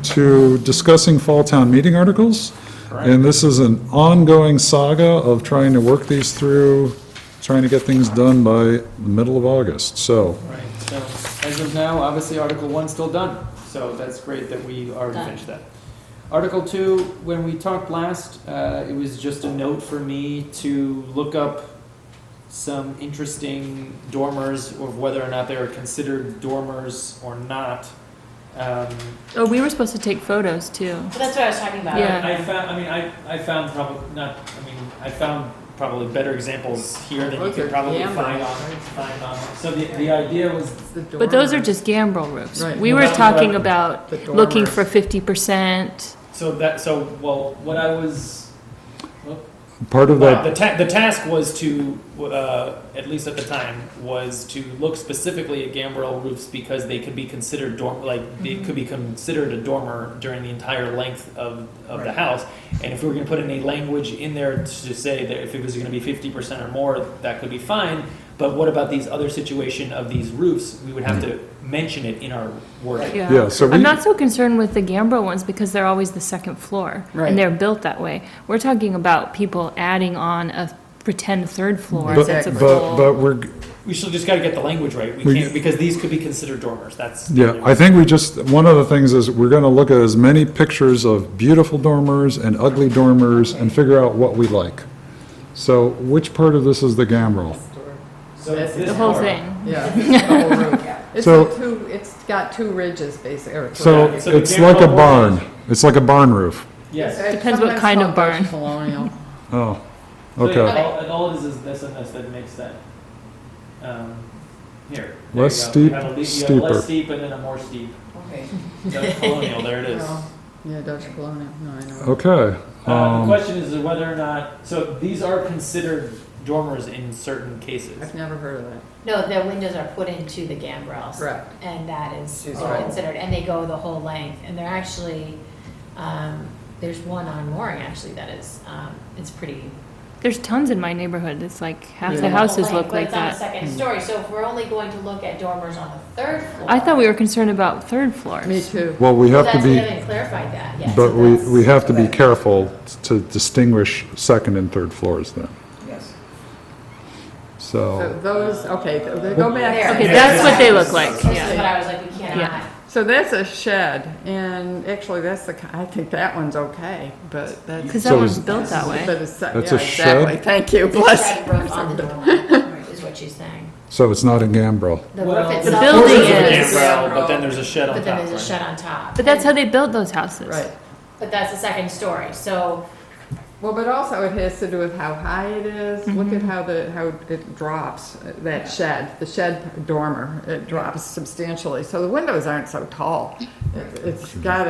to discussing fall town meeting articles. And this is an ongoing saga of trying to work these through, trying to get things done by the middle of August. So, Right, so as of now, obviously Article 1's still done, so that's great that we already Done. finished that. Article 2, when we talked last, it was just a note for me to look up some interesting dormers, or whether or not they are considered dormers or not. Oh, we were supposed to take photos too. But that's what I was talking about. Yeah. I found probably better examples here than you could probably find on. So the idea was, But those are just gambrel roofs. Right. We No, were that's talking what- about The looking dormers. for 50%. well, what I was, part of well, that, the task was to, at least at the time, was to look specifically at gambrel roofs because they could be considered they could be considered a dormer during the entire length of the house. And if we were gonna put any language in there to say that if it was gonna be 50% or more, that could be fine. But what about these other situation of these roofs? We would have to mention it in our wording. yeah, so we. I'm not so concerned with the gambrel ones because they're always the second floor. Right. And they're built that way. We're talking about people adding on a pretend third floor. But, That's a but full. we're, We still just gotta get the language right. We We- can't, because these could be considered dormers, that's. yeah, I think one of the things is we're gonna look at as many pictures of beautiful dormers and ugly dormers and figure out what we like. So which part of this is the gambrel? So That's this The whole part- thing. Yeah, the whole roof. It's So- a two, it's got two ridges, basically. or So Yeah, so the it's like a gambrel barn. is- It's like a barn roof. Yes. It's Depends what sometimes kind of called Dutch barn. Colonial. Oh, So okay. all it is this and this that makes that, here. there Less you go. steep, You have a steeper. less steep and then a more steep. Okay. Dutch colonial, there it is. Yeah, Dutch Colonial, no, I know. Okay. The question is whether or not, so these are considered dormers in certain cases. I've never heard of that. No, the windows are put into the gambrels. Correct. And that is She's all right. considered, and they go the whole length, and they're actually, there's one on Mooring actually that is, it's pretty. There's tons in my neighborhood. It's like half Yeah. the houses whole look length, like But that. it's on the second story, so if we're only going to look at dormers on the third floor. I thought we were concerned about third floors. Me too. Well, we have to That's, we be, haven't clarified that yet. but so we that's- have to be careful to distinguish second and third floors then. Yes. So So, those, okay, they go back. There. Okay, that's what they look like. This is Yeah. what I was like, we cannot. Yeah. So that's a shed, and actually that's I think that one's okay, but that's. Because So that was is- built that way. But it's, yeah, That's a exactly, shed? thank you, The bless. shed roof on the dormer, is what she's saying. so it's not a gambrel. The Well, roof the itself. building There's is- a gambrel, but then there's a shed on But top, then there's a right? shed on top. But that's how And- they built those houses. Right. But that's the second story, so Well, but also it has to do with how high it is. Look at how it drops, that shed, the shed dormer, it drops substantially. So the windows aren't so tall. It's got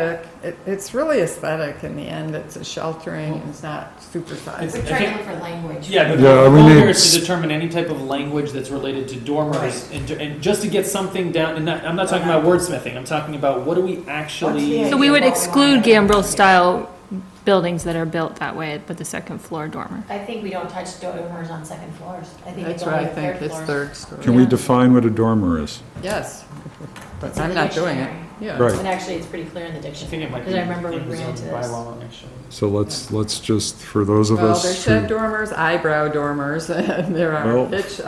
it's really aesthetic in the end. It's a sheltering, it's not super size. we're I trying to think- look for language. Yeah, the Yeah, we goal need here is s- to determine any type of language that's related to dormers, and just to get something down, and I'm not talking about wordsmithing, I'm talking about what do we actually. So we would exclude gambrel style buildings that are built that way, but the second floor dormer. I think we don't touch dormers on second floors. I think That's it's what only I think, third it's floors. third story. Can we Yeah. define what a dormer is? Yes, but It's in I'm the not doing it. dictionary. Yeah. Right. And actually, it's pretty clear in the I think dictionary, it might be. because I remember we in the ran into zoning this. bylaw, actually. So let's just, for those of Well, us there's who. shed dormers, eyebrow dormers, and there Well, are pitch,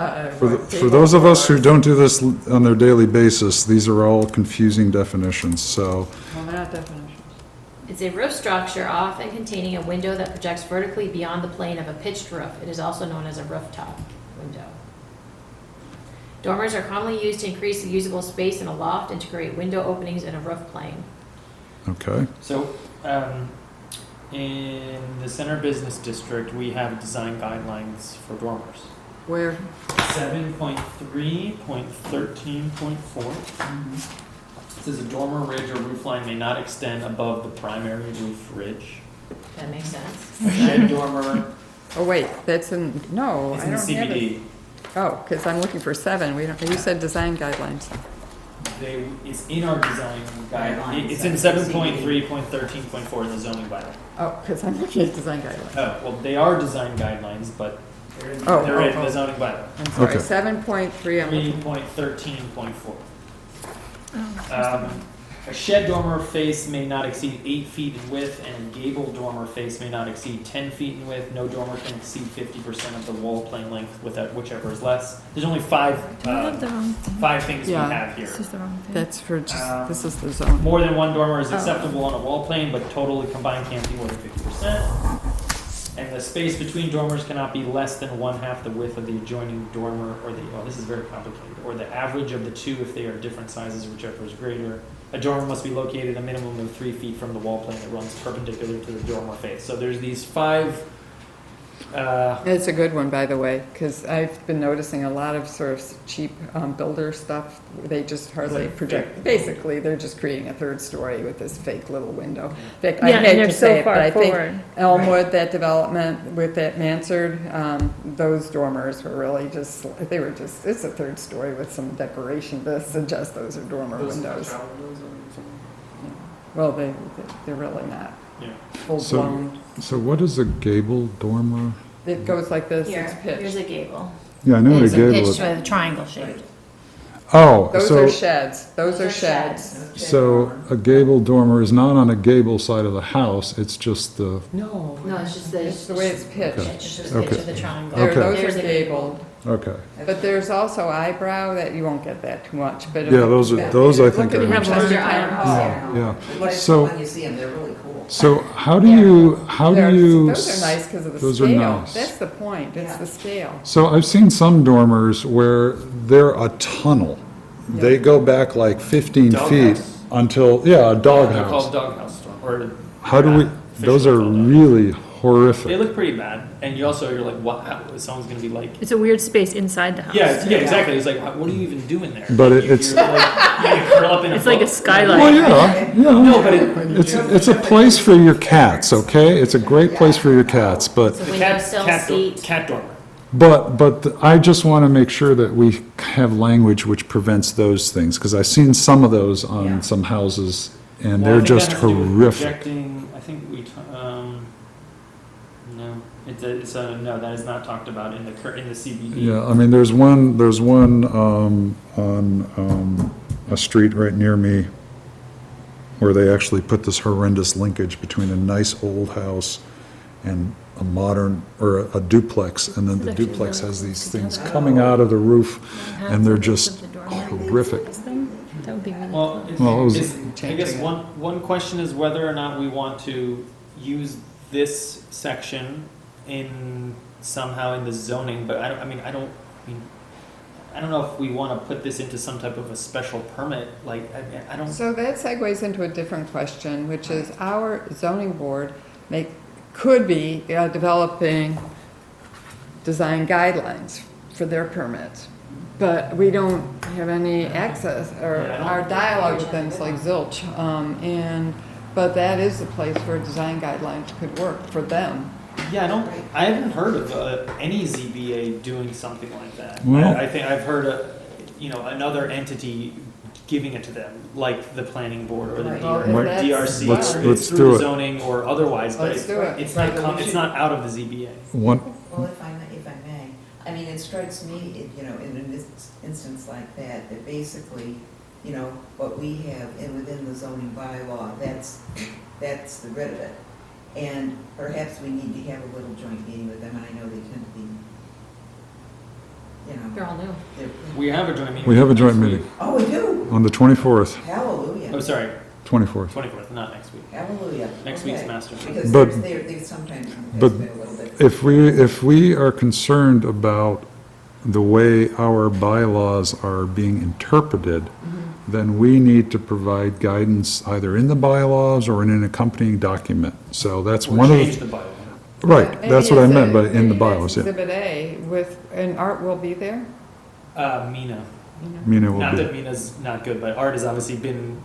For those of us who don't do this on their daily basis, these are all confusing definitions, so, Well, they're not definitions. It's a roof structure often containing a window that projects vertically beyond the plane of a pitched roof. It is also known as a rooftop window. Dormers are commonly used to increase the usable space in a loft and to create window openings in a roof plane. okay. So, in the center business district, we have design guidelines for dormers. Where? 7.3.13.4. It says a dormer ridge or roof line may not extend above the primary roof ridge. That makes sense. A shed dormer Oh, wait, that's in, no, is I in don't have it. CBD. Oh, because I'm looking for 7, we don't, you said design guidelines. it's in our design guideline. It's in 7.3.13.4 in the zoning bylaw. Oh, because I'm looking at design guidelines. Oh, well, they are design guidelines, but Oh, they're in oh, the oh. zoning bylaw. I'm sorry, Okay. 7.3, I'm looking. 3.13.4. A shed dormer face may not exceed 8 feet in width, and a gable dormer face may not exceed 10 feet in width. No dormer can exceed 50% of the wall plane length, without whichever is less. There's only five things we Yeah. have here. That's for just, this is the zone. More than one dormer is Oh. acceptable on a wall plane, but totally combined can't be more than 50%. And the space between dormers cannot be less than 1/2 the width of the adjoining dormer, or this is very complicated, or the average of the two if they are different sizes, whichever is greater. A dormer must be located a minimum of 3 feet from the wall plane that runs perpendicular to the dormer face. So there's these five. It's a good one, by the way, because I've been noticing a lot of sort of cheap builder stuff. They just hardly project. Basically, they're just creating a third story with this fake little window. In fact, I Yeah, and hate they're to so say it, far but I think forward. Elmwood, that development with that mansard, those dormers were really just, it's a third story with some decoration to suggest those are dormer windows. Well, they're really not Yeah. full So- blown. So what is a gable dormer? It goes like this, it's Here, pitched. here's a gable. Yeah, I know what a It's gable pitched is. with a triangle shaped. Oh, Those so, are sheds, those are sheds. so a gable dormer is not on a gable side of the house, it's just the, No. No, it's just the. It's the way it's pitched. It's just Okay. pitch of the triangle. There, Okay. those There's are a gabled, okay. but there's also eyebrow that you won't get that too much, but. Yeah, those I think Look at are. Winchester Town Hall. Yeah, so, When you see them, they're really cool. so how do you? Those are nice because of the Those are scale. nice. That's the point, it's the scale. So I've seen some dormers where they're a tunnel. They go back like 15 feet Doghouse. until, a They're doghouse. called doghouse or. How do we, those are really They horrific. look pretty bad, and you're like, what? How, someone's gonna be like. It's a weird space inside the house. Yeah, exactly. It's like, what do you even do in there? But Like, it's- you're like, you curl up in a It's like a boat. skylight. Well, yeah. No, but It's a place for your cats, okay? It's a great place for your cats, but, the Windowsill seat. cat dormer. but I just want to make sure that we have language which prevents those things, because I've seen some of those on some houses, and Well, I they're think just that has to do with horrific. Projecting, I think no, no, that is not talked about in the CBD. Yeah, I mean, there's one on a street right near me where they actually put this horrendous linkage between a nice old house and a modern, or a duplex, and then This the is actually duplex really has these close things together. coming out of the roof, Half and they're the width just of the dormer. horrific. This thing, that would be really Well, close. Well, it was- I guess one question is whether or not we want to use this section in somehow in the zoning, but I don't know if we want to put this into some type of a special permit, like, I don't. So that segues into a different question, which is our zoning board could be developing design guidelines for their permits. But we don't have any access, or Yeah, I don't- our dialogue with them is like zilch. But that is a place where design guidelines could work for them. Yeah, I haven't heard of any ZBA doing something like that. Well- I think I've heard another entity giving it to them, like the planning board or the Well, if DRC, that's- or let's it's do through it. zoning or otherwise, but Let's do it. it's not out of the ZBA. One, Well, if I may, I mean, it strikes me, in an instance like that basically, what we have within the zoning bylaw, that's the rid of it. And perhaps we need to have a little joint meeting with them, and I know they tend to be, They're all new. they're- We have a joint meeting. we have a joint next meeting week. Oh, we do? on the 24th, Hallelujah. Oh, sorry, 24th. 24th, not next week. Hallelujah. Next Okay. week's master. Because But- they sometimes but has been a little bit. If we are concerned about the way our bylaws are being interpreted, then we need to provide guidance either in the bylaws or in an accompanying document. So that's Or one of change the, the bylaw. right, that's what I meant by in the bylaws, yeah. Exhibit A and Art will be there? Mina. Mina will Not be. that Mina's not good, but Art has obviously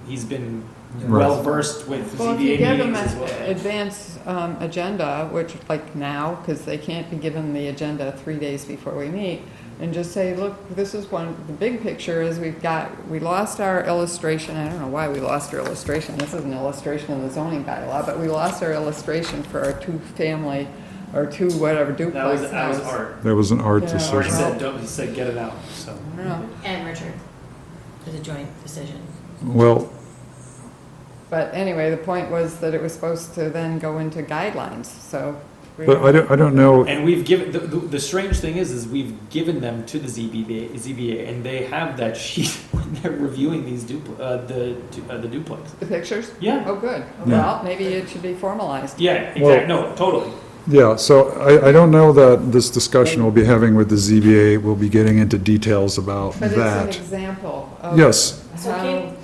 he's been Right. well versed with Well, if you ZBA give them meetings as an well. advance agenda, which like now, because they can't be given the agenda 3 days before we meet, and just say, look, this is the big picture is we lost our illustration. I don't know why we lost our illustration. This is an illustration of the zoning bylaw, but we lost our illustration for our two-family or two whatever duplex. That was art. That was an art Yeah. decision. Art said, don't, he said get it out, so. I don't know. And Richard, it was a joint decision. Well, But anyway, the point was that it was supposed to then go into guidelines, so. but I don't know, And we've given, the strange thing is we've given them to the ZBA, and they have that sheet when they're reviewing these the duplex. The pictures? Yeah. Oh, good. Yeah. Well, maybe it should be formalized. Yeah, exactly, Well- no, totally. yeah, so I don't know that this discussion we'll be having with the ZBA will be getting into details about But it's an that. example of. Yes, So how- can,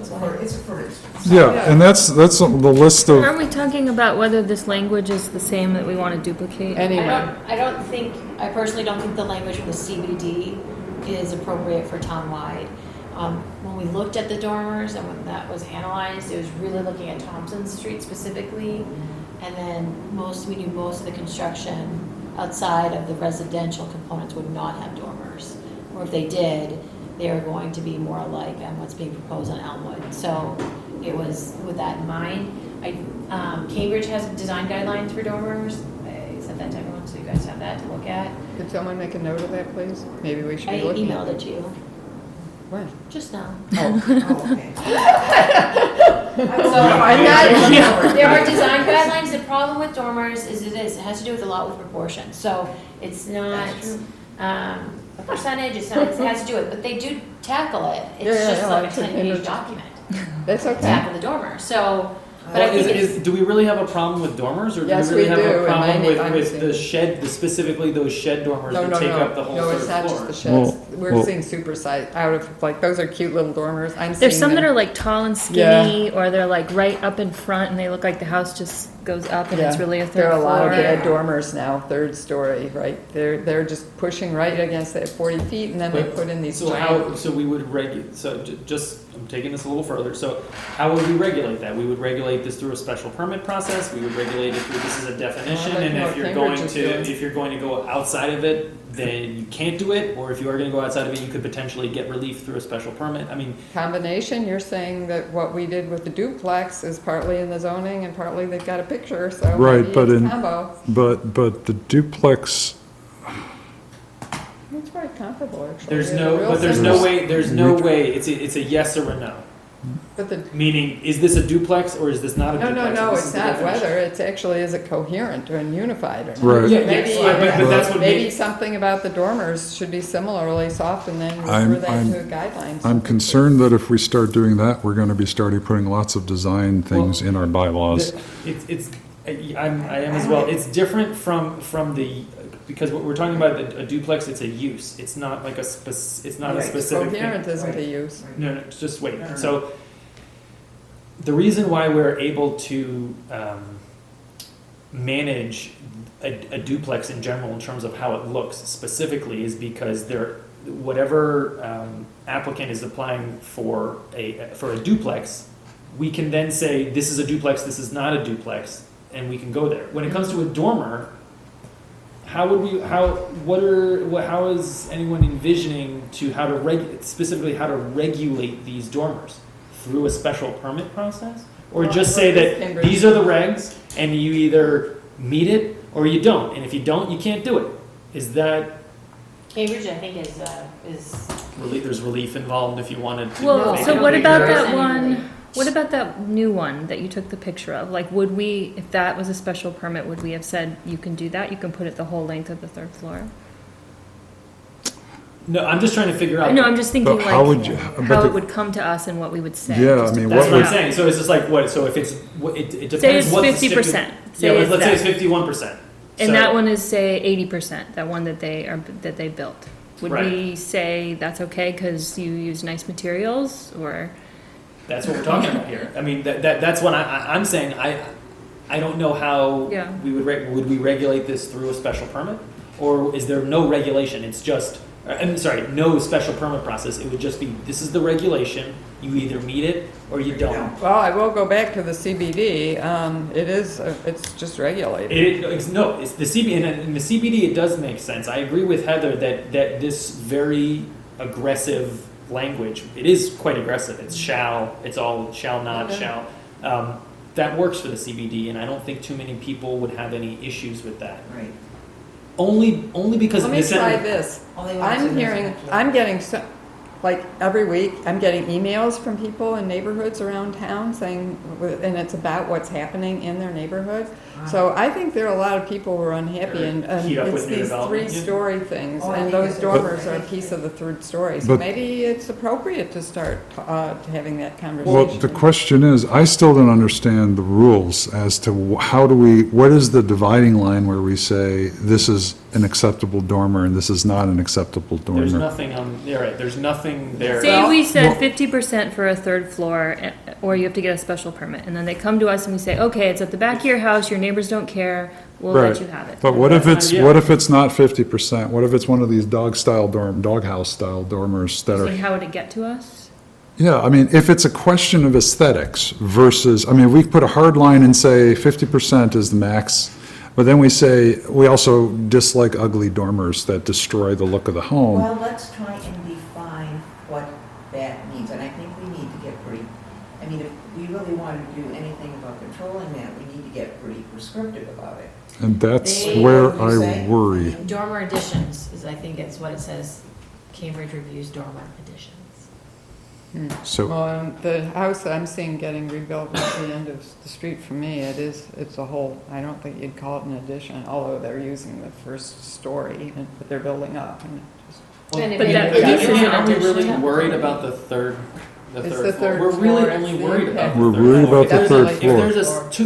It's a for instance. yeah, and that's the list of, Aren't we talking about whether this language is the same that we want to duplicate? Anyway. I personally don't think the language for the CBD is appropriate for townwide. When we looked at the dormers and when that was analyzed, it was really looking at Thompson Street specifically. And then we knew most of the construction outside of the residential components would not have dormers. Or if they did, they are going to be more like what's being proposed on Elmwood. So it was with that in mind. Cambridge has design guidelines for dormers. I sent that to everyone, so you guys have that to look at. Could someone make a note of that, please? Maybe we should I be looking at emailed it to you When? just now. Oh, okay. There are design guidelines. The problem with dormers is it has to do with a lot with proportion. So it's not a percentage, it has to do it, but they do tackle it. It's Yeah, just yeah, like a it's an 10-page image. document. That's okay. Tackle the dormer. So, but I Well, think it's, do we really have a problem with dormers, or do Yes, we really we have do, a and problem I'm with seeing- the shed, specifically those shed dormers No, that no, take no. up the whole No, third it's not floor? just the sheds. Well, We're seeing supersized, out of, like, those are cute little dormers. I'm seeing There's some that them. are like tall and skinny, or they're like right up in front, and they look like the house just goes up, and it's Yeah. really a There third are a lot of floor. bad dormers now, third story, right? They're just pushing right against that 40 feet, and then they But- put in these So giant. so we would just, I'm taking this a little further, so how would we regulate that? We would regulate this through a special permit process, we would regulate it through, this is a definition, Well, I like and what if you're Cambridge going is to, doing. if you're going to go outside of it, then you can't do it, or if you are gonna go outside of it, you could potentially get relief through a special permit, I mean, Combination, you're saying that what we did with the duplex is partly in the zoning and partly they've got a picture, so Right, maybe but it's in- combo. but the duplex, It's very comparable, actually. there's They're no, real but there's similar. no way, it's a yes or a no. But the, Meaning, is this a duplex or is this not a no, duplex? no, no, This it's is the not definition. whether, it's actually, is it coherent and unified or not? Right. Yeah, Maybe, yes, but that's what maybe made, something about the dormers should be similarly soft and then I'm- refer that I'm- to guidelines. I'm concerned that if we start doing that, we're gonna be starting putting lots of design things in our bylaws. I am as well. It's different from the, because what we're talking about, a duplex, it's a use. It's not like it's not a Right, specific thing. Coherent isn't a use. No, just wait. So, the reason why we're able to manage a duplex in general in terms of how it looks specifically is because whatever applicant is applying for a duplex, we can then say, this is a duplex, this is not a duplex, and we can go there. When it comes to a dormer, how is anyone envisioning specifically how to regulate these dormers? Through a special permit process? Or Well, just I say thought that Cambridge- these are the regs, and you either meet it or you don't, and if you don't, you can't do it. Is that, Cambridge, I think, is there's relief involved if you wanted to? Well, make so it what bigger? about there is that any one? relief. What about that new one that you took the picture of? Like, would we, if that was a special permit, would we have said, you can do that, you can put it the whole length of the third floor? No, I'm just trying to figure out. No, I'm just thinking But like, how would you- how but it the- would come to us and what we would say. Yeah, just I to mean, figure That's what what I'm out. saying, so it's just like, what, so if it's, it depends Say it's what the 50%. Yeah, Say let's say it's it's 51%. And So- that one is, say, 80%, that one that they built. Would Right. we say that's okay because you use nice materials, or? That's what we're talking about here. I mean, that's what I'm saying. I don't know how Yeah. we would we regulate this through a special permit, or is there no regulation? It's just I'm sorry, no special permit process. It would just be, this is the regulation. You either meet it or you don't. Well, I will go back to the CBD. It is, it's just regulated. It's the CBD, and in the CBD, it does make sense. I agree with Heather that this very aggressive language, it is quite aggressive. It's shall, it's all shall not, shall. That works for the CBD, and I don't think too many people would have any issues with that. Right. Only because Let in me the try center. this. Only ones I'm in hearing, residential. I'm getting, like, every week, I'm getting emails from people in neighborhoods around town saying, and it's about what's happening in their neighborhood. So I think there are a lot of people who are unhappy, and Keyed up it's with new these development. three-story things, Oh, I and think those it's- dormers are a piece of the third story. So But- maybe it's appropriate to start having that Well, conversation. the question is, I still don't understand the rules as to how do we, what is the dividing line where we say this is an acceptable dormer and this is not an acceptable There's dormer? nothing on, you're right, there's nothing there. Say we well- said 50% for a third floor, or you have to get a special permit, and then they come to us and we say, okay, it's at the back of your house, your neighbors don't care, we'll let Right. you have it. But what if That's it's, an idea. what if it's not 50%? What if it's one of these doghouse style dormers that So are, how would it get to us? yeah, I mean, if it's a question of aesthetics versus, I mean, we could put a hard line and say 50% is the max, but then we say, we also dislike ugly dormers that destroy the look of the home. Well, let's try and define what that means, and I think we need to get pretty, I mean, if we really want to do anything about controlling that, we need to get pretty prescriptive about it. And that's They- where What would you I say? worry. Dormer additions is, I think it's what it says, Cambridge Review's dormer additions. So, Well, the house that I'm seeing getting rebuilt at the end of the street from me, it's a whole, I don't think you'd call it an addition, although they're using the first story, but they're building up. And it just- Well, And it but may that, be- again, are we addition. really worried about the third It's the floor? third We're floor, really it's only the worried about impact. the We're third worried floor. about the If third there's- floor. If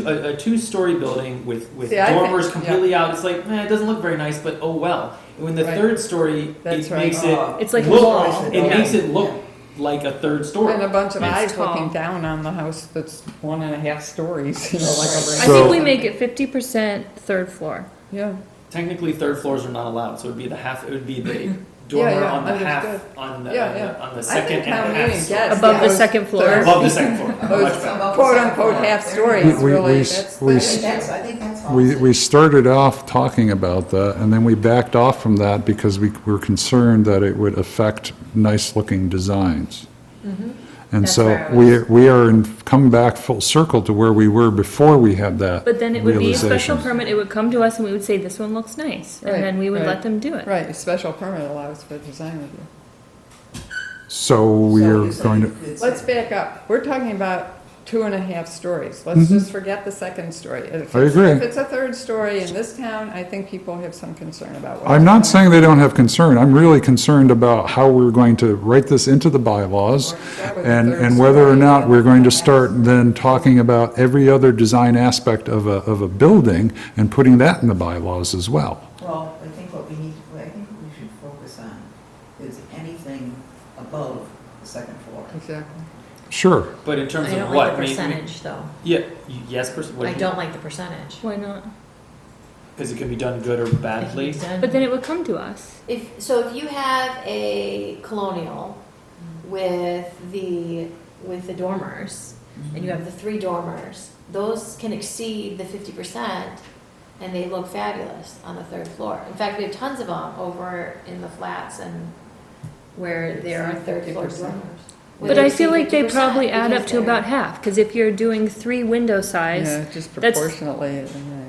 there's a two-story building with See, I think- dormers yeah. completely out, it's like, it doesn't look very nice, but oh well. And when the Right. third story, That's it right. makes it It's like a look, wall. it Yeah. makes it look like a third story. And a bunch of It's eyes tall. looking down on the house that's 1.5 stories, you know, like I over. think we make it 50% third floor. Yeah, Technically, third floors are not allowed, so it would be the half, it would be the dormer yeah, on the half, understood. on the, Yeah, yeah. on the I second think and town a half. meeting story. gets Above the those second floor. third- Above the second floor, Those much better. Above the quote second unquote floor. half There stories, you go. really, we- that's. we- I think that's all. we started off talking about that, and then we backed off from that because we were concerned that it would affect nice-looking designs. And That's so where I was. we are coming back full circle to where we were before we had that But then it would be a special realization. permit, it would come to us and we would say, this one looks nice, Right, and then we would right. let them do it. Right, a special permit allows for design review. So we So are you said going to, you could Let's say- back up. We're talking about 2.5 stories. Let's just forget the second story. If I it's- agree. If it's a third story in this town, I think people have some concern about what. I'm not saying they don't have concern. I'm really concerned about how we're going to write this into the bylaws and whether or not we're going to start then talking about every other design aspect of a building and putting that in the bylaws as well. Well, I think what we need, I think what we should focus on is anything above the second floor. Exactly. Sure. But in terms I of don't what? like the Maybe- percentage, though. Yeah, yes, what I do you- don't like the percentage. Why not? Because it can be done good or It can be badly. done- But then it would come to us. If you have a colonial with the dormers, and you have the 3 dormers, those can exceed the 50%, and they look fabulous on the 3rd floor. In fact, we have tons of them over in the flats and where there are 3rd floor 50%. dormers. But I feel like they probably add up to about half, because if you're doing 3 window size, Yeah, just that's- proportionately.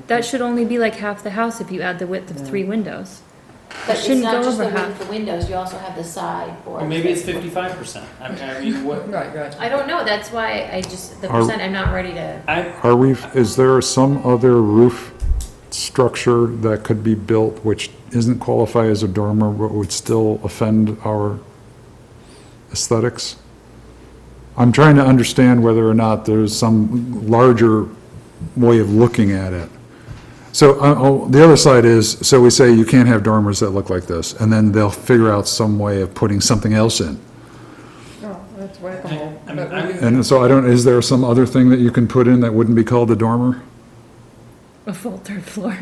that should only be like half the house if you add the width of 3 windows. But it's shouldn't not go just the over width half. of the windows, you also have the side boards. Or maybe it's 55%. I mean, what, Right, right. I don't know, that's why I just, the Are- percent, I'm not ready to. Are we, is there some other roof structure that could be built which isn't qualify as a dormer but would still offend our aesthetics? I'm trying to understand whether or not there's some larger way of looking at it. So the other side is, so we say you can't have dormers that look like this, and then they'll figure out some way of putting something else in. No, that's whack-a-mole. I mean, But we- And so is there some other thing that you can put in that wouldn't be called a dormer? A full third floor.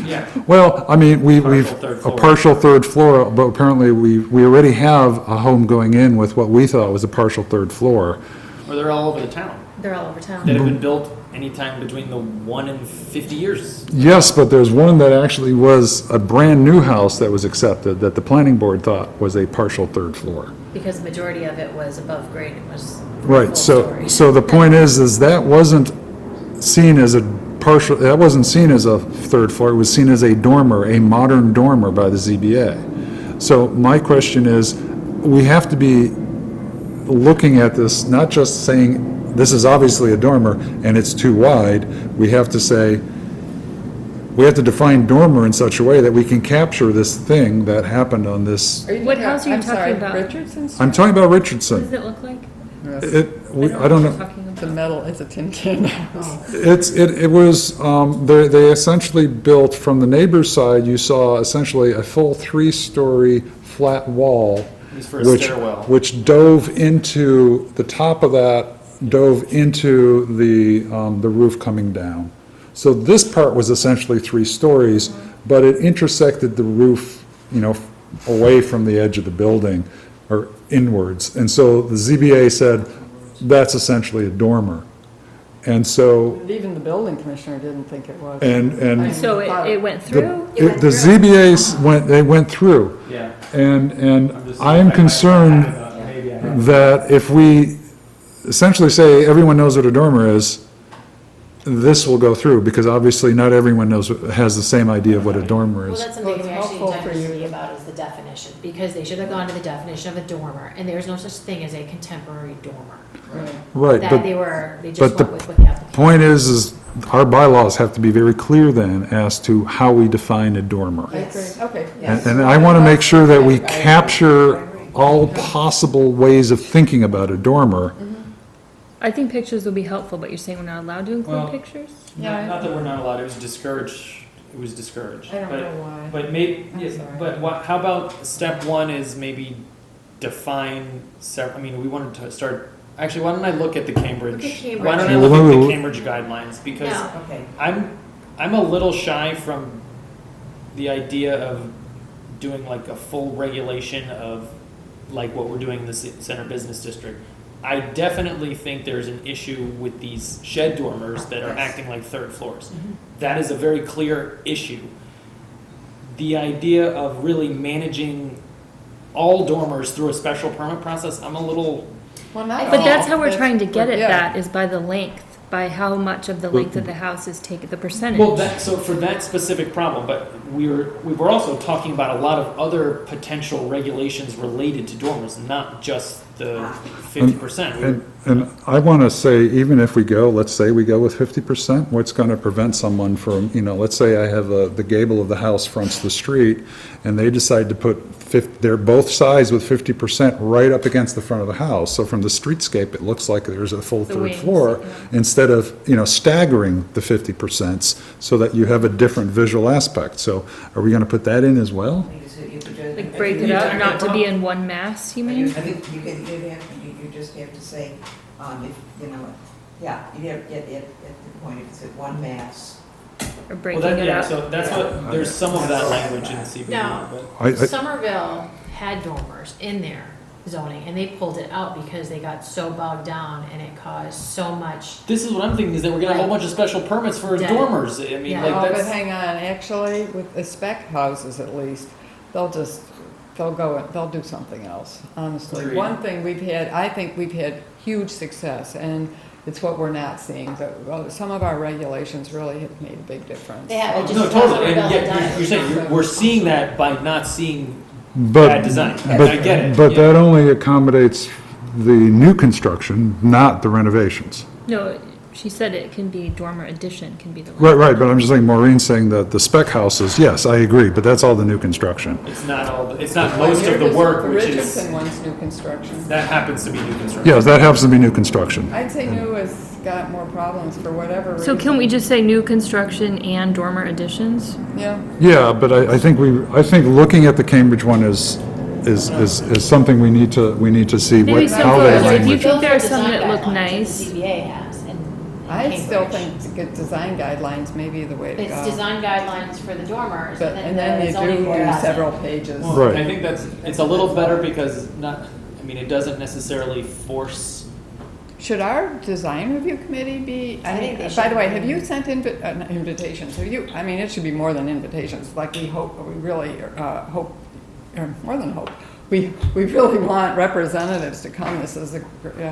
Yeah. Well, I mean, we've, third a floor. partial third floor, but apparently we already have a home going in with what we thought was a partial third floor. Or they're all over the town. They're all over town. That have been built anytime between the 1 and 50 years. Yes, but there's one that actually was a brand-new house that was accepted, that the planning board thought was a partial third floor. Because the majority of it was above grade, it was Right, full so, story. so the point is that wasn't seen as a partial, that wasn't seen as a third floor, it was seen as a dormer, a modern dormer by the ZBA. So my question is, we have to be looking at this, not just saying, this is obviously a dormer and it's too wide, we have to say, we have to define dormer in such a way that we can capture this thing that happened on this. What house are you talking about? Richardson Street? I'm talking about What does Richardson. it look like? I don't know. Talking It's a about. metal, it's a tin house. It was, they essentially built, from the neighbor's side, you saw essentially a full three-story flat wall. It was for a stairwell. Which dove into, the top of that dove into the roof coming down. So this part was essentially 3 stories, but it intersected the roof, away from the edge of the building, or inwards. And so the ZBA said, that's essentially a dormer. And so, Even the building commissioner didn't think it was. and So it went through? the ZBA they went through. Yeah. And I am concerned that if we essentially say everyone knows what a dormer is, this will go through, because obviously not everyone has the same idea of what a dormer Well, is. that's something Well, we it's actually helpful for intended to you. see about is the definition, because they should have gone to the definition of a dormer, and there's no such thing as a contemporary dormer. Right, That but they but just the went with what the application. point is our bylaws have to be very clear then as to how we define a dormer. I agree, okay. And I want to make sure that we capture all possible ways of thinking about a dormer. I think pictures will be helpful, but you're saying we're not allowed to include Well, pictures? Yeah, Not that we're not allowed, it was discouraged. It was discouraged. I don't But- know why. But maybe, I'm sorry. but what, how about step 1 is maybe define, I mean, we wanted to start, actually, why don't I look at the Cambridge? Look at Cambridge. Why don't I Yeah, look well, at let the me- Cambridge guidelines? Because No. Okay. I'm a little shy from the idea of doing like a full regulation of like what we're doing in the center business district. I definitely think there's an issue with these shed dormers that are acting like third floors. That is a very clear issue. The idea of really managing all dormers through a special permit process, I'm a little, Well, not But that's all. how we're trying to get at yeah. that, is by the length, by how much of the length of the house is taken, the percentage. well, so for that specific problem, but we were also talking about a lot of other potential regulations related to dormers, not just the 50%. And I want to say, even if we go, let's say we go with 50%, what's going to prevent someone from, let's say I have the gable of the house fronts the street, and they decide to put, they're both sides with 50% right up against the front of the house. So from the streetscape, it looks like there's a full The third wings, floor, yeah. instead of, staggering the 50%, so that you have a different visual aspect. So are we going to put that in as well? Like break it up, not to be in one mass, you I mean? think you just have to say, if, yeah, you have, at the point, if it's at one mass. Or Well, breaking that, it yeah, up? so that's what, there's some of that language in the CBD, No. but. Somerville had dormers in their zoning, and they pulled it out because they got so bogged down and it caused so much. This is what I'm thinking, is that we're getting a whole bunch of special permits for Yeah. dormers. I mean, Yeah. like, Oh, but that's, hang on, actually, with the spec houses at least, they'll do something else, honestly. Agreed. One thing I think we've had huge success, and it's what we're not seeing, but some of our regulations really have made a big difference. They have, oh, it just no, totally, and Somerville had yet, done you're it. saying, we're seeing that by not seeing But, bad design. I but, get it. but yeah. that only accommodates the new construction, not the renovations. No, she said it can be dormer addition, can be the. Right, but I'm just saying, Maureen's saying that the spec houses, yes, I agree, but that's all the new construction. It's not most of the work, The which is, Richardson one's new construction. that happens to be new construction. Yes, that happens to be new construction. I'd say new has got more problems for whatever reason. So can we just say new construction and dormer additions? Yeah, Yeah, but I think looking at the Cambridge one is something we need to see Maybe what, some how they photos, if you language. think there are some Those are that look design guidelines nice. The ZBA has, I still Cambridge. think good design guidelines may be the way to go. It's design guidelines for the dormers, But, and and then then the you zoning do board has it. several pages. Well, Right. I think it's a little better because it doesn't necessarily force. Should our design review committee be, I think they by should the way, be. have you sent invitations? Have you, it should be more than invitations, like we really hope, or more than hope. We really want representatives to come. This is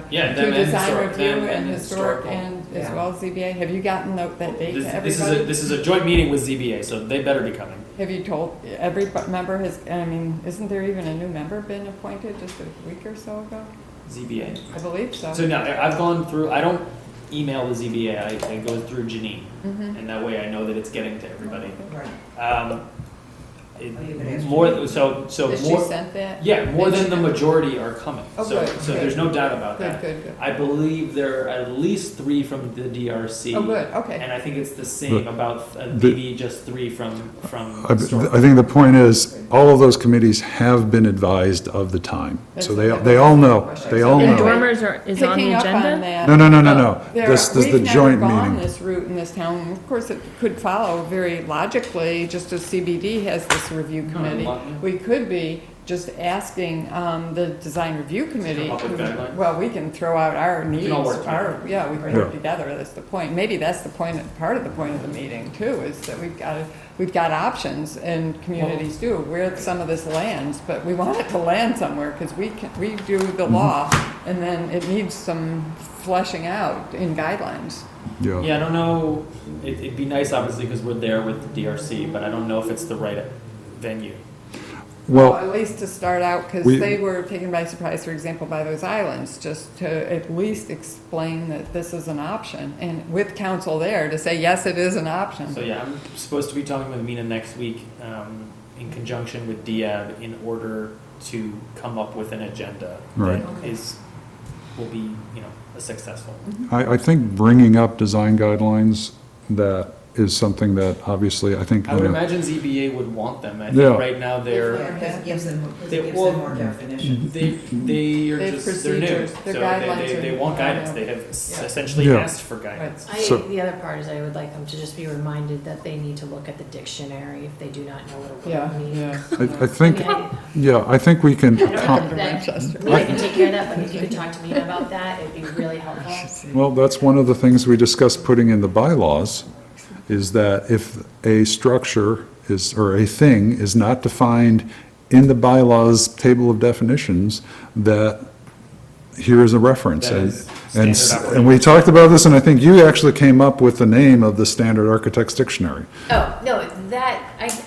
Yeah, to them and design historic, review them and and historic historical. and as Yeah. well as ZBA. Have you gotten that date to This everybody? is a joint meeting with ZBA, so they better be coming. Have you told, every member has, isn't there even a new member been appointed just a week or so ago? ZBA. I believe so. So no, I've gone through. I don't email the ZBA. I go through Janine, Mhm. and that way I know that it's getting to everybody. Right. It, Oh, you could ask more Janine. so Has she more. sent that? Yeah, more Did than she? the majority are coming. Oh, so good, so good. there's no doubt about Good, that. good, good. I believe there are at least 3 from the DRC. Oh, good, okay. And I think it's the same But about the- maybe just 3 from I historical. I think the point is, all of those committees have been advised of the time. So they all know, they all Anyway, know. Dormers is on the Picking up agenda? on that. No, no. There- This is the joint We've never gone meeting. this route in this town. Of course, it could follow very logically, just as CBD has this review committee. yeah. We could be just asking the design review committee. up with guidelines? Well, we can throw out our needs. all work together. Yeah, we can Yeah. work together. That's the point. Maybe that's the point, part of the point of the meeting too, is that we've got options and communities do, where some of this lands, but we want it to land somewhere because we do the law and then it needs some fleshing out in guidelines. Yeah. Yeah, I don't know. It'd be nice, obviously, because we're there with the DRC, but I don't know if it's the right venue. Well, Well, at least to start out, because We- they were taken by surprise, for example, by those islands, just to at least explain that this is an option, and with council there to say, yes, it is an option. So yeah, I'm supposed to be talking with Mina next week in conjunction with Diab in order to come up with an agenda Right. that will be a successful. I think bringing up design guidelines, that is something that obviously, I think. I would imagine ZBA would want them. I think Yeah. right now they're Because it gives them They- more definition. they are They have just they're new, procedures. Their so guidelines they are- want guidance. They have essentially Yeah. asked for guidance. So- The other part is I would like them to just be reminded that they need to look at the dictionary if they do not know what a Yeah, word means. yeah. I think, I mean, yeah, I think we can, I don't know Come if to that, Winchester. we can take care of that, but if you could talk to me about that, it'd be really helpful. well, that's one of the things we discussed putting in the bylaws, is that if a structure is, or a thing is not defined in the bylaws table of definitions, that here is a reference. That And- is And, standard and we talked about this, and I think you actually came up with the name of the Standard Architects Dictionary. Oh, no, that,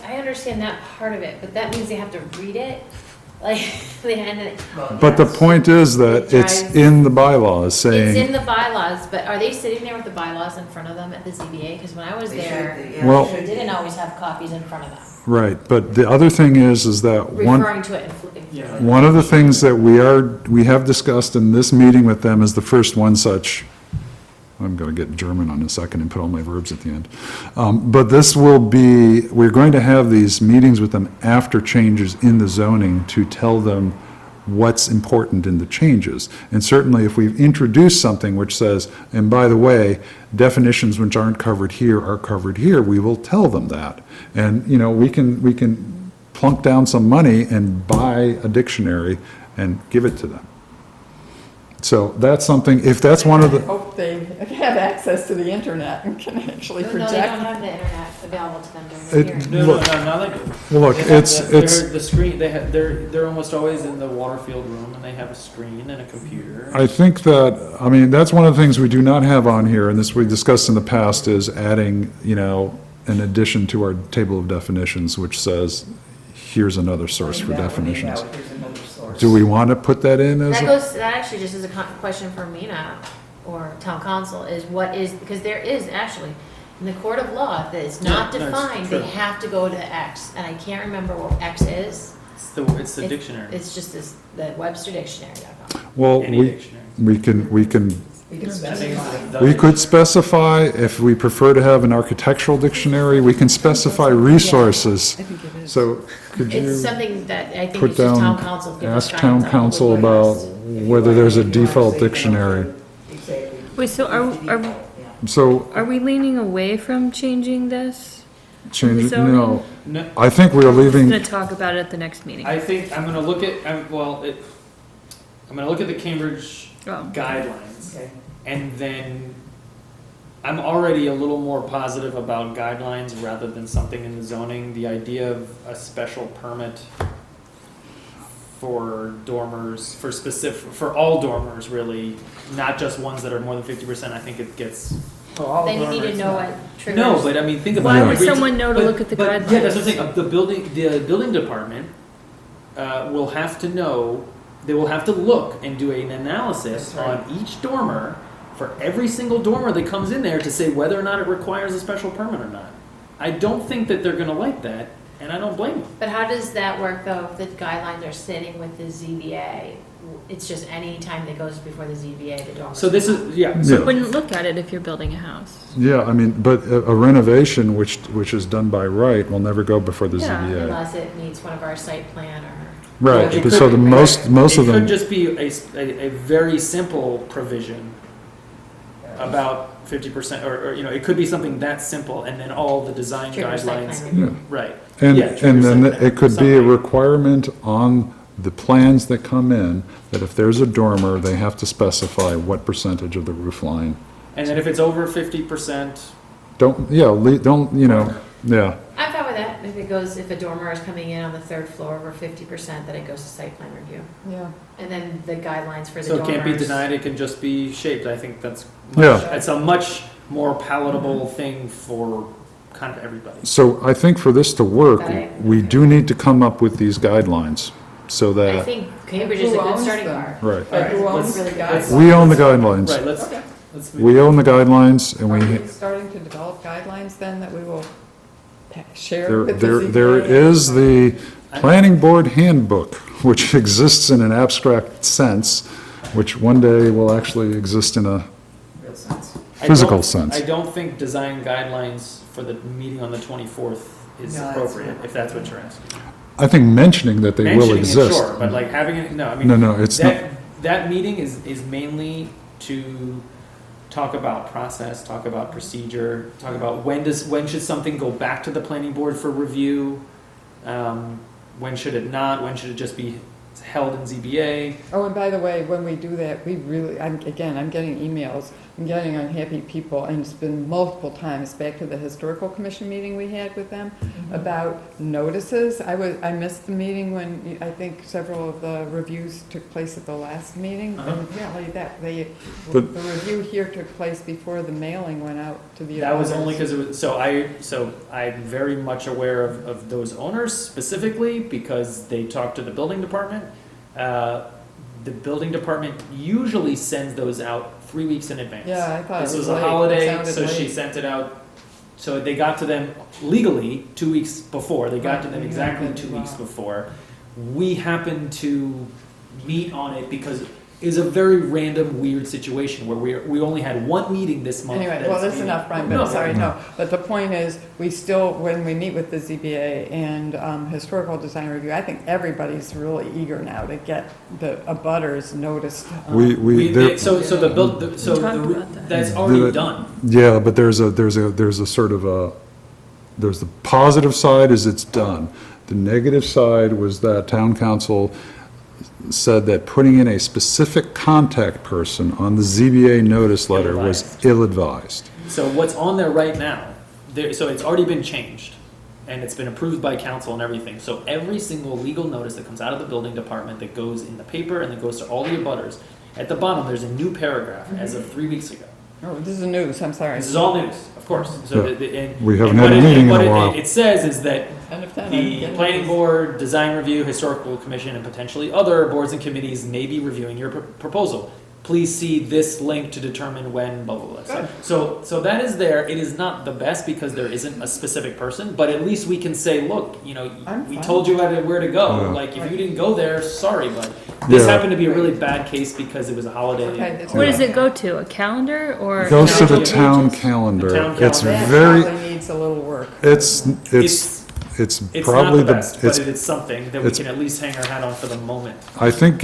I understand that part of it, but that means they have to read it, like, But the point is that It it's drives- in the bylaws it's in saying, the bylaws, but are they sitting there with the bylaws in front of them at the ZBA? Because when I was They there, should, yeah, Well- they they should. didn't always have copies in front of them, right, but the other thing is that referring to it in one of the things that we have discussed in this meeting with them is the first one such, I'm going to get German on a second and put all my verbs at the end. But this will be, we're going to have these meetings with them after changes in the zoning to tell them what's important in the changes. And certainly if we've introduced something which says, and by the way, definitions which aren't covered here are covered here, we will tell them that. And, we can plunk down some money and buy a dictionary and give it to them. So that's something, if that's one of I the, hope they have access to the internet and can actually No, they don't project. have the internet available to them during the It- hearing. No, Look- now they do. well, look, They have it's, the screen. They're almost always in the Waterfield room, and they have a screen and a computer. I think that, that's one of the things we do not have on here, and this we discussed in the past, is adding, an addition to our table of definitions, which says, here's another source for definitions. Here's another source. Do we want to put that in as? That actually just is a question for Mina or town council is because there is actually, in the court of law, that it's not Yeah, no, it's defined, they true. have to go to X, and I can't remember what X is. It's the dictionary. It's just the Webster Dictionary.com. Well, Any dictionary. we can, We could I think specify. it's the we could specify, if we prefer to have an architectural dictionary, we can specify resources. I think it is. So could you It's something that I think put it's just town down, council. give us ask town guidance on council what we about ask. whether there's a default dictionary? Exactly. Wait, so So, Are we leaning away from changing this? change, zoning? no, No, I think we are We're leaving, gonna talk about it at the next meeting. I think I'm gonna look at, I'm gonna look at the Cambridge Oh. guidelines. Okay. And then I'm already a little more positive about guidelines rather than something in the zoning. The idea of a special permit for dormers, for all dormers really, not just ones that are more than 50%, I think it gets. Then you need to know what triggers. No, but I mean, think about Why it. would someone know to look at the guidelines? Yeah, that's what I'm saying. The building department will have to know, they will have to look and do an analysis on each dormer for every single dormer that comes in there to say whether or not it requires a special permit or not. I don't think that they're gonna like that, and I don't blame them. But how does that work though, if the guidelines are sitting with the ZBA? It's just any time that goes before the ZBA, the dormers. So this is, yeah, Yeah. so, Wouldn't look at it if you're building a house. yeah, I mean, but a renovation which is done by right will never go before the Yeah, ZBA. Unless it meets one of our site plan or. Right, It but so could- the most of it them. could just be a very simple provision about 50%, or, you know, it could be something that simple, and then all the design Trigger site guidelines. plan review. Right. And, Yeah, and trigger then site plan, it could be a something. requirement on the plans that come in, that if there's a dormer, they have to specify what percentage of the roof line. And then if it's over 50%, Don't, yeah, don't, you know, yeah, I'm fine with that. If it goes, if a dormer is coming in on the third floor over 50%, then it goes to site plan review. Yeah. And then the guidelines for the so it dormers. can't be denied, it can just be shaped. I think that's Yeah. much, it's a much more palatable thing for kind of everybody. so I think for this to work, Got it. we do need to come up with these guidelines, so I that, think Cambridge is a Who good owns starting them? part. right. But who Alright, owns the let's- guidelines? We own the guidelines. Right, let's Okay. move We own the guidelines, and Are we, we starting to develop guidelines then that we will share there, with the there, ZBA? there is the planning board handbook, which exists in an abstract sense, which one day will actually exist in a Real sense. physical sense. I don't think design guidelines for the meeting on the 24th is No, that's appropriate, not. if that's what you're asking. I think mentioning that they will Mentioning it, exist. sure, but like having it, no, I mean. No, it's not. That meeting is mainly to talk about process, talk about procedure, talk about when should something go back to the planning board for review? When should it not? When should it just be held in ZBA? Oh, and by the way, when we do that, we really, I'm getting emails, I'm getting unhappy people, and it's been multiple times, back to the historical commission meeting we had with them, about notices. I missed the meeting when, I think several of the reviews took place at the last meeting, and apparently the But- review here took place before the mailing went out to the. That was abutters. only because it was, so I'm very much aware of those owners specifically because they talk to the building department. The building department usually sends those out 3 weeks in advance. Yeah, I thought it This was was a late. It holiday, sounded so she late. sent it out, so they got to them legally 2 weeks before. They got to them Right, exactly exactly. 2 weeks before. We happened to meet on it because it's a very random, weird situation where we only had one meeting this month. Anyway, that's well, that's meeting. enough, Brian, No, but sorry, no. But the point is, we still, when we meet with the ZBA and historical design review, I think everybody's really eger now to get the abutters noticed. So talked about that. that's already The- done. Yeah, but there's a sort of there's the positive side is it's done. The negative side was that town council said that putting in a specific contact person on the ZBA notice letter was ill-advised. So what's on there right now, so it's already been changed, and it's been approved by council and everything. So every single legal notice that comes out of the building department that goes in the paper and that goes to all the abutters, at the bottom, there's a new paragraph as of 3 weeks ago. Oh, this is news, I'm sorry. This is all news, of course. So Yeah. We haven't had a what meeting in what a while. It says is that 10 of 10, the I'm planning getting board, design review, historical commission, and potentially other boards and committees may be reviewing your proposal. Please see this link to determine when, blah, blah, blah. So that is there. It is not the best because there isn't a specific person, but at least we can say, look, you know, I'm we fine. told you where to go. Yeah. Like, if you didn't go there, sorry, but this Yeah. happened to be a really bad case because it was a holiday. Okay, that's What does it go to, a calendar or? It goes to the Pages. town calendar. The town It's calendar. That very, probably needs a little work. it's It's probably not the best, but it's, it is something that we it's- can at least hang our hat on for the moment. I think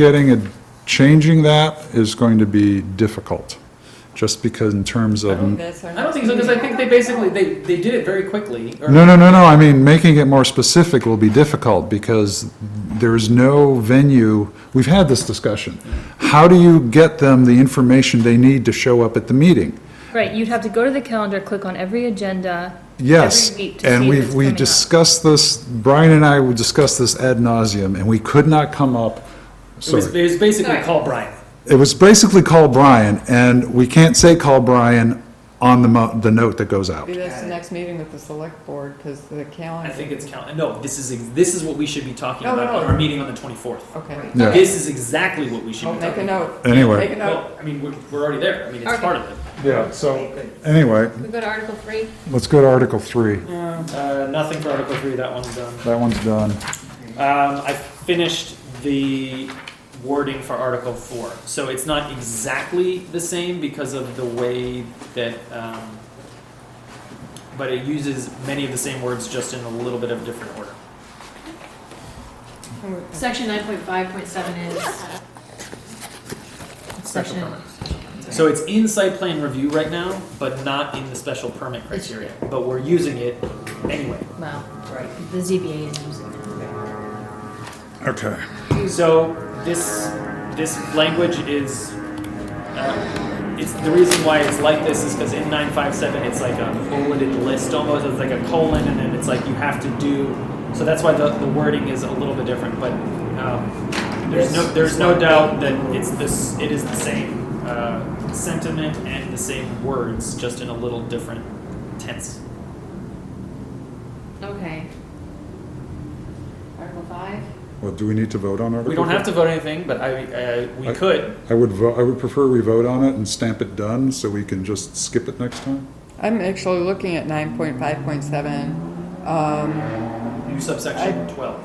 changing that is going to be difficult. just because in terms of. I don't think so, because I think they basically, they did it very quickly. or- No, I mean, making it more specific will be difficult because there's no venue, we've had this discussion. How do you get them the information they need to show up at the meeting? Right, you'd have to go to the calendar, click on every agenda. Yes, every week to and see if we it's coming up. discussed this, Brian and I would discuss this ad nauseum, and we could not come up, It was sorry. basically call Brian. It was basically call Brian, and we can't say call Brian on the note that goes out. Maybe that's the next meeting with the select board, because the calendar. I think it's no, this is what we should be talking No, about no. on our meeting on the 24th. Okay. Yeah. This is exactly what we should I'll be make talking a about. note. Anyway. Make a note. Well, I mean, we're already there. I mean, it's Okay. part of it. Yeah, so, anyway, We go to Article 3? let's go to Article 3. Nothing for Article 3, that one's done. That one's done. I finished the wording for Article 4. So it's not exactly the same because of the way that, but it uses many of the same words just in a little bit of a different order. Section 9.5.7 is Special section, permit. So it's in site plan review right now, but not in the special permit criteria. But we're using it anyway. well, right, the ZBA is using it. Okay. So this language is, it's the reason why it's like this is because in 957 it's like a bulleted list almost. It's like a colon, and then it's like you have to do. So that's why the wording is a little bit different. But there's no doubt that it is the same sentiment and the same words, just in a little different tense. Okay. Article 5? Well, do we need to vote on Article? We don't have to 4? vote anything, but we could. I would prefer we vote on it and stamp it done, so we can just skip it next time. I'm actually looking at 9.5.7. New subsection 12.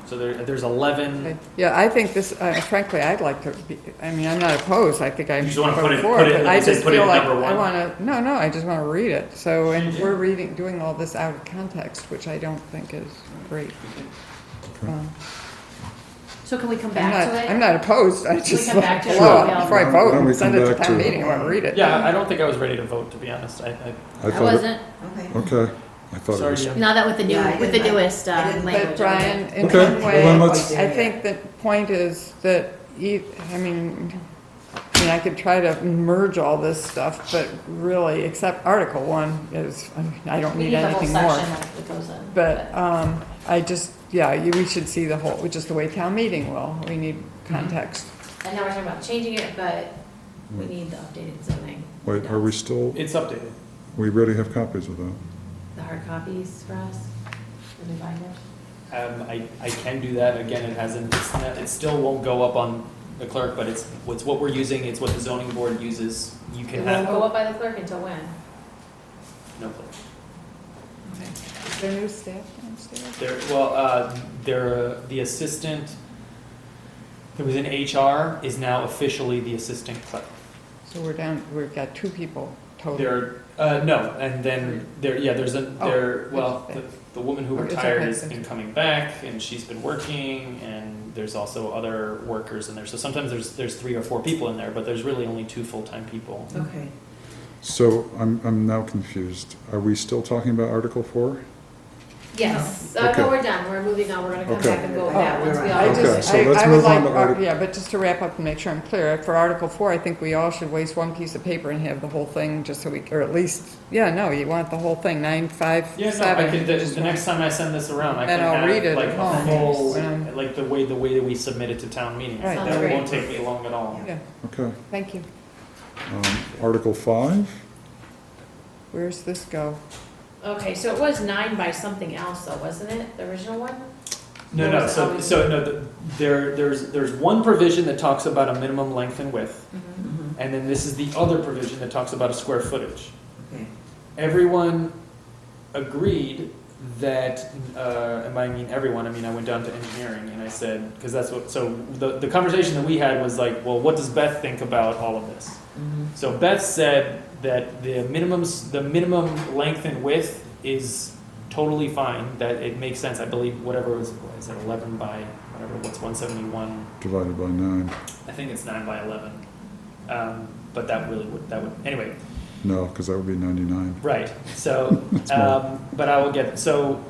So there's 11. Yeah, I think this, frankly, I'd like to be, I mean, I'm not opposed, I think I'm You just wanna for put it- for put it- but I say just put it feel at like, number I one. wanna, I just wanna read it, so, and we're doing all this out of context, which I don't think is great. So can we come I'm back to not, it? I'm not opposed, I we just, come back to it? well, Sure. before I Why vote don't we and send it come to back town to it? meeting, I wanna read it. Yeah, I don't think I was ready to vote, to be honest. I I thought wasn't, Okay, I thought it Sorry, was. Jim. not that with the new, Yeah, I with the didn't- newest I didn't- language. But Brian, in Okay, one well way, then let's- I think the point is that, I mean, I could try to merge all this stuff, but really, except Article 1 is, I don't We need need the whole anything more. section that goes in. But, I just, yeah, we should see the whole, just the way town meeting will, we need context. And now we're talking about changing it, but we need the updated zoning. Wait, are we still, It's updated. we already have copies of that? The hard copies for us, the new binders. I can do that. Again, it still won't go up on the clerk, but it's what we're using. It's what the zoning board uses. You It can won't have go up by the clerk until when? no clerk. Is there new staff downstairs? The assistant who was in HR is now officially the assistant clerk. So we've got 2 people total. No, and then there's the woman who Oh, it's retired okay. has been coming back, and she's been working, and there's also other workers in there. So sometimes there's 3 or 4 people in there, but there's really only 2 full-time people. Okay. So I'm now confused. Are we still talking about Article 4? Yes, Okay. no, we're done, we're moving on, we're gonna come Okay. back and go with that once we all. I Okay, just, so let's I would move on like, to Artic- yeah, but just to wrap up and make sure I'm clear, for Article 4, I think we all should waste one piece of paper and have the whole thing, just so we, or at least, you want the whole thing, 957. Yeah, no, I could, the next time I send this around, I And can I'll have read it like at a home. full, And- like the way that we submit it to town meeting. Right. Sounds That great. won't take me long at all. Yeah, Okay. thank you. Article 5? Where's this go? Okay, so it was 9 by something else though, wasn't it, the original one? No, Or no, was it so, always- so, no, there's one provision that talks about a minimum length and width, Mhm. and then this is the other provision that talks about a square footage. Okay. Everyone agreed that, and by I mean everyone, I mean I went down to engineering and I said, because that's what, so the conversation that we had was like, well, what does Beth think about all of this? So Beth said that the minimum length and width is totally fine, that it makes sense, I believe, whatever it was, what is it, 11 by, whatever, what's 171? Divided by 9. I think it's 9 by 11. But that would, anyway, No, because that would be 99. right, so, That's more. but I will get, so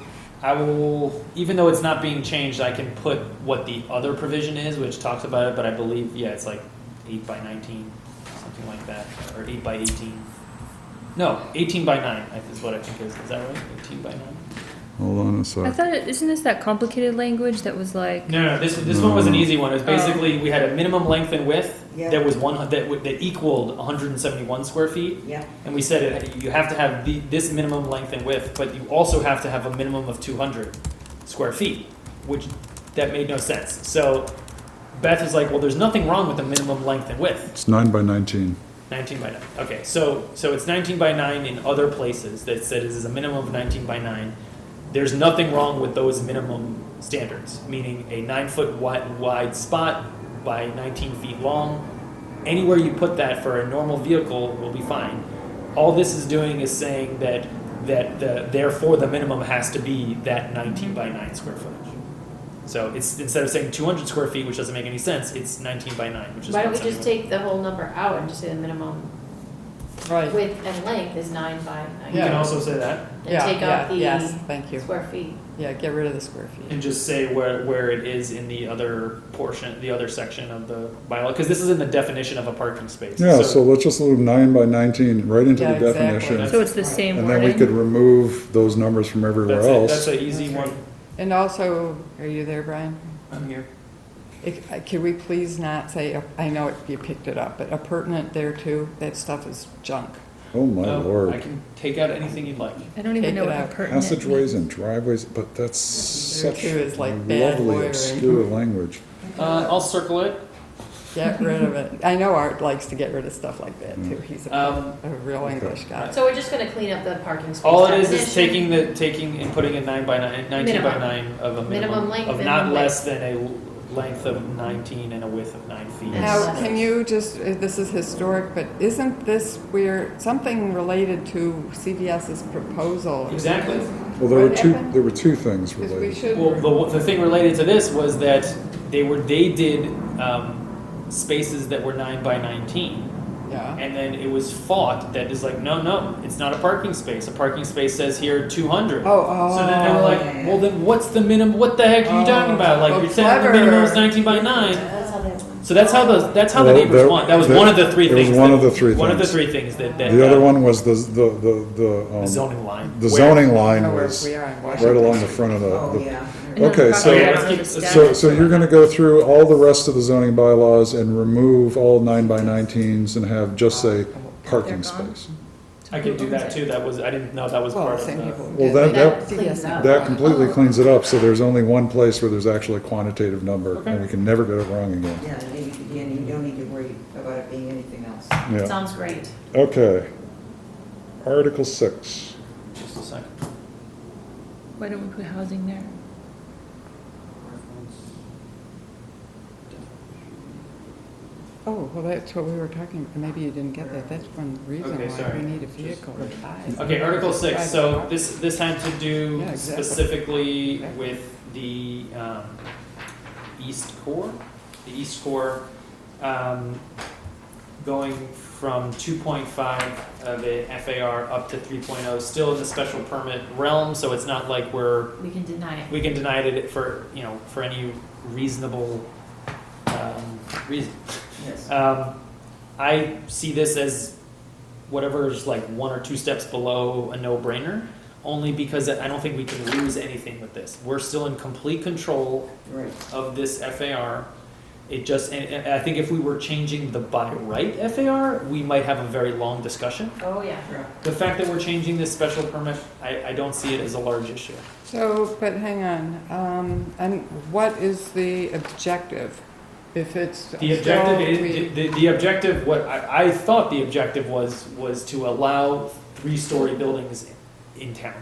I will, even though it's not being changed, I can put what the other provision is, which talks about it, but I believe, yeah, it's like 8 by 19, something like that, or 8 by 18. No, 18 by 9 is what I think is that right? 18 by 9? Hold on a I sec. thought, isn't this that complicated language that was like? No, this one was an easy one. It was Oh. basically, we had a minimum length and width Yeah. that was that equaled 171 square feet. Yeah. And we said you have to have this minimum length and width, but you also have to have a minimum of 200 square feet, which that made no sense. So Beth is like, well, there's nothing wrong with the minimum length and width. It's 9 by 19. 19 by 9. Okay, so it's 19 by 9 in other places that said this is a minimum of 19 by 9. There's nothing wrong with those minimum standards, meaning a 9-foot wide spot by 19 feet long. Anywhere you put that for a normal vehicle will be fine. All this is doing is saying that therefore the minimum has to be that 19 by 9 square footage. So it's, instead of saying 200 square feet, which doesn't make any sense, it's 19 by 9, which is Why don't we just 171. take the whole number out and just say the minimum Right. width and length is 9 by 9? You can also say that. And take out Yes, the thank you. square feet. Yeah, get rid of the square feet. And just say where it is in the other portion, the other section of the bylaw, because this is in the definition of a parking space. Yeah, so let's just move 9 by 19 right into Yeah, the exactly. definition. So it's the same And then we wording? could remove those numbers from everywhere else. That's an easy one. And also, are you there, Brian? I'm here. Could we please not say, I know you picked it up, but appurtenant there too? That stuff is junk. Oh, my I Lord. can take out anything you'd like. I don't even Take know it what out. appurtenant Passageways means. and driveways, but that's There such too is like bad lovely, lawyering. obscure language. I'll circle it. Get rid of it. I know Art likes to get rid of stuff like that too. He's a real Okay. English guy. So we're just gonna clean up the parking space All it is definition. taking and putting a 9 by 9, 19 by Minimum. 9 of a Minimum minimum length, of minimum not width. less than a length of 19 and a width of 9 feet. Now, can you just, this is historic, but isn't this weird, something related to CVS's proposal? Exactly. Well, there What were happened? there were two things Because we related. should. Well, the thing related to this was that they did spaces that were 9 by 19. Yeah. And then it was fought that is like, no, it's not a parking space. A parking space says here 200. Oh. So then they were like, well, then what's the minimum? What the heck are you talking about? Like, Oh, you're saying the minimum is clever. 19 by 9. That's how they want. So that's how the Well, neighbors want. That was one of the three it was things. one of the three One of the things. three things that. The other one was the zoning line. The zoning line Know where was we are in right Washington. along the front of Oh, the. yeah. Okay, so yeah, let's keep- let's so you're going to go through all the rest of the zoning bylaws and remove all 9 by 19s and have just say parking They're gone? space. I can do that too. I didn't know that was Well, part of same the. people. Well, did. that Cleans it up. that completely cleans it up. So there's only one place where there's actually a quantitative number, Okay. and we can never get it wrong again. Yeah, and you don't need to worry about it being anything else. Yeah. Sounds great. Okay. Article 6. Just a second. Why don't we put housing there? Oh, well, that's what we were talking, maybe you didn't get that. That's one reason Okay, why sorry. we need a vehicle. Okay, Article 6, so this had to do Yeah, exactly. specifically with the East Core. The East Core going from 2.5 of a FAR up to 3.0, still in the special permit realm, so it's not like We can deny it. we can deny it for, for any reasonable reason. Yes. I see this as whatever is like 1 or 2 steps below a no-brainer, only because I don't think we can lose anything with this. We're still in complete control Right. of this FAR. It just, and I think if we were changing the by right FAR, we might have a very long discussion. Oh, yeah. The fact that we're changing this special permit, I don't see it as a large issue. So, but hang on, and what is the objective? If it's. The objective, the objective, what I thought the objective was to allow 3-story buildings in town,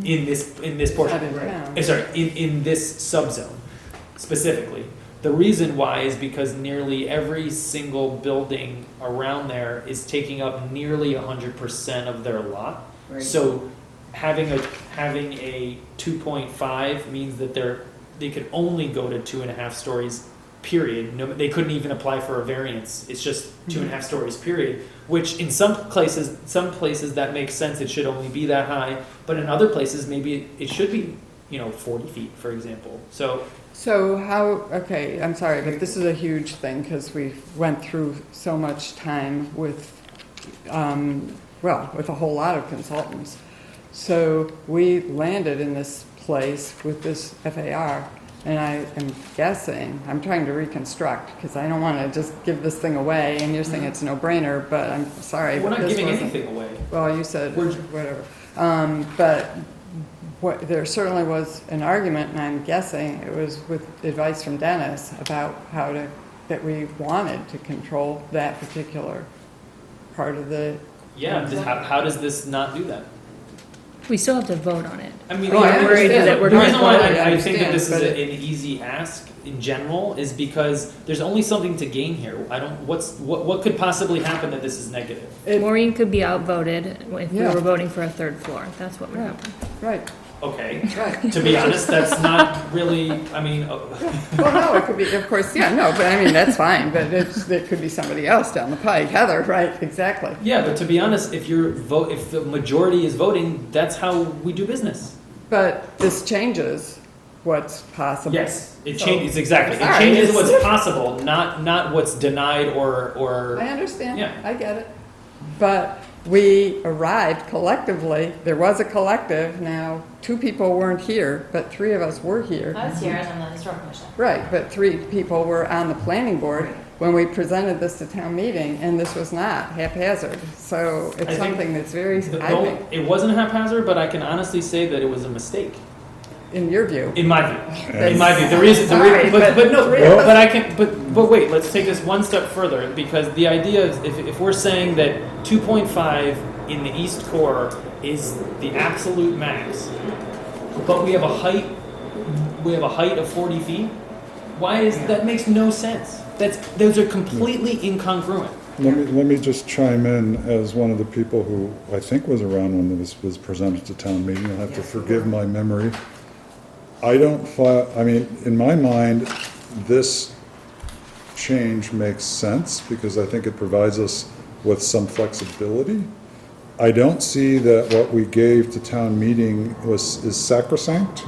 in this portion. Not in town. Sorry, in this subzone specifically. The reason why is because nearly every single building around there is taking up nearly 100% of their lot. Right. So having a 2.5 means that they could only go to 2.5 stories, period. No, they couldn't even apply for a variance. It's just 2.5 stories, period. Which in some places that makes sense. It should only be that high. But in other places, maybe it should be, 40 feet, for example. So how, okay, I'm sorry, but this is a huge thing because we went through so much time with, with a whole lot of consultants. So we landed in this place with this FAR, and I am guessing, I'm trying to reconstruct because I don't want to just give this thing away, and you're saying it's a no-brainer, but I'm sorry. We're but not this giving wasn't- anything away. Well, you said whatever. But there certainly was an argument, and I'm guessing it was with advice from Dennis about that we wanted to control that particular part of the. Yeah, how does this not do that? We still have to vote on it. I mean, Oh, I the reason understand. why I I think that this is understand, an easy ask in general is because there's only something to gain here. What could possibly happen that this is negative? Maureen could be outvoted if we Yeah. were voting for a third floor. That's what would happen. Right. Okay. Right. To be honest, that's not really, Well, no, it could be, of course, yeah, no, but I mean, that's fine, but it could be somebody else down the pike. Heather, right, exactly. yeah, but to be honest, if the majority is voting, that's how we do business. But this changes what's possible. Yes, it So- changes, exactly. It Sorry, changes it's- what's possible, not what's denied or. I understand, Yeah. I get it. But we arrived collectively, there was a collective, now, 2 people weren't here, but 3 of us were here. I was here as on the historical commission. Right, but 3 people were on the planning board when we presented this to town meeting, and this was not haphazard. So I it's think something that's very, I No, think, it wasn't haphazard, but I can honestly say that it was a mistake. in your view. In my view, That's- in my view, the reason, Sorry, but no, three of us- but I can, but wait, let's take this one step further because the idea is if we're saying that 2.5 in the east core is the absolute max, but we have a height of 40 feet. Why is that? Makes no sense. Those are completely incongruent. Let me just chime in as one of the people who I think was around when this was presented to town meeting. You'll have to forgive my memory. In my mind, this change makes sense because I think it provides us with some flexibility. I don't see that what we gave to town meeting is sacrosanct.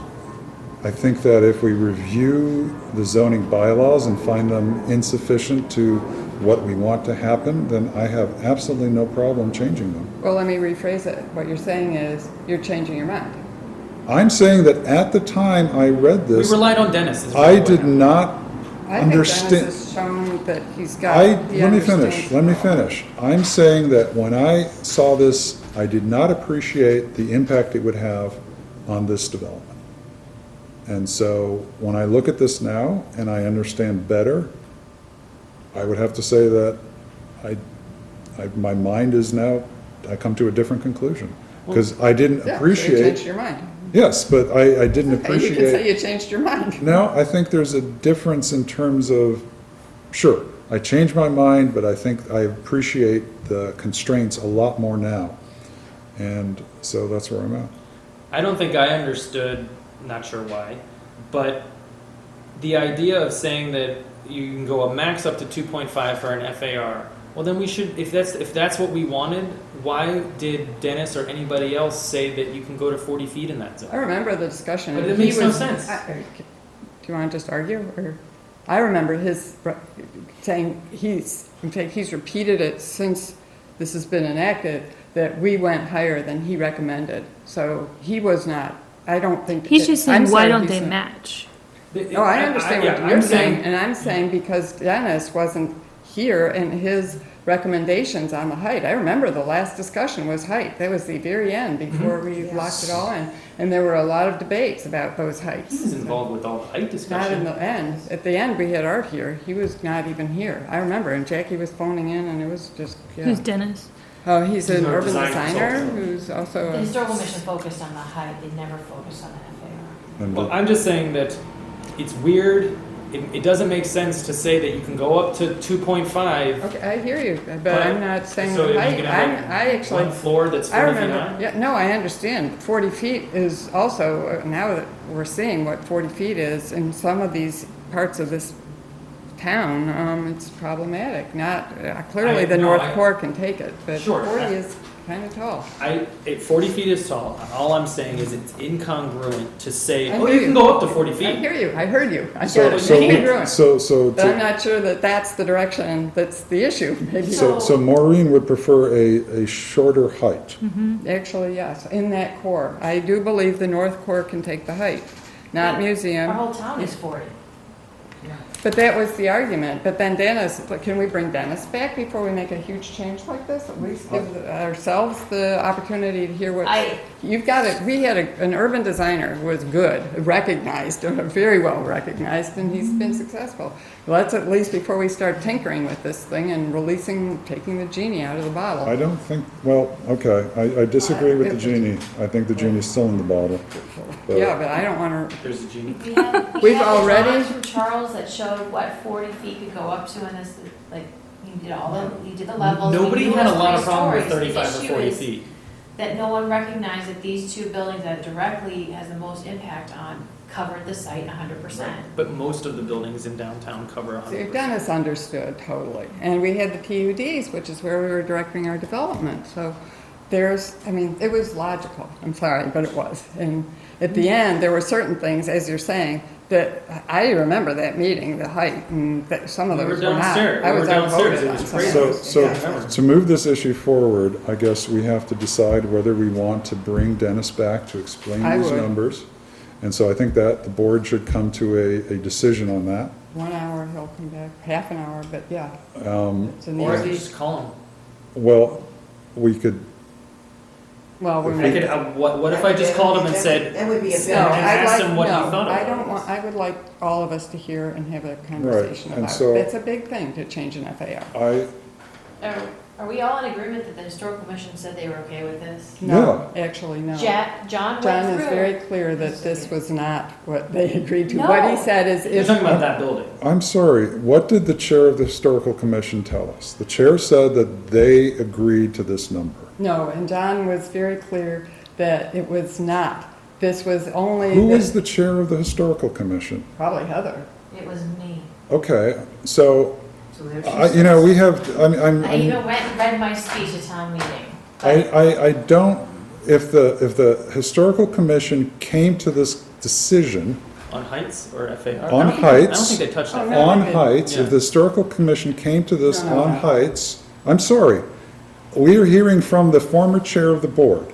I think that if we review the zoning bylaws and find them insufficient to what we want to happen, then I have absolutely no problem changing them. Well, let me rephrase it. What you're saying is, you're changing your mind. I'm saying that at the time I read We this, relied on Dennis. is I really what did happened. not I think understand. Dennis has shown that he's got, he Let me understands. finish. I'm saying that when I saw this, I did not appreciate the impact it would have on this development. And so when I look at this now and I understand better, I would have to say that my mind is now, I come to a different conclusion. Because I didn't Yeah, so you appreciate. changed your mind. Yes, but I didn't Okay, you can appreciate. say you changed your mind. No, I think there's a difference in terms of, sure, I changed my mind, but I think I appreciate the constraints a lot more now. And so that's where I'm at. I don't think I understood, not sure why, but the idea of saying that you can go a max up to 2.5 for an FAR, well then we should, if that's what we wanted, why did Dennis or anybody else say that you can go to 40 feet in that zone? I remember the discussion. But it He makes no was- sense. Do you want to just argue, or? I remember his saying, in fact, he's repeated it since this has been enacted, that we went higher than he recommended. So he was not, I don't think. He's just I'm saying, why sorry, don't he's they not- match? No, I understand yeah, what you're I'm saying, and I'm saying because Dennis wasn't here and his recommendations on the height. I remember the last discussion was height. That was the very end before we locked it all in. And there were a lot of debates about those heights. He was involved with all the height Not in discussion. the end. At the end, we had Art here. He was not even here. I remember, and Jackie was phoning in, and it was just, Who's yeah. Dennis? Oh, he's an He's our urban design designer consultant. who's also The a. historical mission focused on the height, they never focused on the FAR. And Well, I'm just saying that it's weird. It doesn't make sense to say that you can go up to 2.5. Okay, I hear you, but I'm not saying So the you height. can have I actually. one floor that's I 40 feet remember, high. yeah, no, I understand. 40 feet is also, now that we're seeing what 40 feet is in some of these parts of this town, it's problematic. Not, clearly the no, North I- Core can take it, but Sure, 40 I- is kind of tall. 40 feet is tall. All I'm saying is it's incongruent to say, I oh, hear you can you. go up to 40 I feet. hear you, I heard you. I So, get it. so, Maybe you're doing. so, But I'm to- not sure that that's the direction that's the issue. Maybe, so Maureen would prefer a shorter height. actually, yes, in that core. I do believe the North Core can take the height, not Our museum. whole town is 40. But that was the argument. But then Dennis, can we bring Dennis back before we make a huge change like this? At least give ourselves the opportunity to hear what, you've got it. We had an urban designer who was good, recognized, very well recognized, and he's been successful. Let's at least, before we start tinkering with this thing and taking the genie out of the bottle. I don't think, well, okay, I disagree with the genie. I think the genie's still in the bottle. Yeah, but I don't want to, There's a genie. We had We've the already- drawings from Charles that showed what 40 feet could go up to, and this, like, you did the levels. Nobody you had a knew lot it of was problem with 3 stories. 35 or The 40 issue is feet. that no one recognized that these two buildings that directly has the most impact on covered the site 100%. But most of the buildings in downtown cover 100%. see, Dennis understood totally. And we had the PUDs, which is where we were directing our development. So it was logical. I'm sorry, but it was. And at the end, there were certain things, as you're saying, that I remember that meeting, the height, and that some of We those were were not. downstairs. I We was were downstairs. outvoted It on was some of crazy. those. So to move this issue forward, I guess we have to decide whether we want to bring Dennis back to explain I these would. numbers. And so I think that the board should come to a decision on that. 1 hour, he'll come back, half an hour, but yeah. It's an Or I could easy, just call him. Well, we could, well, we're. I could, what if I just called him and said, That would be a No, better. and I'd asked like, him what he no, thought I about don't this. want, I would like all of us to hear and have a conversation and about so- it. It's a big thing to change an FAR. Are we all in agreement that the historical commission said they were okay with this? No, actually, no. John John went is through. very clear that this was not what they agreed to. What he No. said is, You're talking about that building. I'm sorry, what did the chair of the historical commission tell us? The chair said that they agreed to this number. no, and John was very clear that it was not. This was only. Who is the chair of the historical commission? Probably Heather. It was me. Okay, so, So there she we have, I even went and read my speech at town meeting. But I don't, if the historical commission came to this decision On heights or FAR? On I don't heights. think they touched Oh, that. no. on I did. heights, Yeah. if the historical commission came to this No, no, on no. heights, I'm sorry, we are hearing from the former chair of the board.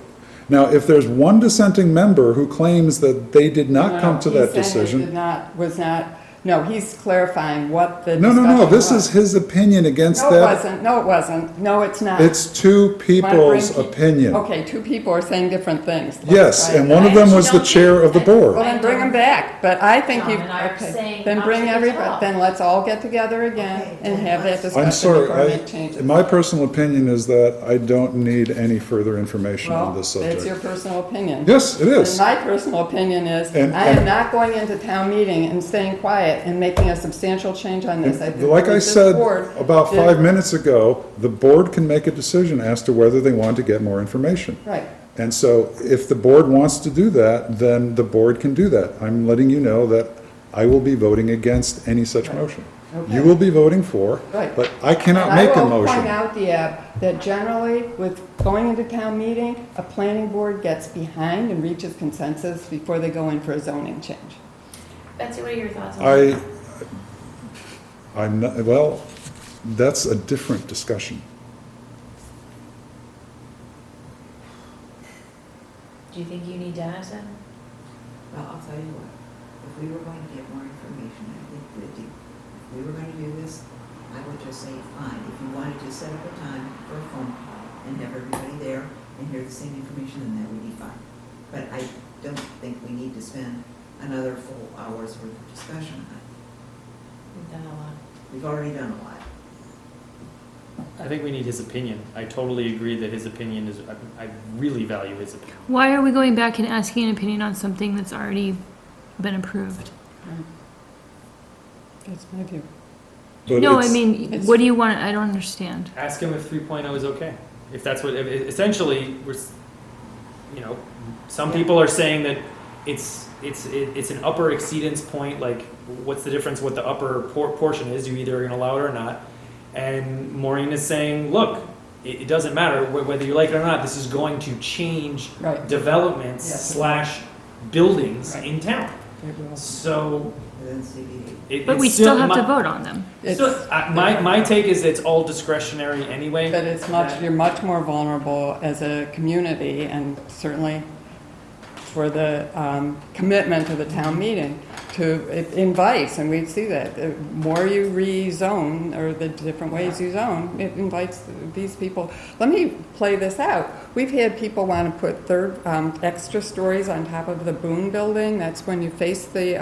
Now, if there's one dissenting member who claims that they did not come to that He said it decision. did not, was not, no, he's clarifying what the No, discussion no, this was. is his opinion against No, it that. wasn't. No, it wasn't. No, it's not. It's two people's Wanna bring- opinion. Okay, two people are saying different things. Let's Yes, try and it. one of them was the don't chair of the think- Well, board. then bring them back, but I think John you, and I are okay, saying then bring opposite as everybody, well. then let's all get together again Okay, and then have that let's- discussion I'm sorry, before I make changes. my personal opinion is that I don't need any further information on Well, this that's your subject. personal opinion. Yes, it And is. my personal opinion is, And- I am and- not going into town meeting and staying quiet and making a substantial change on this. I think Like I this said board about did- 5 minutes ago, the board can make a decision as to whether they want to get more information. Right. And so if the board wants to do that, then the board can do that. I'm letting you know that I will be voting against any such motion. You will be voting for, Right. but I cannot And make a I will point motion. out, Diab, that generally with going into town meeting, a planning board gets behind and reaches consensus before they go in for a zoning change. Betsy, what are your thoughts on that? I'm not, well, that's a different discussion. Do you think you need Dennis in? Well, I'll tell you what, if we were going to get more information, I think that if we were going to do this, I would just say, fine, if you wanted to set up a time for a phone call and have everybody there and hear the same information, then that would be fine. But I don't think we need to spend another full hour's worth of discussion on it. We've done a lot. We've already done a lot. I think we need his opinion. I totally agree that his opinion is, I really value his opinion. Why are we going back and asking an opinion on something that's already been approved? That's my view. But No, I it's- mean, what do you want? I don't understand. Ask him if 3.0 is okay. If that's what, essentially, some people are saying that it's an upper exceedance point, like what's the difference what the upper portion is? You either are gonna allow it or not. And Maureen is saying, look, it doesn't matter whether you like it or not, this is going to change Right. developments Yes. / buildings Right. in town. It will. So. But we still have to vote on them. My take is it's all discretionary anyway. But it's you're much more vulnerable as a community, and certainly for the commitment to the town meeting, it invites, and we see that, the more you rezone, or the different ways you zone, it invites these people. Let me play this out. We've had people want to put extra stories on top of the Boone building. That's when you face the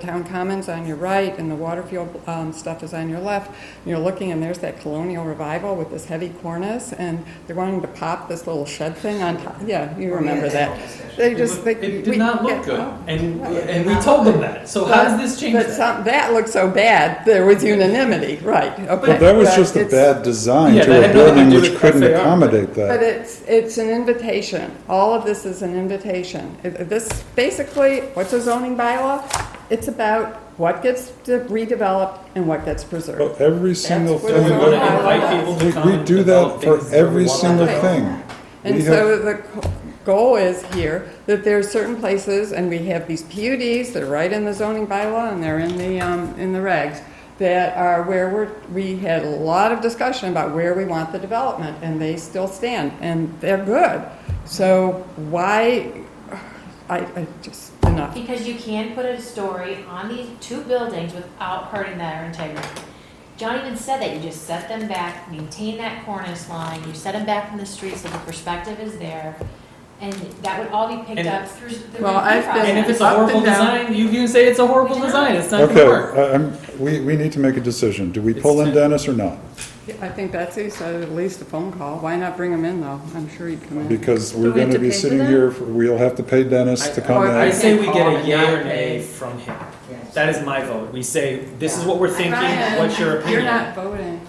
town commons on your right, and the Waterfield stuff is on your left. And you're looking, and there's that colonial revival with this heavy cornice, and they're wanting to pop this little shed thing on top. Yeah, you remember that. It did not look good, and we told them that. So how does this change that? That looked so bad, there was unanimity, right. Okay. But that was just a bad design Yeah, to that a had nothing to building do which with couldn't FAR. accommodate But that. it's an invitation. All of this is an invitation. This, basically, what's a zoning bylaw? It's about what gets redeveloped and what gets preserved. But every single what thing, it's all about. Invite people to come we and do develop that for things where we every want single them to thing. And We so have- the goal is here that there's certain places, and we have these PUDs that are right in the zoning bylaw, and they're in the regs, that are where we had a lot of discussion about where we want the development, and they still stand, and they're good. So why, I just, enough. Because you can put a story on these two buildings without hurting their integrity. John even said that, you just set them back, maintain that cornice line, you set them back from the street so the perspective is there, and that would all be picked And- up through the Well, review I've been- process. And if it's a Up and horrible down. design, you can say it's a horrible design. It's not gonna Okay, work. we need to make a decision. Do we It's pull in time. Dennis or not? I think Betsy said at least a phone call. Why not bring him in, though? I'm sure he'd come in. Because we're Do we have gonna to be pay for sitting that? here, we'll have to pay Dennis to come I in. say we get Call a and yay not or nay pay. from him. That is my vote. We say, this is what we're thinking, Ryan, what's your opinion? You're not voting.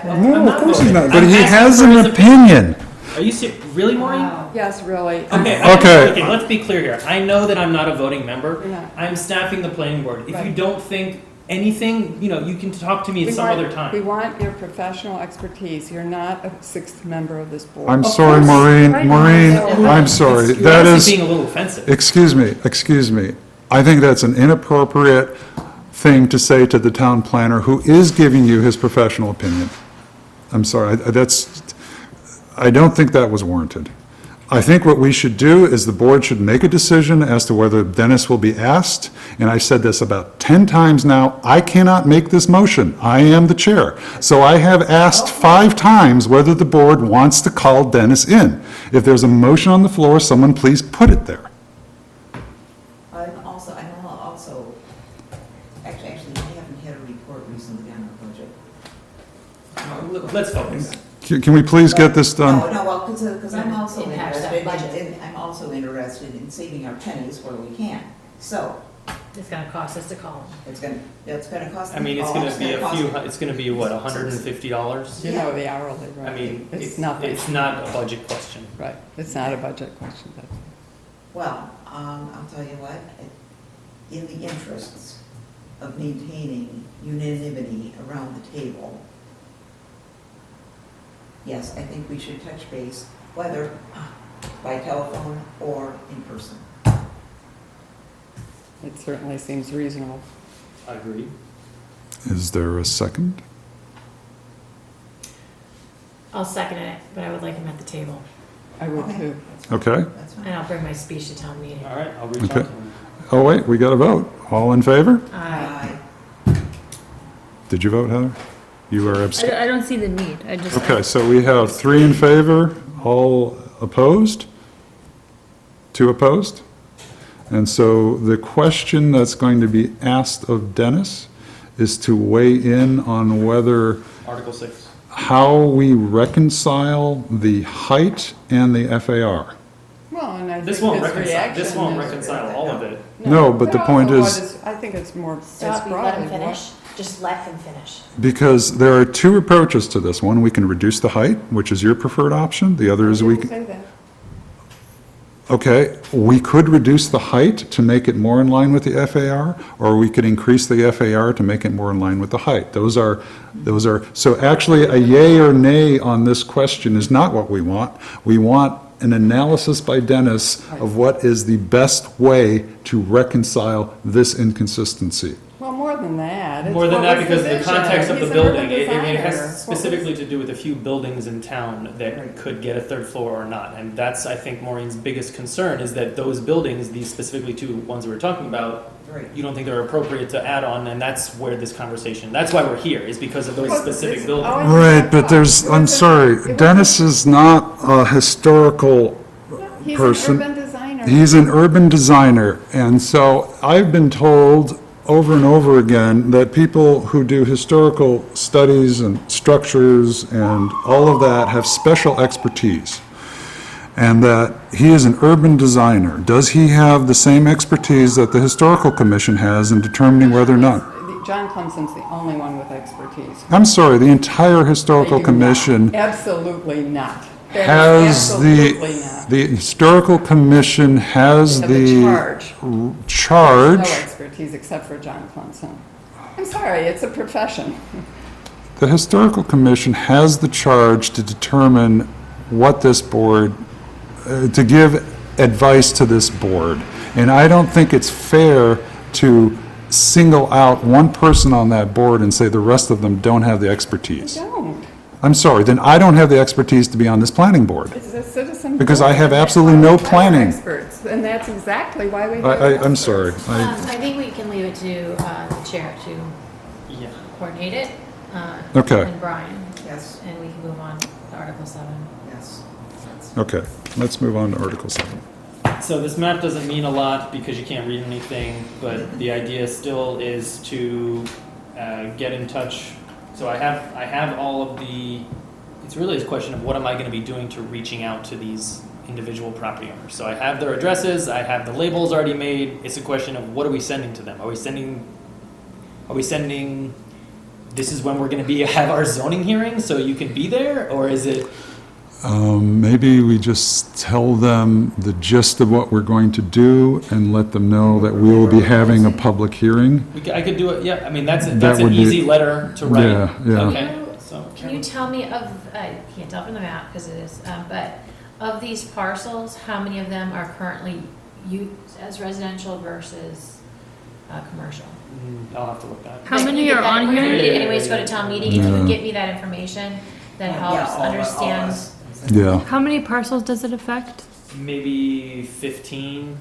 No, I'm of not course he's voting. not, but I'm he asking has for an his opinion. Are you serious? Really, Maureen? Yes, really. Okay. Let's be clear here. I know that I'm not a voting member. You're not. I'm staffing the planning board. If you Right. don't think anything, you can talk to me at We some want- other We time. want your professional expertise. You're not a sixth member of this board. I'm Of sorry, course. Maureen, Right. I'm sorry. You're That honestly is, being a little offensive. excuse me. I think that's an inappropriate thing to say to the town planner who is giving you his professional opinion. I'm sorry, I don't think that was warranted. I think what we should do is the board should make a decision as to whether Dennis will be asked, and I said this about 10 times now, I cannot make this motion. I am the chair. So I have asked 5 times whether the board wants to call Dennis in. If there's a motion on the floor, someone please put it there. I'm also, actually, I haven't had a report recently on our budget. Let's focus. Can we please get this done? No, well, because I'm also Impacts that interested, budget. I'm also interested in saving our pennies where we can. So, It's gonna cost us to call them. it's gonna cost. I mean, it's oh, gonna be cost- it's gonna be what, $150? You know the hourly, right? I mean, It's nothing. it's not a budget question. Right, it's not a budget question. Well, I'll tell you what, in the interests of maintaining unanimity around the table, yes, I think we should touch base, whether by telephone or in person. It certainly seems reasonable. Agreed. Is there a second? I'll second it, but I would like him at the table, I would Okay. too. Okay. That's fine. and I'll bring my speech to town meeting. All right, I'll reach out Okay. to him. Oh, wait, we got a vote. All in favor? Aye. Did you vote, Heather? You were abstaining. I don't see the need, I just. Okay, so we have 3 in favor, all opposed? 2 opposed? And so the question that's going to be asked of Dennis is to weigh in on whether, Article 6. how we reconcile the height and the FAR. Well, and I think This his won't reaction reconcile, this won't is- reconcile all of it. No, but the also point what is- I think it's more, it's Stop, you let broadly him what- finish, just let him finish. Because there are 2 approaches to this. One, we can reduce the height, which is your preferred option. The other is we Didn't can, say that. Okay, we could reduce the height to make it more in line with the FAR, or we could increase the FAR to make it more in line with the height. Those are, so actually, a yay or nay on this question is not what we want. We want an analysis by Dennis of what is the best way to reconcile this inconsistency. Well, more than that. More than that, because the vision. context of the He's an urban building, it designer. has specifically to do with a few buildings in town that could get a third floor or not. And that's, I think, Maureen's biggest concern, is that those buildings, these specifically two ones that we're talking about, Right. you don't think they're appropriate to add on, and that's where this conversation, that's why we're here, is because of those Well, specific it's buildings. always- Right, but there's, I'm sorry, Dennis is not a historical He's person. an urban designer. He's an urban designer, and so I've been told over and over again that people who do historical studies and structures and all of that have special expertise, and that he is an urban designer. Does he have the same expertise that the Historical Commission has in determining whether or not? John Clemson's the only one with expertise. I'm sorry, the entire Historical They do Commission not. Absolutely not. That is has absolutely not. the Historical Commission has They have the charge. No charge. expertise except for John Clemson. I'm sorry, it's a profession. The Historical Commission has the charge to determine what this board, to give advice to this board. And I don't think it's fair to single out one person on that board and say the rest of them don't have the expertise. Don't. I'm sorry, then I don't have the expertise to be on this planning board. It's a citizen. Because I have board. absolutely no That's why we hire planning. Experts, and that's exactly why we. I'm sorry. I think we can leave it to the chair to Yeah. coordinate it. Okay. And Brian, Yes, and we can move on to Article 7. yes. Okay, let's move on to Article 7. So this map doesn't mean a lot because you can't read anything, but the idea still is to get in touch. So I have all of the, it's really a question of what am I going to be doing to reaching out to these individual property owners. So I have their addresses, I have the labels already made. It's a question of what are we sending to them? Are we sending, this is when we're going to be, have our zoning hearing so you can be there? Or is it? Maybe we just tell them the gist of what we're going to do and let them know that we will be having a public hearing. I could do it, yeah. I mean, that's That an would be- easy letter to write. Yeah, yeah. Okay, so. Can you tell me of, I can't tell from the map because it is, but of these parcels, how many of them are currently used as residential versus commercial? I'll have to look that. How Like, many you get are that- on we're gonna here? need it anyways to go to town meeting. If you Yeah. can get me that information, that helps understand. Yeah. How many parcels does it affect? Maybe 15.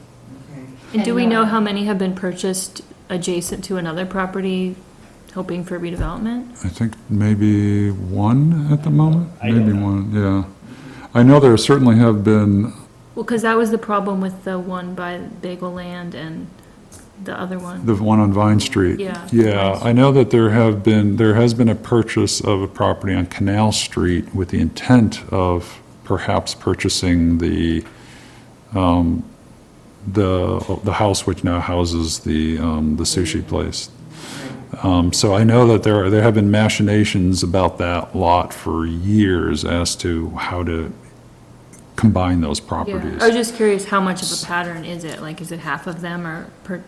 And do we know how many have been purchased adjacent to another property, hoping for redevelopment? I think maybe one at the moment? I don't Maybe know. one, yeah. I know there certainly have been, Well, because that was the problem with the one by Bagel Land and the other one. the one on Vine Street. Yeah. Yeah, I know that there has been a purchase of a property on Canal Street with the intent of perhaps purchasing the house which now houses the sushi place. So I know that there have been machinations about that lot for years as to how to combine those Yeah, properties. I was just curious, how much of a pattern is it? Like, is it half of them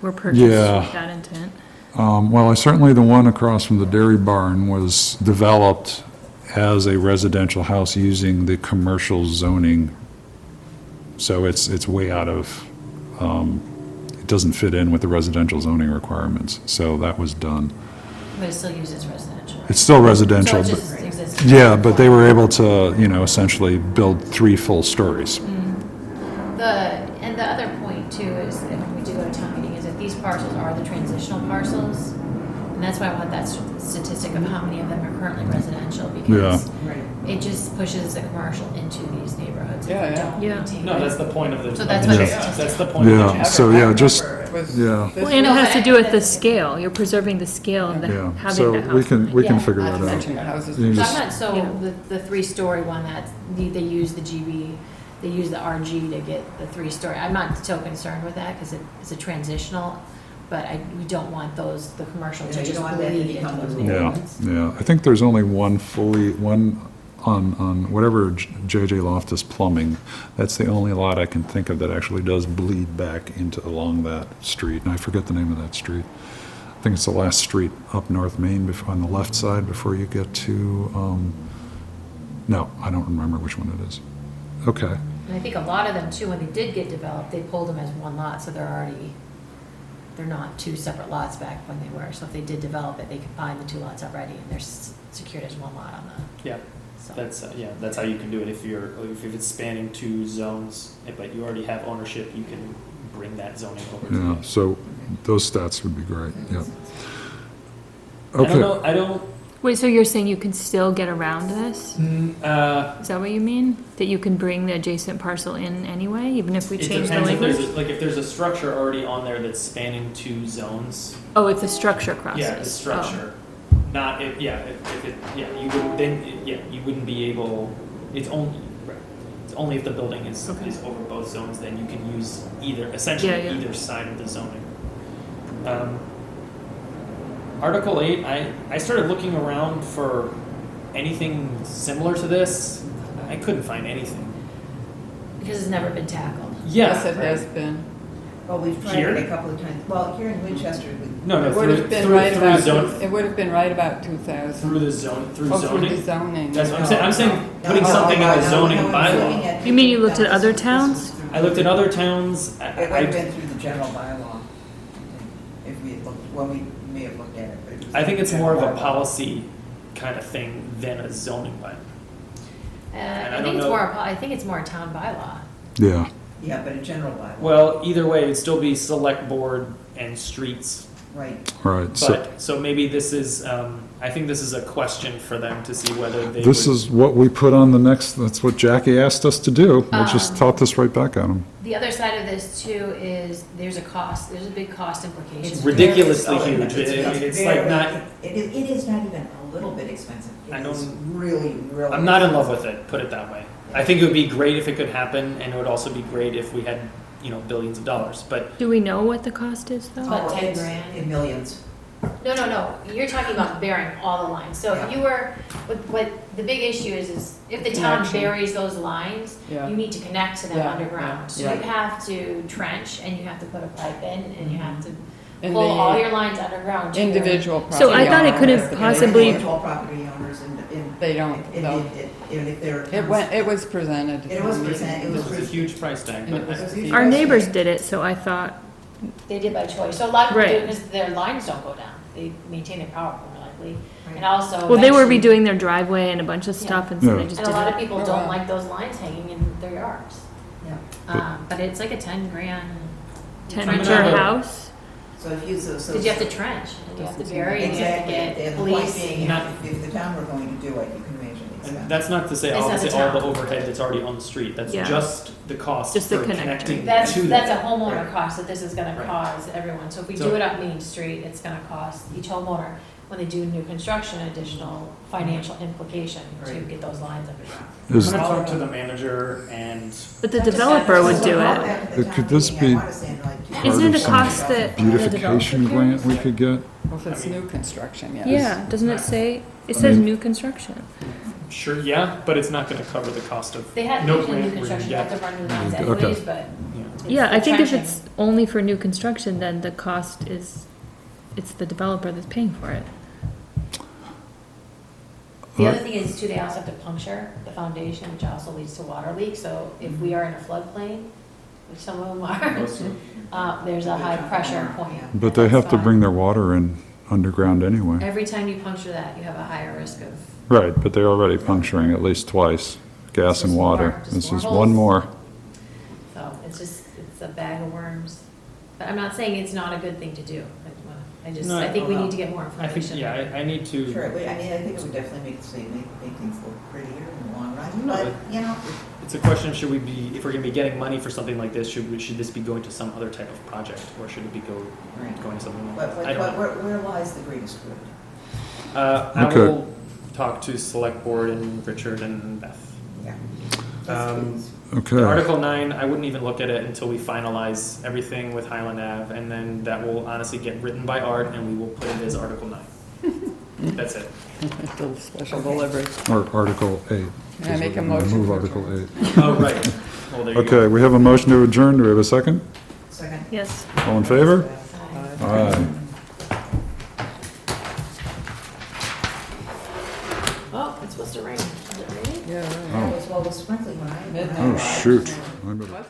were purchased Yeah. with that intent? Well, certainly the one across from the dairy barn was developed as a residential house using the commercial zoning. So it's way out of, it doesn't fit in with the residential zoning requirements. So that was done. But it still uses residential. right? It's still residential. So it but- just exists. Yeah, but they were able to, essentially build 3 full stories. And the other point too is, that when we do go to town meeting, is that these parcels are the transitional parcels. And that's why I want that statistic of how many of them are currently residential, because it just pushes the commercial into these neighborhoods. if we Yeah, yeah. don't Yeah. maintain No, it. that's the point of the. So that's of the what chart. it's- That's the point of the. Yeah, chart. so yeah, just, It was- yeah. this Well, and it No, has but to I do with think the that- scale. You're preserving the scale of the, Yeah, having so the house. we can Yeah. figure Not to that out. mention houses. You So just- I'm not, so the 3-story one, they use the GB, they use the RG to get the 3-story. I'm not so concerned with that because it's a transitional, but we don't want the commercial Yeah, to you just don't want that to bleed into become those the Yeah, neighborhoods. yeah. I think there's only one on whatever JJ Loftus Plumbing, that's the only lot I can think of that actually does bleed back along that street, and I forget the name of that street. I think it's the last street up North Main on the left side before you get to, no, I don't remember which one it is. Okay. And I think a lot of them too, when they did get developed, they pulled them as one lot, so they're not two separate lots back when they were. So if they did develop it, they combine the two lots already, and they're secured as one lot on the. Yeah, So. that's how you can do it. If it's spanning two zones, but you already have ownership, you can bring that zoning over to Yeah, you. so those stats would be great, yeah. I don't Okay, know, I don't, Wait, so you're saying you can still get around this? Is that what you mean? That you can bring the adjacent parcel in anyway, even if we it change the depends if language? if there's a structure already on there that's spanning two zones. Oh, if the structure crosses. Yeah, the structure. Not if, yeah, if it, yeah, you wouldn't, then, yeah, you wouldn't be able, it's only, right. It's only if the building is over both zones, then you can use essentially Yeah, yeah. either side of the zoning. Article 8, I started looking around for anything similar to this. I couldn't find anything. Because it's never been tackled. Yeah. Yes, it has been. Well, we've tried Here? it a couple of times. Well, here in Winchester, No, It would have been through right about, zone, it would have been right about 2000. through the zone, through Oh, through the zoning. zoning. That's what I'm saying. I'm saying putting something in the zoning bylaw. You mean you looked at other towns? I looked at other towns. It would have been through the general bylaw, if we had looked, well, we may have looked at it, but it was. I think through it's the more of general a bylaw. policy kind of thing than a zoning bylaw. And I I don't think it's know- more, I think it's more a town bylaw. yeah, Yeah, but a general bylaw. Well, either way, it'd still be select board and streets. Right. right, so So maybe this is, I think this is a question for them to see whether they this would- is what we put on the next, that's what Jackie asked us to do. We just taught this right back at him. The other side of this too is there's a big cost implication. It's ridiculously Oh, huge. It's like very- not, It is not even a little bit expensive. I It is don't- really, really. I'm not in love with it, put it that way. I think it would be great if it could happen, and it would also be great if we had, billions of dollars, but Do we know what the cost is though? About 10 it's grand. In millions. No. You're talking about burying all the lines. So if Yeah. you were, what the big issue is if the town Connection. buries those lines, Yeah. you need to connect to them Yeah, underground. So yeah. you have to trench and you have to put a pipe in and you have to And pull all the your lines underground. to your- individual property. So I thought it could have owners, possibly- Individual property owners and. They don't, though. Even if they're. It was presented. It was presented, it was. it's a huge price tag. And it But was a huge Our price neighbors tag. did it, so I thought, They did by choice. So a lot of people do Right. it because their lines don't go down. They maintain their power more likely. Right. And also. well, they were eventually- redoing their driveway and a bunch of stuff, and so they Yeah. just And a did lot of it. people Oh, don't wow. like those lines hanging in their yards. But it's like a 10 grand. 10 Trench. per house. So if you, so. Because you have to trench, and you have to bury, and you have to Exactly, get and the point police. being, Not- if the town were going to do it, you can imagine the expense. And that's not to say It's not obviously the all the town. overhead that's already on the street. That's Yeah. just the cost Just the for connector. connecting That's to a that. homeowner Right. cost that this is gonna Right. cause everyone. So if we So- do it up Main Street, it's gonna cost each homeowner, when they do new construction, additional financial implication to Right. get those lines underground. I'm Is, gonna talk to the manager and But the developer would do it. Could this be part Isn't it of a some cost that the developer beautification grant we could get? Well, if it's new construction, yes. Yeah, doesn't it say, it I says mean- new construction. sure, yeah, but it's not gonna cover the cost of. They had, no usually new grant we're construction, you gonna have to get. run new lines Okay. anyways, but. Yeah. it's Yeah, the I think if trenching. it's only for new construction, then the cost is, it's the developer that's paying for it. The other thing is too, they also have to puncture the foundation, which also leads to water leaks, so if we are in a floodplain, which some of them are, there's a high pressure point. But they have to bring their water in underground anyway. Every time you puncture that, you have a higher risk of. Right, but they're already puncturing at least twice, gas and Just more- water. just This more is holes. one more. So it's a bag of worms. But I'm not saying it's not a good thing to do. No, I think we no. need to get more I think, information. yeah, I need to. Sure, but, I mean, I think it would definitely make things look prettier in the long run, No, but, you know, It's a question, should we be, if we're gonna be getting money for something like this, should this be going to some other type of project, or should it be Right. going to something but, else? I don't know. where lies the greatest good? I Okay. will talk to select board and Richard and Beth. Yeah. Um, Okay. Article 9, I wouldn't even look at it until we finalize everything with Highland Ave, and then that will honestly get written by Art, and we will put it as Article 9. That's it. Still special delivery. Or Article 8. Can I make a We're gonna motion Move to Article 8. Oh, right. Well, there you go. Okay, we have a motion to adjourn. Do we have a second? Second. Yes. All in favor? Aye. Oh, it's supposed to rain. Is it raining? Yeah, right. That was well, the sprinkling, right? Midnight. Oh, shoot. I better-